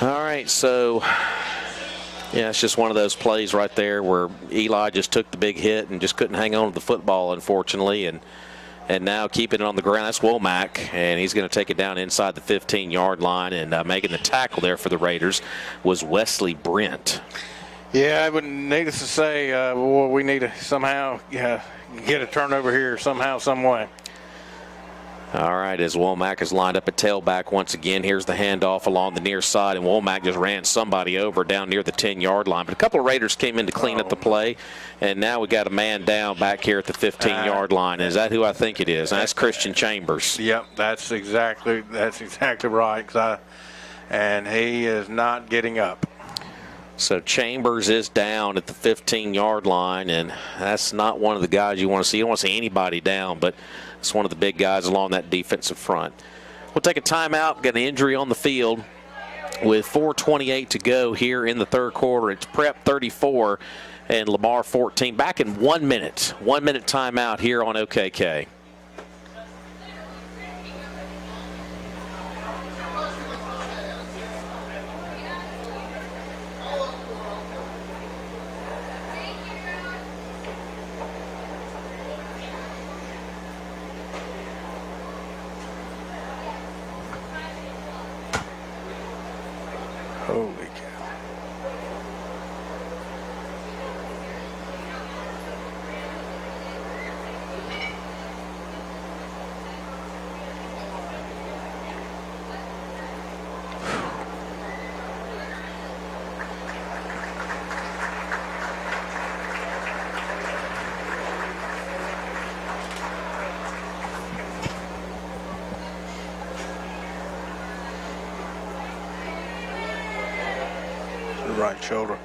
Speaker 1: All right, so yeah, it's just one of those plays right there where Eli just took the big hit and just couldn't hang on to the football, unfortunately, and now keeping it on the ground. That's Womack, and he's going to take it down inside the 15-yard line, and making the tackle there for the Raiders was Wesley Brent.
Speaker 2: Yeah, I would needless to say, we need to somehow get a turnover here somehow, some way.
Speaker 1: All right, as Womack is lined up at tailback once again, here's the handoff along the near side, and Womack just ran somebody over down near the 10-yard line. But a couple of Raiders came in to clean up the play, and now we got a man down back here at the 15-yard line. Is that who I think it is? That's Christian Chambers.
Speaker 2: Yep, that's exactly right, and he is not getting up.
Speaker 1: So Chambers is down at the 15-yard line, and that's not one of the guys you want to see. You don't want to see anybody down, but it's one of the big guys along that defensive front. We'll take a timeout, got an injury on the field with 4:28 to go here in the third quarter. It's Prep 34 and Lamar 14. Back in 1 minute. 1 minute timeout here on OKK.
Speaker 2: Holy cow. Right shoulder.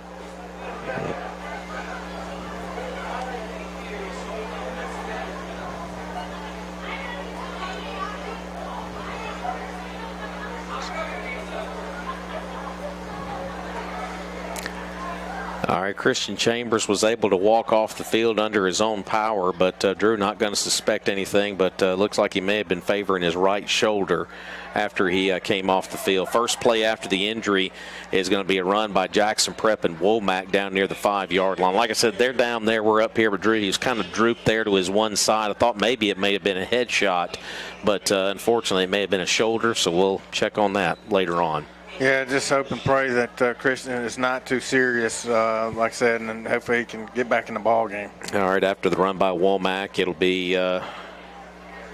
Speaker 1: All right, Christian Chambers was able to walk off the field under his own power, but Drew not going to suspect anything, but looks like he may have been favoring his right shoulder after he came off the field. First play after the injury is going to be a run by Jackson Prep and Womack down near the 5-yard line. Like I said, they're down there. We're up here, but Drew, he's kind of drooped there to his one side. I thought maybe it may have been a headshot, but unfortunately it may have been a shoulder, so we'll check on that later on.
Speaker 2: Yeah, just hope and pray that Christian is not too serious, like I said, and hopefully he can get back in the ball game.
Speaker 1: All right, after the run by Womack, it'll be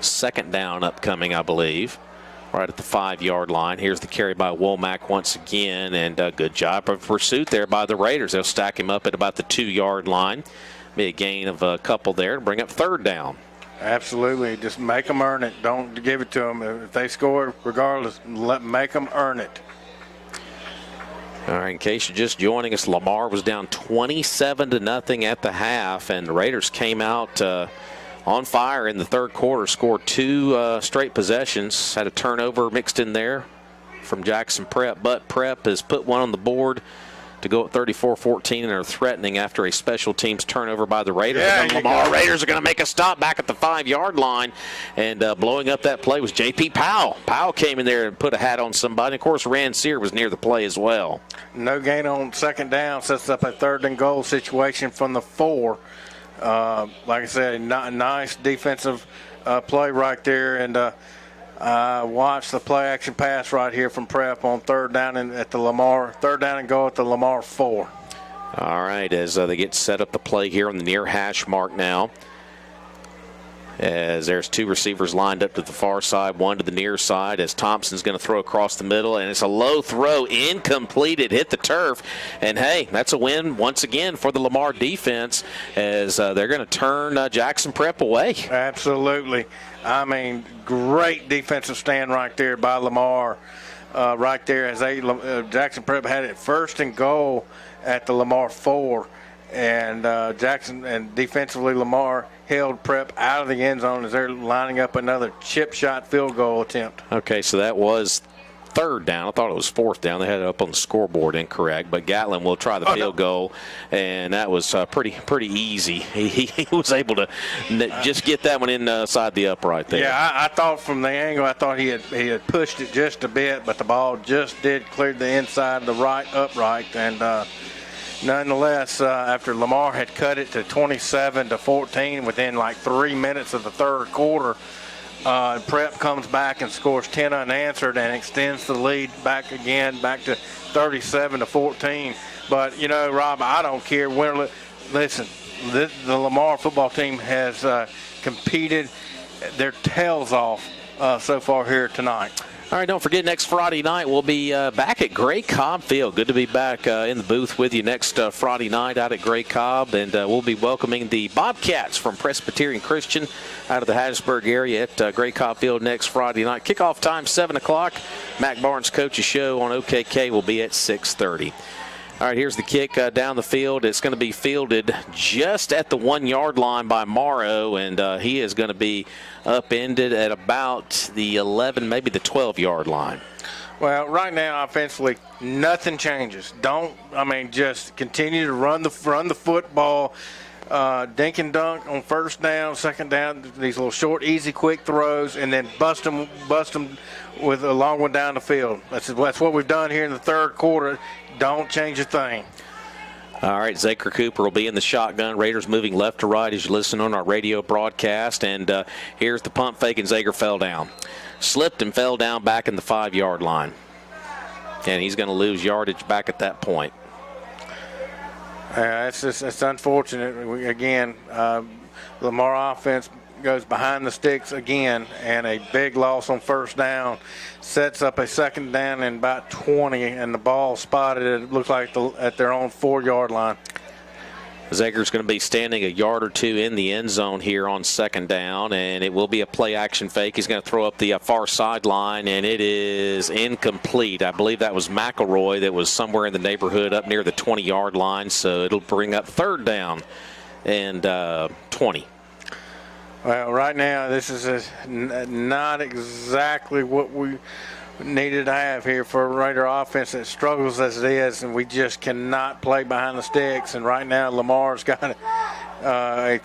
Speaker 1: second down upcoming, I believe, right at the 5-yard line. Here's the carry by Womack once again, and good job of pursuit there by the Raiders. They'll stack him up at about the 2-yard line. Be a gain of a couple there to bring up third down.
Speaker 2: Absolutely. Just make them earn it. Don't give it to them. If they score, regardless, make them earn it.
Speaker 1: All right, in case you're just joining us, Lamar was down 27-0 at the half, and the Raiders came out on fire in the third quarter, scored 2 straight possessions, had a turnover mixed in there from Jackson Prep, but Prep has put one on the board to go at 34-14 and are threatening after a special teams turnover by the Raiders.
Speaker 2: Yeah,
Speaker 1: and Lamar Raiders are going to make a stop back at the 5-yard line, and blowing up that play was J.P. Powell. Powell came in there and put a hat on somebody. Of course, Rand Sear was near the play as well.
Speaker 2: No gain on second down, sets up a 3rd and goal situation from the 4. Like I said, a nice defensive play right there, and watch the play action pass right here from Prep on 3rd down and at the Lamar 3rd down and goal at the Lamar 4.
Speaker 1: All right, as they get set up the play here on the near hash mark now. As there's two receivers lined up to the far side, one to the near side, as Thompson's going to throw across the middle, and it's a low throw, incomplete. It hit the turf, and hey, that's a win once again for the Lamar defense, as they're going to turn Jackson Prep away.
Speaker 2: Absolutely. I mean, great defensive stand right there by Lamar. Right there, as Jackson Prep had it 1st and goal at the Lamar 4, and Jackson and defensively Lamar held Prep out of the end zone as they're lining up another chip shot field goal attempt.
Speaker 1: Okay, so that was 3rd down. I thought it was 4th down. They had it up on the scoreboard incorrect, but Gatlin will try the field goal, and that was pretty easy. He was able to just get that one inside the upright there.
Speaker 2: Yeah, I thought from the angle, I thought he had pushed it just a bit, but the ball just did clear the inside, the right upright, and nonetheless, after Lamar had cut it to 27-14 within like 3 minutes of the 3rd quarter, Prep comes back and scores 10 unanswered and extends the lead back to 37-14. But, you know, Rob, I don't care. Listen, the Lamar football team has competed their tails off so far here tonight.
Speaker 1: All right, don't forget, next Friday night we'll be back at Gray Cobb Field. Good to be back in the booth with you next Friday night out at Gray Cobb, and we'll be welcoming the Bobcats from Presbyterian Christian out of the Hattiesburg area at Gray Cobb Field next Friday night. Kickoff time 7 o'clock. Mac Barnes Coach's Show on OKK will be at 6:30. All right, here's the kick down the field. It's going to be fielded just at the 1-yard line by Morrow, and he is going to be upended at about the 11, maybe the 12-yard line.
Speaker 2: Well, right now, offensively, nothing changes. Just continue to run the football, dink and dunk on 1st down, 2nd down, these little short, easy, quick throws, and then bust them with a long one down the field. That's what we've done here in the 3rd quarter. Don't change a thing.
Speaker 1: All right, Zaker Cooper will be in the shotgun. Raiders moving left to right as you listen on our radio broadcast. And here's the pump fake, and Zager fell down. Slipped and fell down back in the 5-yard line. And he's going to lose yardage back at that point.
Speaker 2: It's unfortunate. Lamar offense goes behind the sticks again, and a big loss on 1st down. Sets up a 2nd down and about 20, and the ball spotted, it looks like at their own 4-yard line.
Speaker 1: Zager's going to be standing a yard or two in the end zone here on 2nd down, and it will be a play-action fake. He's going to throw up the far sideline, and it is incomplete. I believe that was McElroy that was somewhere in the neighborhood up near the 20-yard line, so it'll bring up 3rd down and 20.
Speaker 2: Well, right now, this is not exactly what we needed to have here for a Raider offense that struggles as it is, and we just cannot play behind the sticks. And right now, Lamar's got a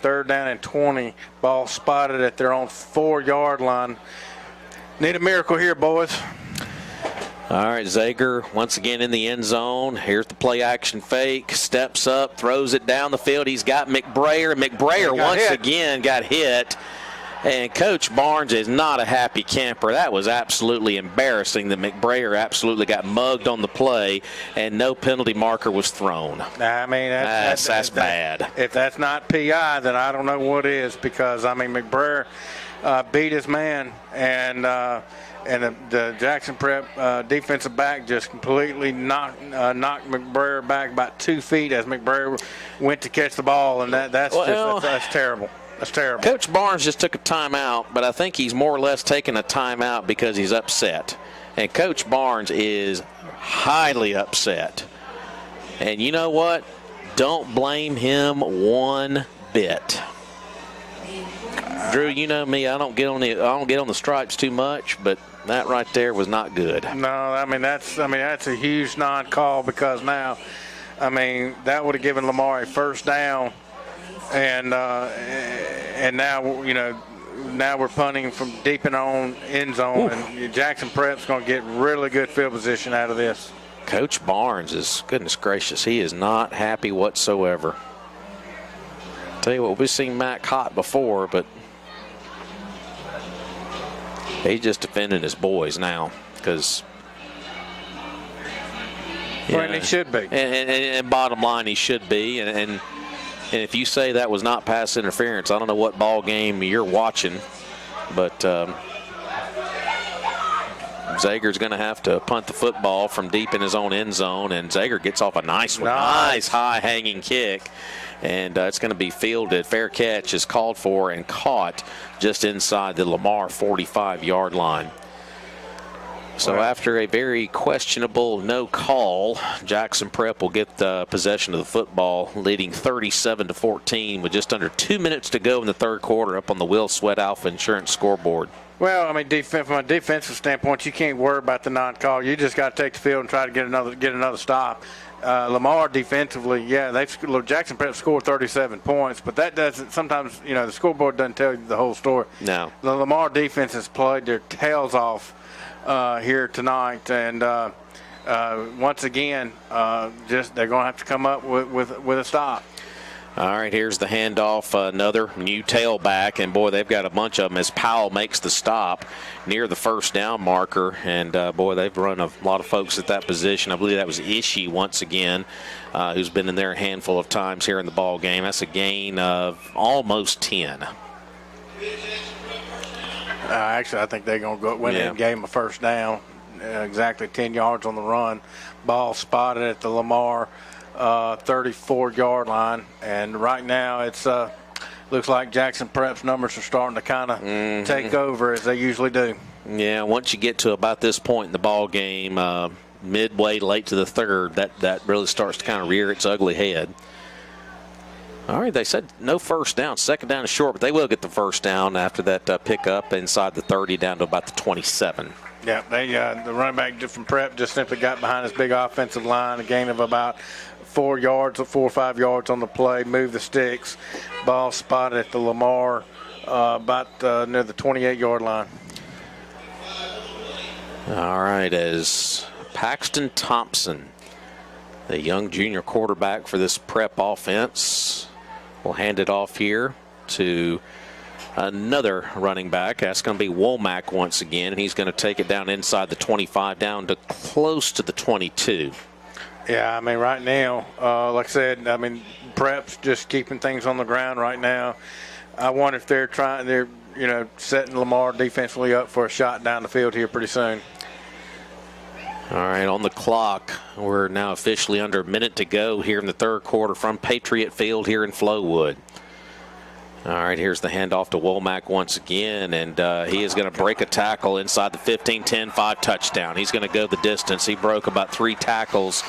Speaker 2: 3rd down and 20, ball spotted at their own 4-yard line. Need a miracle here, boys.
Speaker 1: All right, Zager once again in the end zone. Here's the play-action fake. Steps up, throws it down the field. He's got McBrayer. McBrayer once again got hit. And Coach Barnes is not a happy camper. That was absolutely embarrassing that McBrayer absolutely got mugged on the play, and no penalty marker was thrown.
Speaker 2: I mean, that's
Speaker 1: bad.
Speaker 2: If that's not PI, then I don't know what is, because, I mean, McBrayer beat his man, and the Jackson Prep defensive back just completely knocked McBrayer back about 2 feet as McBrayer went to catch the ball, and that's terrible. That's terrible.
Speaker 1: Coach Barnes just took a timeout, but I think he's more or less taking a timeout because he's upset. And Coach Barnes is highly upset. And you know what? Don't blame him one bit. Drew, you know me, I don't get on the stripes too much, but that right there was not good.
Speaker 2: No, that's a huge non-call, because now, that would have given Lamar a 1st down, and now, now we're punting from deep in our own end zone. Oof. And Jackson Prep's going to get really good field position out of this.
Speaker 1: Coach Barnes is, goodness gracious, he is not happy whatsoever. Tell you what, we've seen Mac hot before, but he's just defending his boys now, because
Speaker 2: Well, and he should be.
Speaker 1: And bottom line, he should be. And if you say that was not pass interference, I don't know what ball game you're watching, but Zager's going to have to punt the football from deep in his own end zone, and Zager gets off a nice one. Nice high-hanging kick, and it's going to be fielded. Fair catch is called for and caught just inside the Lamar 45-yard line. So after a very questionable no call, Jackson Prep will get possession of the football, leading 37-14 with just under 2 minutes to go in the third quarter up on the Will Sweat Alpha Insurance scoreboard.
Speaker 2: Well, I mean, from a defensive standpoint, you can't worry about the non-call. You just got to take the field and try to get another stop. Lamar defensively, Jackson Prep scored 37 points, but that doesn't. Sometimes the scoreboard doesn't tell you the whole story.
Speaker 1: No,
Speaker 2: the Lamar defense has played their tails off here tonight, and once again, they're going to have to come up with a stop.
Speaker 1: All right, here's the handoff, another new tailback, and boy, they've got a bunch of them as Powell makes the stop near the first down marker, and boy, they've run a lot of folks at that position. I believe that was Ishii once again, who's been in there a handful of times here in the ball game. That's a gain of almost 10.
Speaker 2: Actually, I think they're going to go win that game a first down, exactly 10 yards on the run. Ball spotted at the Lamar 34-yard line, and right now it's looks like Jackson Prep's numbers are starting to kind of take over as they usually do.
Speaker 1: Yeah, once you get to about this point in the ball game, midway late to the third, that really starts to kind of rear its ugly head. All right, they said no first down. Second down is short, but they will get the first down after that pickup inside the 30 down to about the 27.
Speaker 2: Yeah, the running back from Prep just simply got behind his big offensive line, a gain of about 4 or 5 yards on the play, moved the sticks. Ball spotted at the Lamar about near the 28-yard line.
Speaker 1: All right, as Paxton Thompson, the young junior quarterback for this Prep offense, will hand it off here to another running back. That's going to be Womack once again, and he's going to take it down inside the 25 down to close to the 22.
Speaker 2: Yeah, I mean, right now, like I said, I mean, Prep's just keeping things on the ground right now. I wonder if they're setting Lamar defensively up for a shot down the field here pretty soon.
Speaker 1: All right, on the clock, we're now officially under a minute to go here in the third quarter from Patriot Field here in Flowood. All right, here's the handoff to Womack once again, and he is going to break a tackle inside the 15, 10, 5 touchdown. He's going to go the distance. He broke about 3 tackles.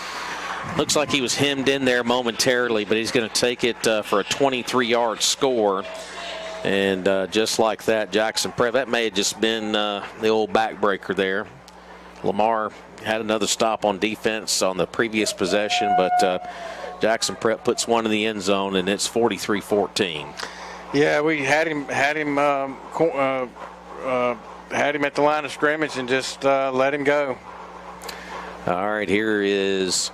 Speaker 1: Looks like he was hemmed in there momentarily, but he's going to take it for a 23-yard score. And just like that, Jackson Prep, that may have just been the old backbreaker there. Lamar had another stop on defense on the previous possession, but Jackson Prep puts one in the end zone, and it's 43-14.
Speaker 2: Yeah, we had him at the line of scrimmage and just let him go.
Speaker 1: All right, here is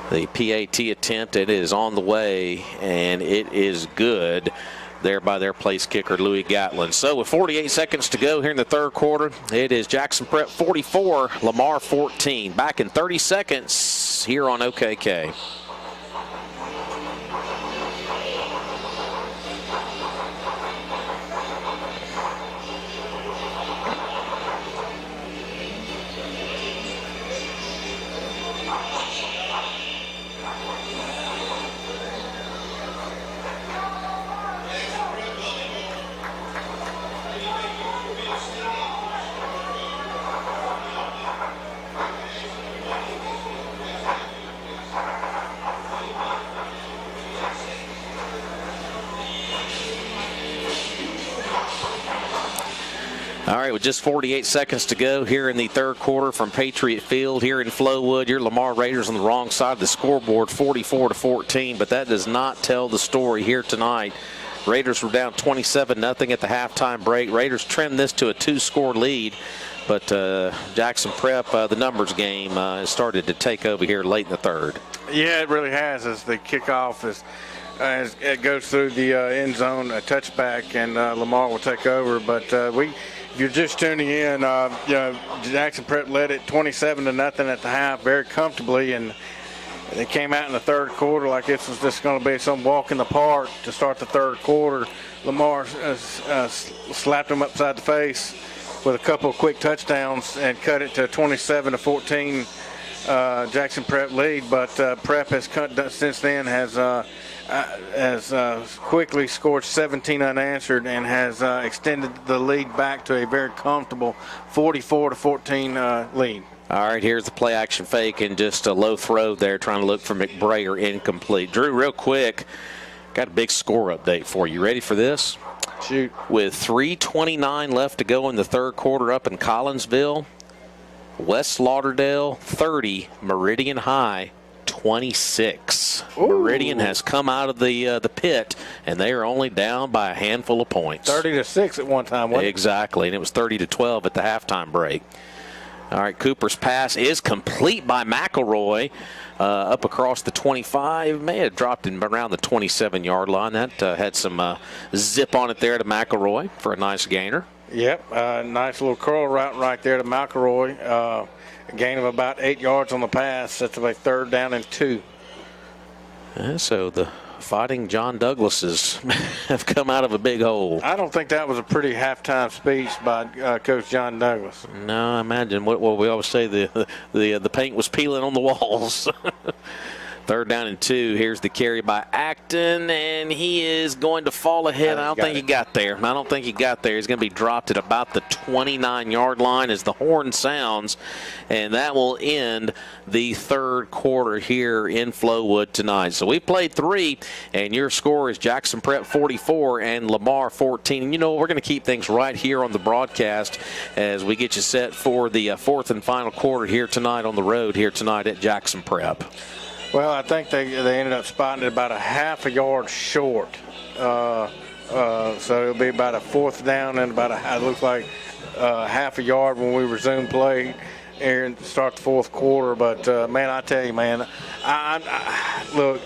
Speaker 1: the PAT attempt. It is on the way, and it is good there by their place kicker, Louis Gatlin. So with 48 seconds to go here in the third quarter, it is Jackson Prep 44, Lamar 14. Back in 30 seconds here on OKK. All right, with just 48 seconds to go here in the third quarter from Patriot Field here in Flowood, your Lamar Raiders on the wrong side of the scoreboard, 44-14, but that does not tell the story here tonight. Raiders were down 27-0 at the halftime break. Raiders trimmed this to a 2-score lead, but Jackson Prep, the numbers game, has started to take over here late in the third.
Speaker 2: Yeah, it really has, as the kickoff as it goes through the end zone, a touchback, and Lamar will take over. But if you're just tuning in, Jackson Prep led it 27-0 at the half very comfortably, and they came out in the third quarter like this was just going to be some walk in the park to start the third quarter. Lamar slapped them upside the face with a couple of quick touchdowns and cut it to a 27-14 Jackson Prep lead. But Prep has since then has quickly scored 17 unanswered and has extended the lead back to a very comfortable 44-14 lead.
Speaker 1: All right, here's the play action fake and just a low throw there trying to look for McBrayer, incomplete. Drew, real quick, got a big score update for you. Ready for this?
Speaker 2: Shoot.
Speaker 1: With 3:29 left to go in the third quarter up in Collinsville, West Lauderdale 30, Meridian High 26.
Speaker 2: Ooh.
Speaker 1: Meridian has come out of the pit, and they are only down by a handful of points.
Speaker 2: 30-6 at one time, wasn't it?
Speaker 1: Exactly, and it was 30-12 at the halftime break. All right, Cooper's pass is complete by McElroy up across the 25. May have dropped in around the 27-yard line. That had some zip on it there to McElroy for a nice gainer.
Speaker 2: Yep, nice little curl route right there to McElroy. A gain of about 8 yards on the pass. That's about 3rd down and 2.
Speaker 1: So the Fighting John Douglases have come out of a big hole.
Speaker 2: I don't think that was a pretty halftime speech by Coach John Douglas.
Speaker 1: No, I imagine what we always say, the paint was peeling on the walls. 3rd down and 2. Here's the carry by Acton, and he is going to fall ahead. I don't think he got there. He's going to be dropped at about the 29-yard line as the horn sounds, and that will end the third quarter here in Flowood tonight. So we played 3, and your score is Jackson Prep 44 and Lamar 14. And we're going to keep things right here on the broadcast as we get you set for the fourth and final quarter here tonight on the road here tonight at Jackson Prep.
Speaker 2: Well, I think they ended up spotting it about a half a yard short. So it'll be about a 4th down and about it looks like half a yard when we resume play and start the fourth quarter. But, man, I tell you, man, look,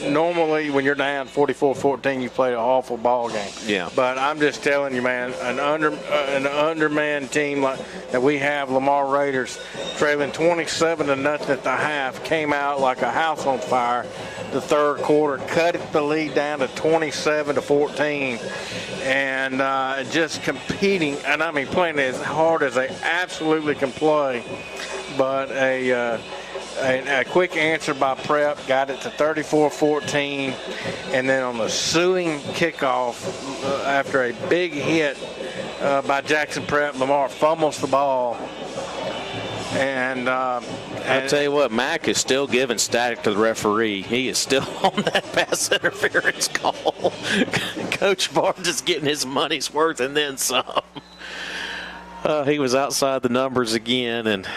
Speaker 2: normally when you're down 44-14, you play an awful ball game.
Speaker 1: Yeah.
Speaker 2: But I'm just telling you, man, an undermanned team like that we have, Lamar Raiders, trailing 27-0 at the half, came out like a house on fire the third quarter, cut the lead down to 27-14, and just competing, and I mean playing as hard as they absolutely can play. But a quick answer by Prep got it to 34-14, and then on the suing kickoff, after a big hit by Jackson Prep, Lamar fumbles the ball. And
Speaker 1: I'll tell you what, Mack is still giving static to the referee. He is still on that pass interference call. Coach Barnes is getting his money's worth and then some. He was outside the numbers again, and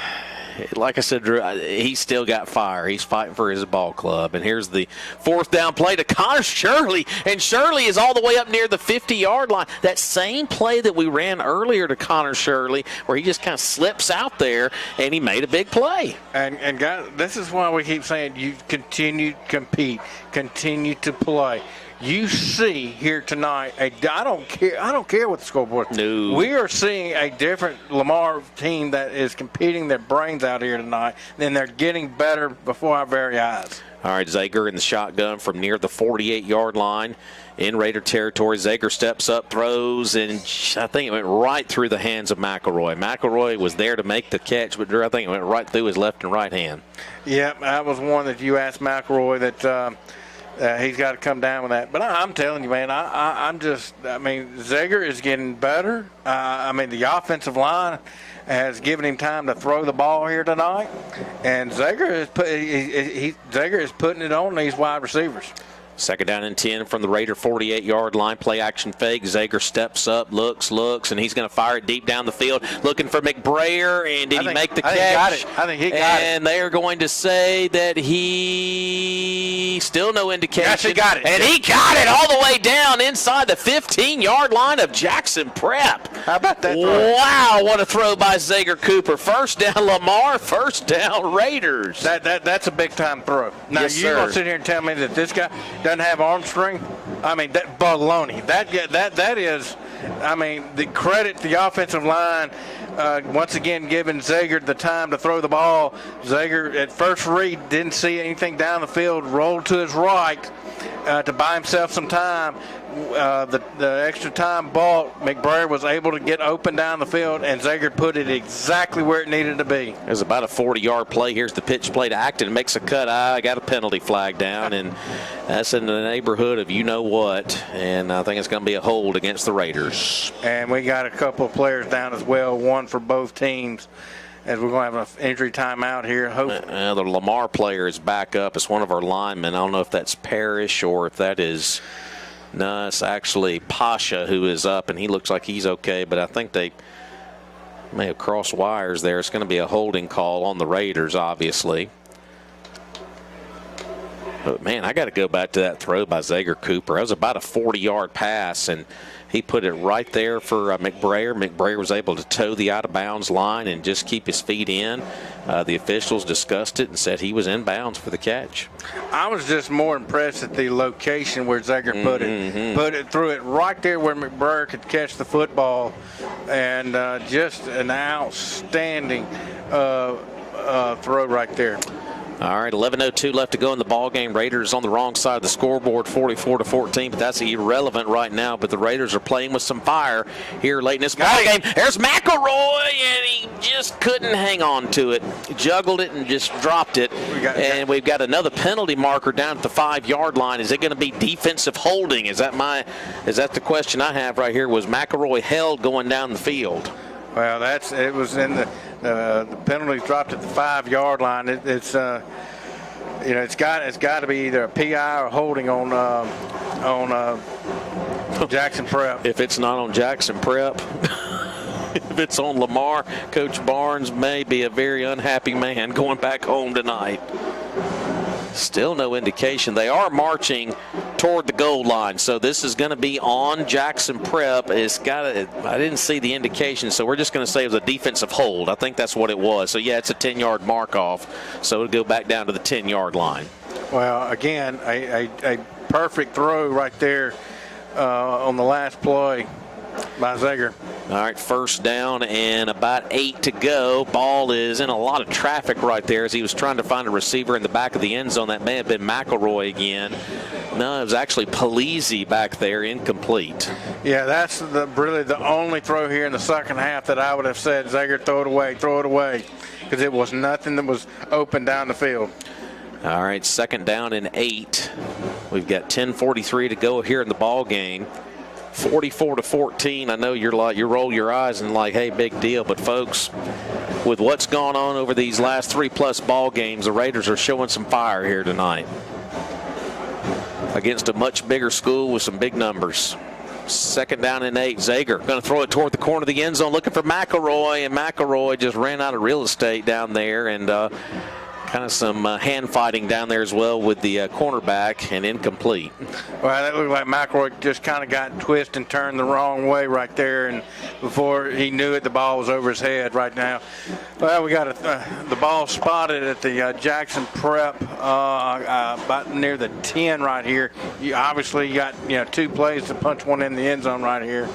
Speaker 1: like I said, Drew, he's still got fire. He's fighting for his ball club. And here's the 4th down play to Connor Shirley. And Shirley is all the way up near the 50-yard line. That same play that we ran earlier to Connor Shirley, where he just kind of slips out there, and he made a big play.
Speaker 2: And guys, this is why we keep saying you continue to compete, continue to play. You see here tonight, I don't care what the scoreboard.
Speaker 1: No.
Speaker 2: We are seeing a different Lamar team that is competing their brains out here tonight, and they're getting better before our very eyes.
Speaker 1: All right, Zager in the shotgun from near the 48-yard line in Raider territory. Zager steps up, throws, and I think it went right through the hands of McElroy. McElroy was there to make the catch, but Drew, I think it went right through his left and right hand.
Speaker 2: Yep, that was one that you asked McElroy that he's got to come down with that. But I'm telling you, man, Zager is getting better. The offensive line has given him time to throw the ball here tonight, and Zager is putting it on these wide receivers.
Speaker 1: 2nd down and 10 from the Raider 48-yard line. Play action fake. Zager steps up, looks, and he's going to fire it deep down the field, looking for McBrayer. And did he make the catch?
Speaker 2: I think he got it.
Speaker 1: And they are going to say that he still no indication.
Speaker 2: Yes, he got it.
Speaker 1: And he got it all the way down inside the 15-yard line of Jackson Prep.
Speaker 2: How about that throw?
Speaker 1: Wow, what a throw by Zager Cooper. 1st down Lamar, 1st down Raiders.
Speaker 2: That's a big-time throw. Now,
Speaker 1: yes,
Speaker 2: you're going to
Speaker 1: sir.
Speaker 2: sit here and tell me that this guy doesn't have arm strength? I mean, that baloney. That is I mean, the credit to the offensive line, once again giving Zager the time to throw the ball. Zager at first read didn't see anything down the field, rolled to his right to buy himself some time. The extra time ball, McBrayer was able to get open down the field, and Zager put it exactly where it needed to be.
Speaker 1: It was about a 40-yard play. Here's the pitch play to Acton. Makes a cut. I got a penalty flag down, and that's in the neighborhood of you-know-what, and I think it's going to be a hold against the Raiders.
Speaker 2: And we got a couple of players down as well, one for both teams, as we're going to have an injury timeout here.
Speaker 1: The Lamar player is back up. It's one of our linemen. I don't know if that's Parrish or if that is – no, it's actually Pasha who is up, and he looks like he's okay, but I think they may have crossed wires there. It's going to be a holding call on the Raiders, obviously. But, man, I got to go back to that throw by Zager Cooper. That was about a 40-yard pass, and he put it right there for McBrayer. McBrayer was able to toe the out-of-bounds line and just keep his feet in. The officials discussed it and said he was in bounds for the catch.
Speaker 2: I was just more impressed at the location where Zager put it. Threw it right there where McBrayer could catch the football, and just an outstanding throw right there.
Speaker 1: All right, 11:02 left to go in the ball game. Raiders on the wrong side of the scoreboard, 44-14, but that's irrelevant right now. But the Raiders are playing with some fire here late in this ball game. There's McElroy, and he just couldn't hang on to it. Juggled it and just dropped it. We've got another penalty marker down at the 5-yard line. Is it going to be defensive holding? Is that the question I have right here? Was McElroy held going down the field?
Speaker 2: Well, it was in the penalty dropped at the 5-yard line. It's got to be either a PI or holding on Jackson Prep.
Speaker 1: If it's not on Jackson Prep, if it's on Lamar, Coach Barnes may be a very unhappy man going back home tonight. Still no indication. They are marching toward the goal line, so this is going to be on Jackson Prep. I didn't see the indication, so we're just going to say it was a defensive hold. I think that's what it was. So, yeah, it's a 10-yard mark off, so it'll go back down to the 10-yard line.
Speaker 2: Well, again, a perfect throw right there on the last play by Zager.
Speaker 1: All right, first down and about 8 to go. Ball is in a lot of traffic right there as he was trying to find a receiver in the back of the end zone. That may have been McElroy again. No, it was actually Polizzi back there, incomplete.
Speaker 2: Yeah, that's really the only throw here in the second half that I would have said, Zager, throw it away, because it was nothing that was open down the field.
Speaker 1: All right, second down and 8. We've got 10:43 to go here in the ball game. 44-14. I know you roll your eyes and like, hey, big deal. But folks, with what's gone on over these last 3+ ball games, the Raiders are showing some fire here tonight against a much bigger school with some big numbers. Second down and 8. Zager going to throw it toward the corner of the end zone, looking for McElroy, and McElroy just ran out of real estate down there, and kind of some hand fighting down there as well with the cornerback, and incomplete.
Speaker 2: Well, that looked like McElroy just kind of got twisted and turned the wrong way right there, and before he knew it, the ball was over his head right now. Well, we got the ball spotted at the Jackson Prep about near the 10 right here. You got 2 plays to punch one in the end zone right here.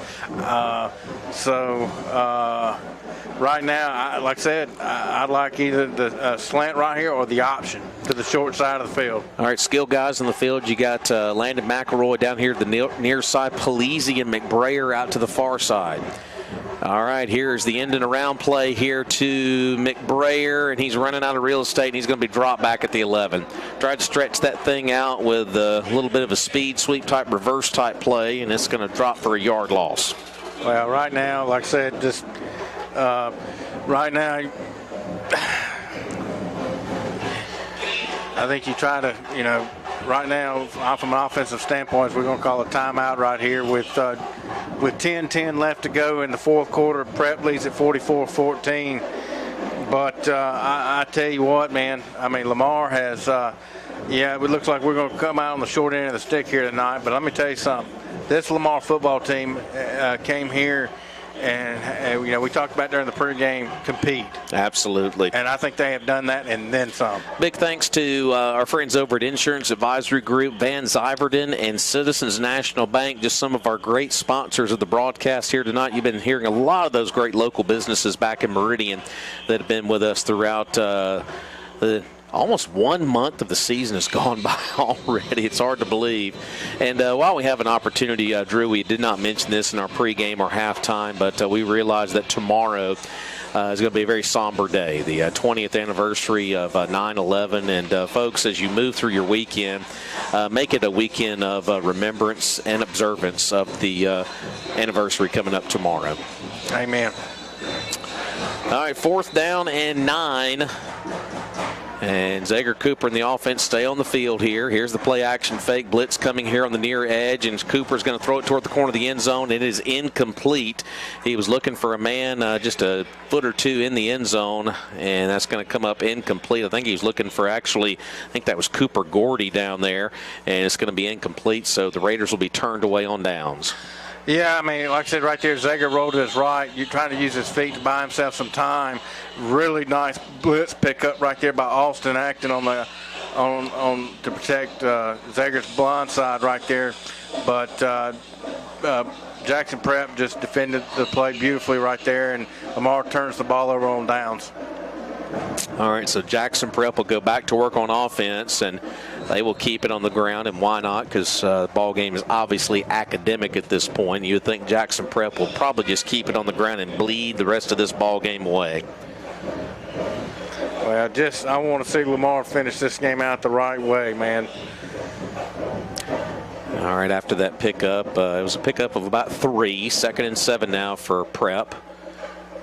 Speaker 2: Right now, like I said, I'd like either the slant right here or the option to the short side of the field.
Speaker 1: All right, skill guys in the field. You got Landon McElroy down here at the near side, Polizzi and McBrayer out to the far side. All right, here's the end and around play here to McBrayer, and he's running out of real estate, and he's going to be dropped back at the 11. Tried to stretch that thing out with a little bit of a speed sweep type, reverse type play, and it's going to drop for a yard loss.
Speaker 2: Well, right now, like I said, just right now, I think you try to, right now, from an offensive standpoint, we're going to call a timeout right here with 10-10 left to go in the fourth quarter. Prep leads at 44-14. But I tell you what, man, I mean, Lamar has, it looks like we're going to come out on the short end of the stick here tonight. But let me tell you something. This Lamar football team came here And we talked about during the pregame, compete.
Speaker 1: Absolutely.
Speaker 2: And I think they have done that and then some.
Speaker 1: Big thanks to our friends over at Insurance Advisory Group, Van Zyverden, and Citizens National Bank, just some of our great sponsors of the broadcast here tonight. You've been hearing a lot of those great local businesses back in Meridian that have been with us throughout the almost 1 month of the season has gone by already. It's hard to believe. And while we have an opportunity, Drew, we did not mention this in our pregame or halftime, but we realized that tomorrow is going to be a very somber day, the 20th anniversary of 9/11. And, folks, as you move through your weekend, make it a weekend of remembrance and observance of the anniversary coming up tomorrow.
Speaker 2: Amen.
Speaker 1: All right, 4th down and 9. And Zager Cooper and the offense stay on the field here. Here's the play-action fake blitz coming here on the near edge, and Cooper's going to throw it toward the corner of the end zone. It is incomplete. He was looking for a man just a foot or two in the end zone, and that's going to come up incomplete. I think he was looking for I think that was Cooper Gordy down there, and it's going to be incomplete, so the Raiders will be turned away on downs.
Speaker 2: Yeah, I mean, like I said, right there, Zager rolled to his right. You're trying to use his feet to buy himself some time. Really nice blitz pickup right there by Austin Acton on to protect Zager's blind side right there. But Jackson Prep just defended the play beautifully right there, and Lamar turns the ball over on downs.
Speaker 1: All right, so Jackson Prep will go back to work on offense, and they will keep it on the ground, and why not? Because the ball game is obviously academic at this point. You would think Jackson Prep will probably just keep it on the ground and bleed the rest of this ball game away.
Speaker 2: Well, I want to see Lamar finish this game out the right way, man.
Speaker 1: All right, after that pickup, it was a pickup of about 3, 2nd and 7 now for Prep.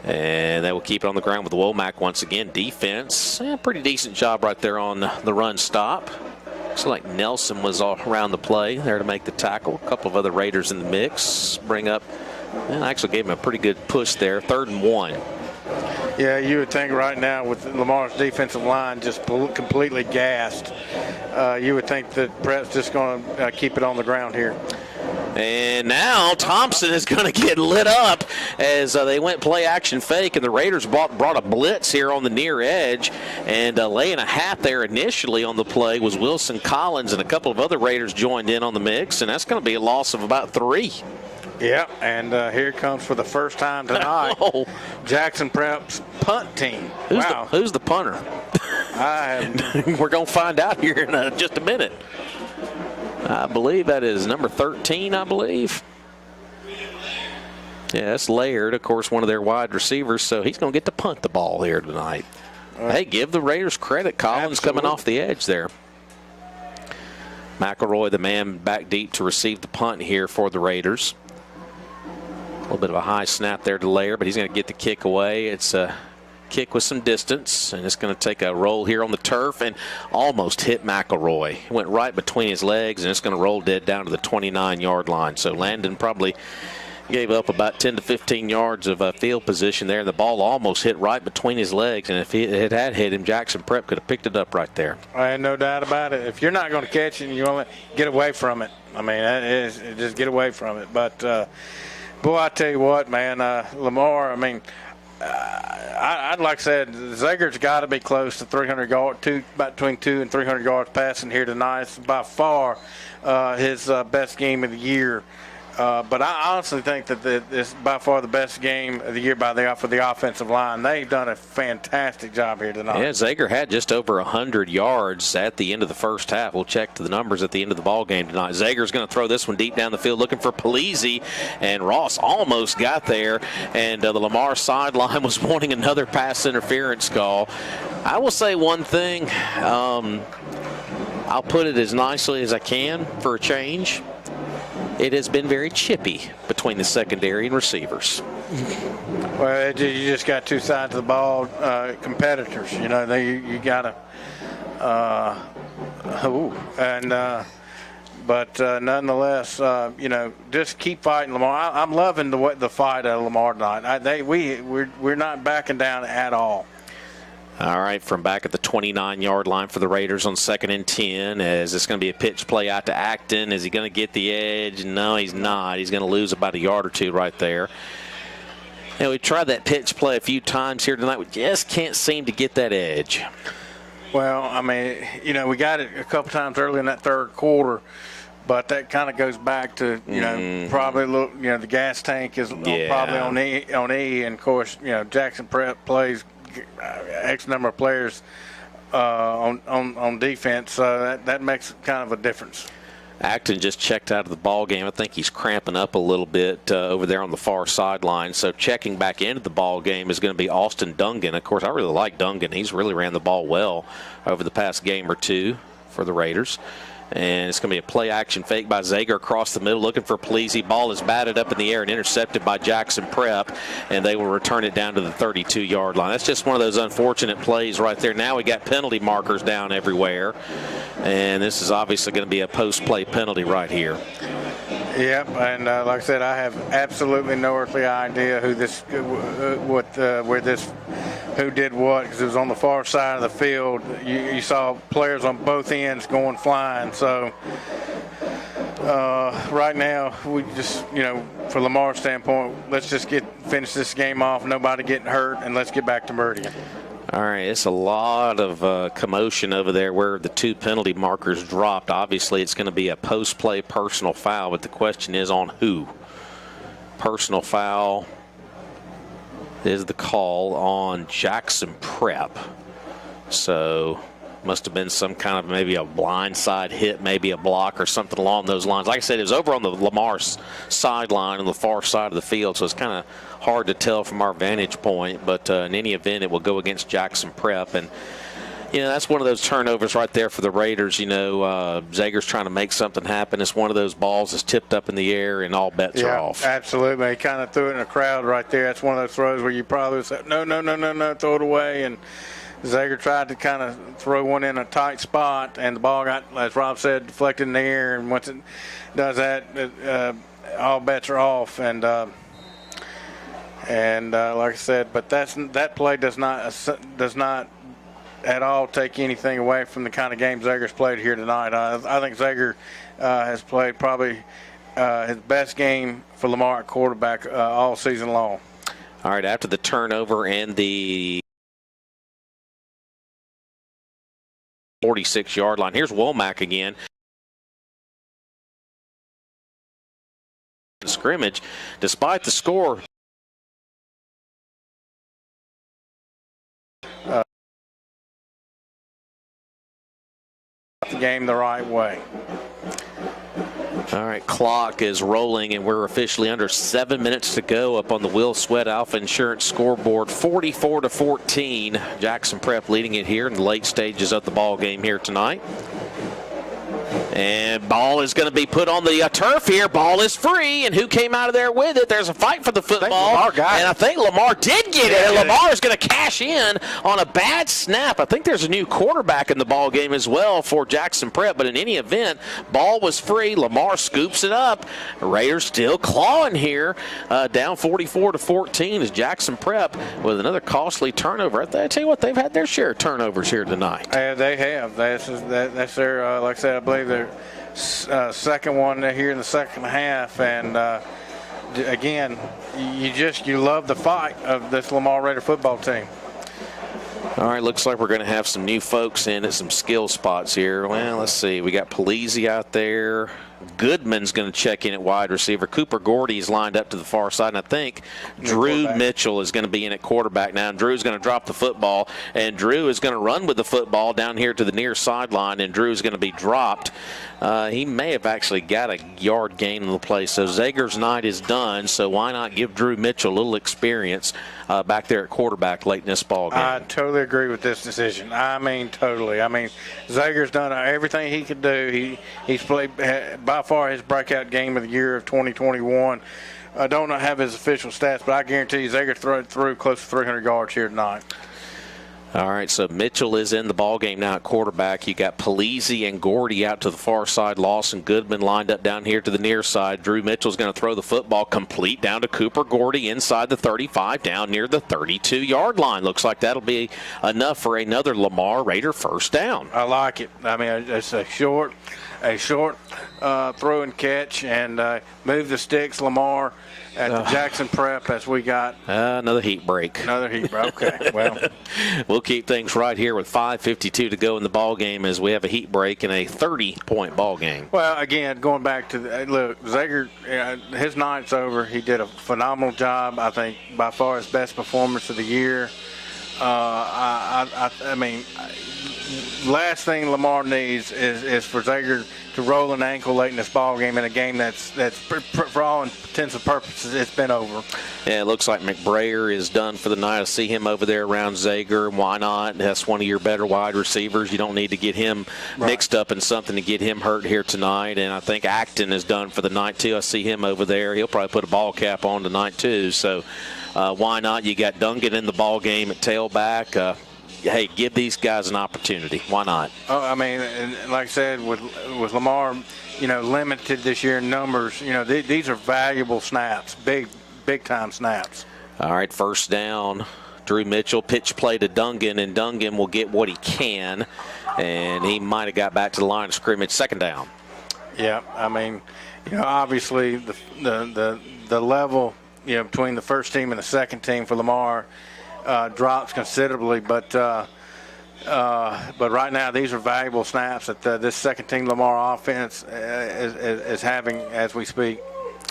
Speaker 1: And they will keep it on the ground with Womack once again. Defense, pretty decent job right there on the run stop. Looks like Nelson was all around the play there to make the tackle. A couple of other Raiders in the mix. Bring up, actually gave him a pretty good push there. 3rd and 1.
Speaker 2: Yeah, you would think right now with Lamar's defensive line just completely gassed, you would think that Prep's just going to keep it on the ground here.
Speaker 1: And now Thompson is going to get lit up as they went play action fake, and the Raiders brought a blitz here on the near edge, and laying a hat there initially on the play was Wilson Collins, and a couple of other Raiders joined in on the mix, and that's going to be a loss of about 3.
Speaker 2: Yeah, and here comes for the first time tonight, Jackson Prep's punt team.
Speaker 1: Who's the punter? We're going to find out here in just a minute. I believe that is number 13, I believe. Yeah, that's Laird, of course, one of their wide receivers, so he's going to get to punt the ball here tonight. Hey, give the Raiders credit. Collins coming off the edge there. McElroy, the man back deep to receive the punt here for the Raiders. A little bit of a high snap there to Laird, but he's going to get the kick away. It's a kick with some distance, and it's going to take a roll here on the turf and almost hit McElroy. It went right between his legs, and it's going to roll dead down to the 29-yard line. So Landon probably gave up about 10 to 15 yards of field position there. The ball almost hit right between his legs, and if it had hit him, Jackson Prep could have picked it up right there.
Speaker 2: I had no doubt about it. If you're not going to catch it, you want to get away from it. I mean, just get away from it. But, boy, I tell you what, man, Lamar, I mean, I'd like I said, Zager's got to be close to 300 yards, about between 200 and 300 yards passing here tonight. It's by far his best game of the year. But I honestly think that this is by far the best game of the year for the offensive line. They've done a fantastic job here tonight.
Speaker 1: Yeah, Zager had just over 100 yards at the end of the first half. We'll check the numbers at the end of the ball game tonight. Zager's going to throw this one deep down the field looking for Polizzi, and Ross almost got there, and the Lamar sideline was wanting another pass interference call. I will say one thing. I'll put it as nicely as I can for a change. It has been very chippy between the secondary and receivers.
Speaker 2: Well, you just got two sides of the ball competitors. You know, you got to. But nonetheless, just keep fighting Lamar. I'm loving the fight of Lamar tonight. We're not backing down at all.
Speaker 1: All right, from back at the 29-yard line for the Raiders on 2nd and 10. Is this going to be a pitch play out to Acton? Is he going to get the edge? No, he's not. He's going to lose about a yard or two right there. And we tried that pitch play a few times here tonight. We just can't seem to get that edge.
Speaker 2: Well, I mean, you know, we got it a couple times early in that third quarter, but that kind of goes back to, you know, probably a little, you know, the gas tank is probably on E, and of course, you know, Jackson Prep plays X number of players on defense, so that makes kind of a difference.
Speaker 1: Acton just checked out of the ball game. I think he's cramping up a little bit over there on the far sideline. So checking back into the ball game is going to be Austin Dungan. Of course, I really like Dungan. He's really ran the ball well over the past game or two for the Raiders. And it's going to be a play action fake by Zager across the middle, looking for Pleasy. Ball is batted up in the air and intercepted by Jackson Prep, and they will return it down to the 32-yard line. That's just one of those unfortunate plays right there. Now we got penalty markers down everywhere, and this is obviously going to be a post-play penalty right here.
Speaker 2: Yep, and like I said, I have absolutely no earthly idea who did what, because it was on the far side of the field. You saw players on both ends going flying. So right now, we just, you know, for Lamar's standpoint, let's just finish this game off, nobody getting hurt, and let's get back to Meridian.
Speaker 1: All right, it's a lot of commotion over there where the two penalty markers dropped. Obviously, it's going to be a post-play personal foul, but the question is on who? Personal foul is the call on Jackson Prep. So must have been some kind of maybe a blindside hit, maybe a block or something along those lines. Like I said, it was over on the Lamar sideline on the far side of the field, so it's kind of hard to tell from our vantage point. But in any event, it will go against Jackson Prep. And, you know, that's one of those turnovers right there for the Raiders. You know, Zager's trying to make something happen. It's one of those balls that's tipped up in the air and all bets are off.
Speaker 2: Absolutely. He kind of threw it in a crowd right there. That's one of those throws where you probably said, no, throw it away. And Zager tried to kind of throw one in a tight spot, and the ball got, as Rob said, deflected in the air. And once it does that, all bets are off. And like I said, but that play does not at all take anything away from the kind of game Zager's played here tonight. I think Zager has played probably his best game for Lamar at quarterback all season long.
Speaker 1: All right, after the turnover and the 46-yard line. Here's Womack again. The scrimmage, despite the score.
Speaker 2: The game the right way.
Speaker 1: All right, clock is rolling, and we're officially under 7 minutes to go up on the Will Sweat Alpha Insurance scoreboard. 44-14. Jackson Prep leading it here in the late stages of the ball game here tonight. And ball is going to be put on the turf here. Ball is free, and who came out of there with it? There's a fight for the football, and I think Lamar did get it. Lamar is going to cash in on a bad snap. I think there's a new quarterback in the ball game as well for Jackson Prep, but in any event, ball was free. Lamar scoops it up. Raiders still clawing here, down 44-14 as Jackson Prep with another costly turnover. I tell you what, they've had their share of turnovers here tonight.
Speaker 2: They have. That's their, like I said, I believe their second one here in the second half. And again, you love the fight of this Lamar Raider football team.
Speaker 1: All right, looks like we're going to have some new folks in at some skill spots here. Well, let's see. We got Polizzi out there. Goodman's going to check in at wide receiver. Cooper Gordy's lined up to the far side, and I think Drew Mitchell is going to be in at quarterback now. And Drew's going to drop the football, and Drew is going to run with the football down here to the near sideline, and Drew's going to be dropped. He may have actually got a yard gain in the play, so Zager's night is done, so why not give Drew Mitchell a little experience back there at quarterback late in this ball game?
Speaker 2: I totally agree with this decision. I mean, totally. I mean, Zager's done everything he could do. He's played by far his breakout game of the year of 2021. I don't have his official stats, but I guarantee you Zager threw close to 300 yards here tonight.
Speaker 1: All right, so Mitchell is in the ball game now at quarterback. You got Polizzi and Gordy out to the far side. Lawson Goodman lined up down here to the near side. Drew Mitchell's going to throw the football complete down to Cooper Gordy inside the 35, down near the 32-yard line. Looks like that'll be enough for another Lamar Raider first down.
Speaker 2: I like it. I mean, it's a short, a short throw and catch and move the sticks, Lamar, at the Jackson Prep as we got
Speaker 1: another heat break.
Speaker 2: Another heat break. Okay, well.
Speaker 1: We'll keep things right here with 5:52 to go in the ball game as we have a heat break in a 30-point ball game.
Speaker 2: Well, again, going back to look, Zager, his night's over. He did a phenomenal job. I think by far his best performance of the year. I mean, last thing Lamar needs is for Zager to roll an ankle late in this ball game in a game that's for all intents and purposes it's been over.
Speaker 1: Yeah, it looks like McBrayer is done for the night. I see him over there around Zager. Why not? That's one of your better wide receivers. You don't need to get him mixed up in something to get him hurt here tonight. And I think Acton is done for the night too. I see him over there. He'll probably put a ball cap on tonight too. So why not? You got Duncan in the ball game at tailback. Hey, give these guys an opportunity. Why not?
Speaker 2: Oh, I mean, and like I said, with Lamar, limited this year in numbers, these are valuable snaps, big time snaps.
Speaker 1: All right, first down. Drew Mitchell, pitch play to Duncan, and Duncan will get what he can, and he might have got back to the line of scrimmage. Second down.
Speaker 2: Yeah, I mean, obviously the level, between the first team and the second team for Lamar drops considerably, but right now these are valuable snaps that this second team Lamar offense is having as we speak.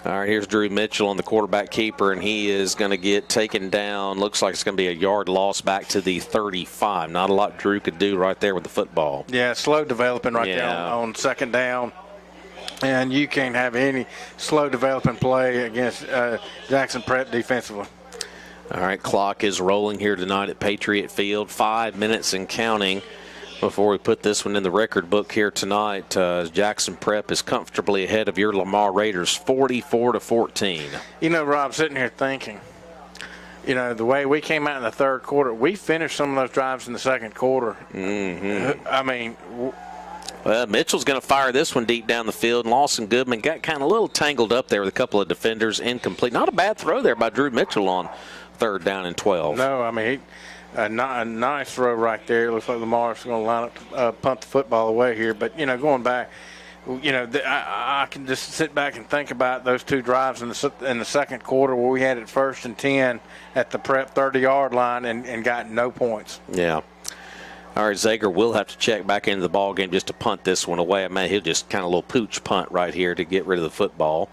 Speaker 1: All right, here's Drew Mitchell on the quarterback keeper, and he is going to get taken down. Looks like it's going to be a yard loss back to the 35. Not a lot Drew could do right there with the football.
Speaker 2: Yeah, slow developing right there on second down. And you can't have any slow developing play against Jackson Prep defensively.
Speaker 1: All right, clock is rolling here tonight at Patriot Field. 5 minutes and counting before we put this one in the record book here tonight. Jackson Prep is comfortably ahead of your Lamar Raiders, 44-14.
Speaker 2: Rob, sitting here thinking, the way we came out in the third quarter, we finished some of those drives in the second quarter.
Speaker 1: Mm-hmm.
Speaker 2: I mean,
Speaker 1: well, Mitchell's going to fire this one deep down the field. And Lawson Goodman got kind of a little tangled up there with a couple of defenders, incomplete. Not a bad throw there by Drew Mitchell on third down and 12.
Speaker 2: No, I mean, a nice throw right there. It looks like Lamar's going to line up, punt the football away here. But, going back, I can just sit back and think about those two drives in the second quarter where we had it 1st and 10 at the Prep 30-yard line and got no points.
Speaker 1: Yeah. All right, Zager will have to check back into the ball game just to punt this one away. I mean, he'll just kind of a little pooch punt right here to get rid of the football.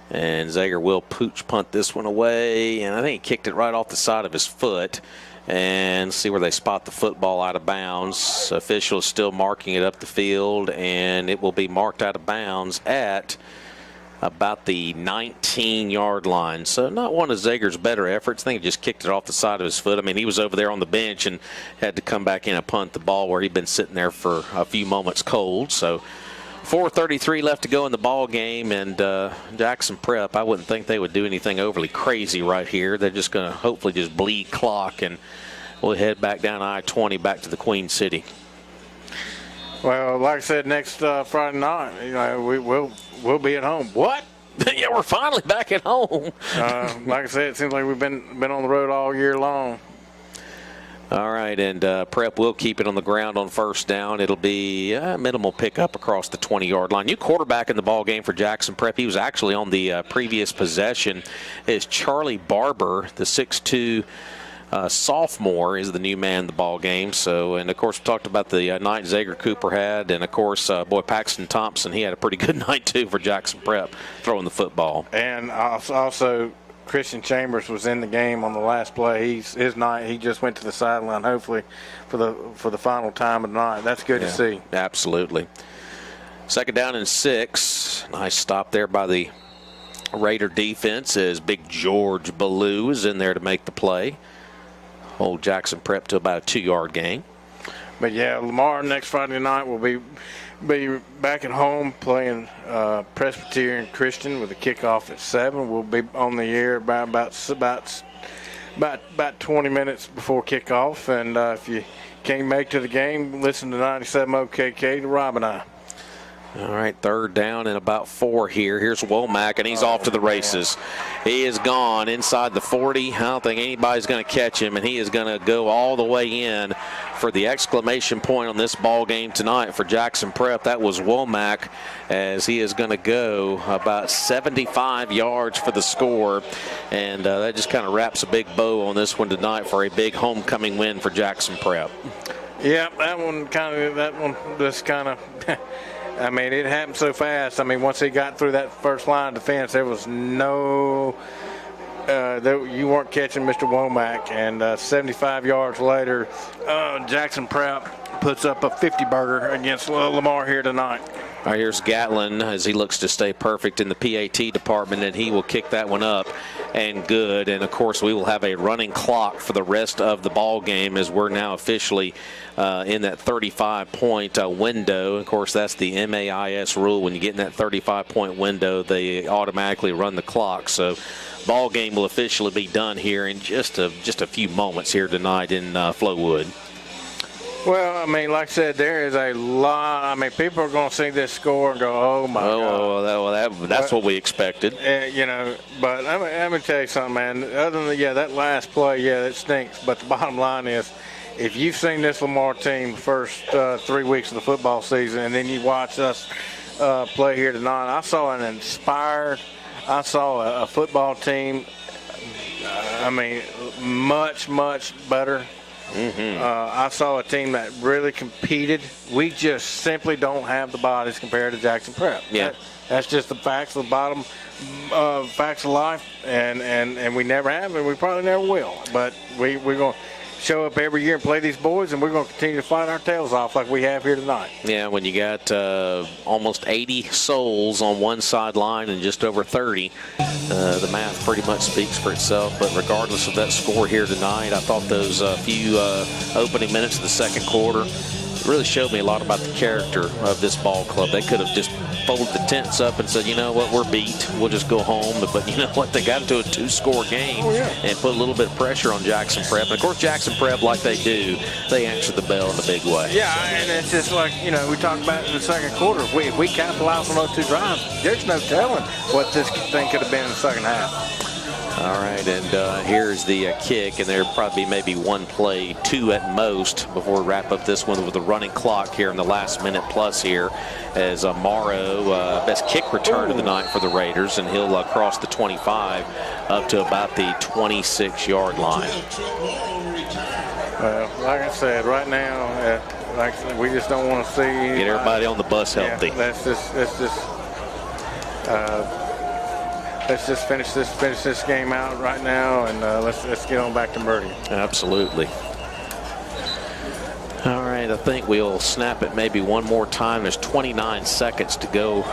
Speaker 1: And Zager will pooch punt this one away, and I think he kicked it right off the side of his foot. And see where they spot the football out of bounds. Officials still marking it up the field, and it will be marked out of bounds at about the 19-yard line. So not one of Zager's better efforts. I think he just kicked it off the side of his foot. I mean, he was over there on the bench and had to come back in and punt the ball where he'd been sitting there for a few moments cold. So 4:33 left to go in the ball game, and Jackson Prep, I wouldn't think they would do anything overly crazy right here. They're just going to hopefully just bleed clock, and we'll head back down I-20 back to the Queen City.
Speaker 2: Well, like I said, next Friday night, we'll be at home. What?
Speaker 1: Yeah, we're finally back at home.
Speaker 2: Like I said, it seems like we've been on the road all year long.
Speaker 1: All right, and Prep will keep it on the ground on first down. It'll be a minimal pickup across the 20-yard line. New quarterback in the ball game for Jackson Prep. He was actually on the previous possession. Is Charlie Barber, the 6'2" sophomore, is the new man in the ball game. So, and of course, we talked about the night Zager Cooper had, and of course, Paxton Thompson. He had a pretty good night too for Jackson Prep throwing the football.
Speaker 2: And also, Christian Chambers was in the game on the last play. His night, he just went to the sideline, hopefully for the final time of the night. That's good to see.
Speaker 1: Absolutely. Second down and 6. Nice stop there by the Raider defense as Big George Ballou is in there to make the play. Hold Jackson Prep to about a 2-yard gain.
Speaker 2: But yeah, Lamar next Friday night will be back at home playing Presbyterian Christian with a kickoff at 7. We'll be on the air about 20 minutes before kickoff. And if you can't make to the game, listen to 97 OKK to Rob and I.
Speaker 1: All right, third down and about 4 here. Here's Womack, and he's off to the races. He is gone inside the 40. I don't think anybody's going to catch him, and he is going to go all the way in for the exclamation point on this ball game tonight for Jackson Prep. That was Womack, as he is going to go about 75 yards for the score, and that just kind of wraps a big bow on this one tonight for a big homecoming win for Jackson Prep.
Speaker 2: Yeah, that one just kind of I mean, it happened so fast. I mean, once he got through that first line of defense, there was no you weren't catching Mr. Womack. And 75 yards later, Jackson Prep puts up a 50-burger against Lamar here tonight.
Speaker 1: All right, here's Gatlin as he looks to stay perfect in the PAT department, and he will kick that one up and good. And, of course, we will have a running clock for the rest of the ball game as we're now officially in that 35-point window. Of course, that's the MAIS rule. When you get in that 35-point window, they automatically run the clock. So ball game will officially be done here in just a few moments here tonight in Flowood.
Speaker 2: Well, I mean, like I said, there is a lot. I mean, people are going to see this score and go, "Oh my God!"
Speaker 1: That's what we expected.
Speaker 2: You know, but let me tell you something, man. Other than that last play, that stinks. But the bottom line is, if you've seen this Lamar team the first 3 weeks of the football season, and then you watch us play here tonight, I saw an inspired. I saw a football team. I mean, much better. I saw a team that really competed. We just simply don't have the bodies compared to Jackson Prep.
Speaker 1: Yeah,
Speaker 2: that's just the facts of the bottom, facts of life, and we never have, and we probably never will. But we're going to show up every year and play these boys, and we're going to continue to fight our tails off like we have here tonight.
Speaker 1: Yeah, when you got almost 80 souls on one sideline and just over 30, the math pretty much speaks for itself. But regardless of that score here tonight, I thought those few opening minutes of the second quarter really showed me a lot about the character of this ball club. They could have just folded the tents up and said, you know what, we're beat, we'll just go home. But you know what, they got into a 2-score game and put a little bit of pressure on Jackson Prep. And of course, Jackson Prep, like they do, they answer the bell in a big way.
Speaker 2: Yeah, and it's just like, we talked about in the second quarter. If we capitalize on those 2 drives, there's no telling what this thing could have been in the second half.
Speaker 1: All right, and here's the kick, and there'll probably be maybe 1 play, 2 at most, before we wrap up this one with a running clock here in the last minute plus here, as Morrow, best kick return of the night for the Raiders, and he'll cross the 25 up to about the 26-yard line.
Speaker 2: Well, like I said, right now, we just don't want to see anybody.
Speaker 1: Get everybody on the bus healthy.
Speaker 2: Let's just finish this game out right now, and let's get on back to Murdy.
Speaker 1: Absolutely. All right, I think we'll snap it maybe one more time. There's 29 seconds to go,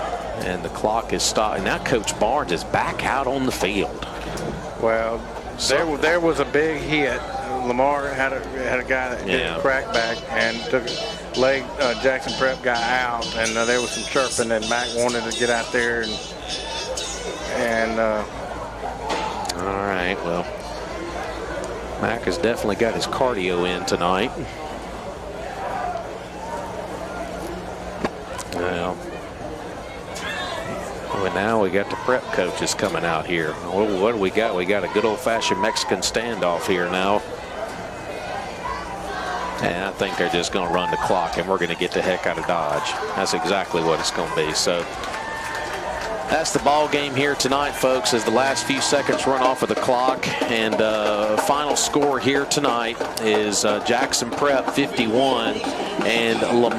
Speaker 1: and the clock is stopped. And now Coach Barnes is back out on the field.
Speaker 2: Well, there was a big hit. Lamar had a guy that hit a crack back and took leg. Jackson Prep guy out, and there was some chirping, and Mac wanted to get out there and
Speaker 1: all right, well, Mac has definitely got his cardio in tonight. Well, now we got the prep coaches coming out here. What do we got? We got a good old-fashioned Mexican standoff here now. And I think they're just going to run the clock, and we're going to get the heck out of Dodge. That's exactly what it's going to be. So that's the ball game here tonight, folks, as the last few seconds run off of the clock. And final score here tonight is Jackson Prep 51 and Lamar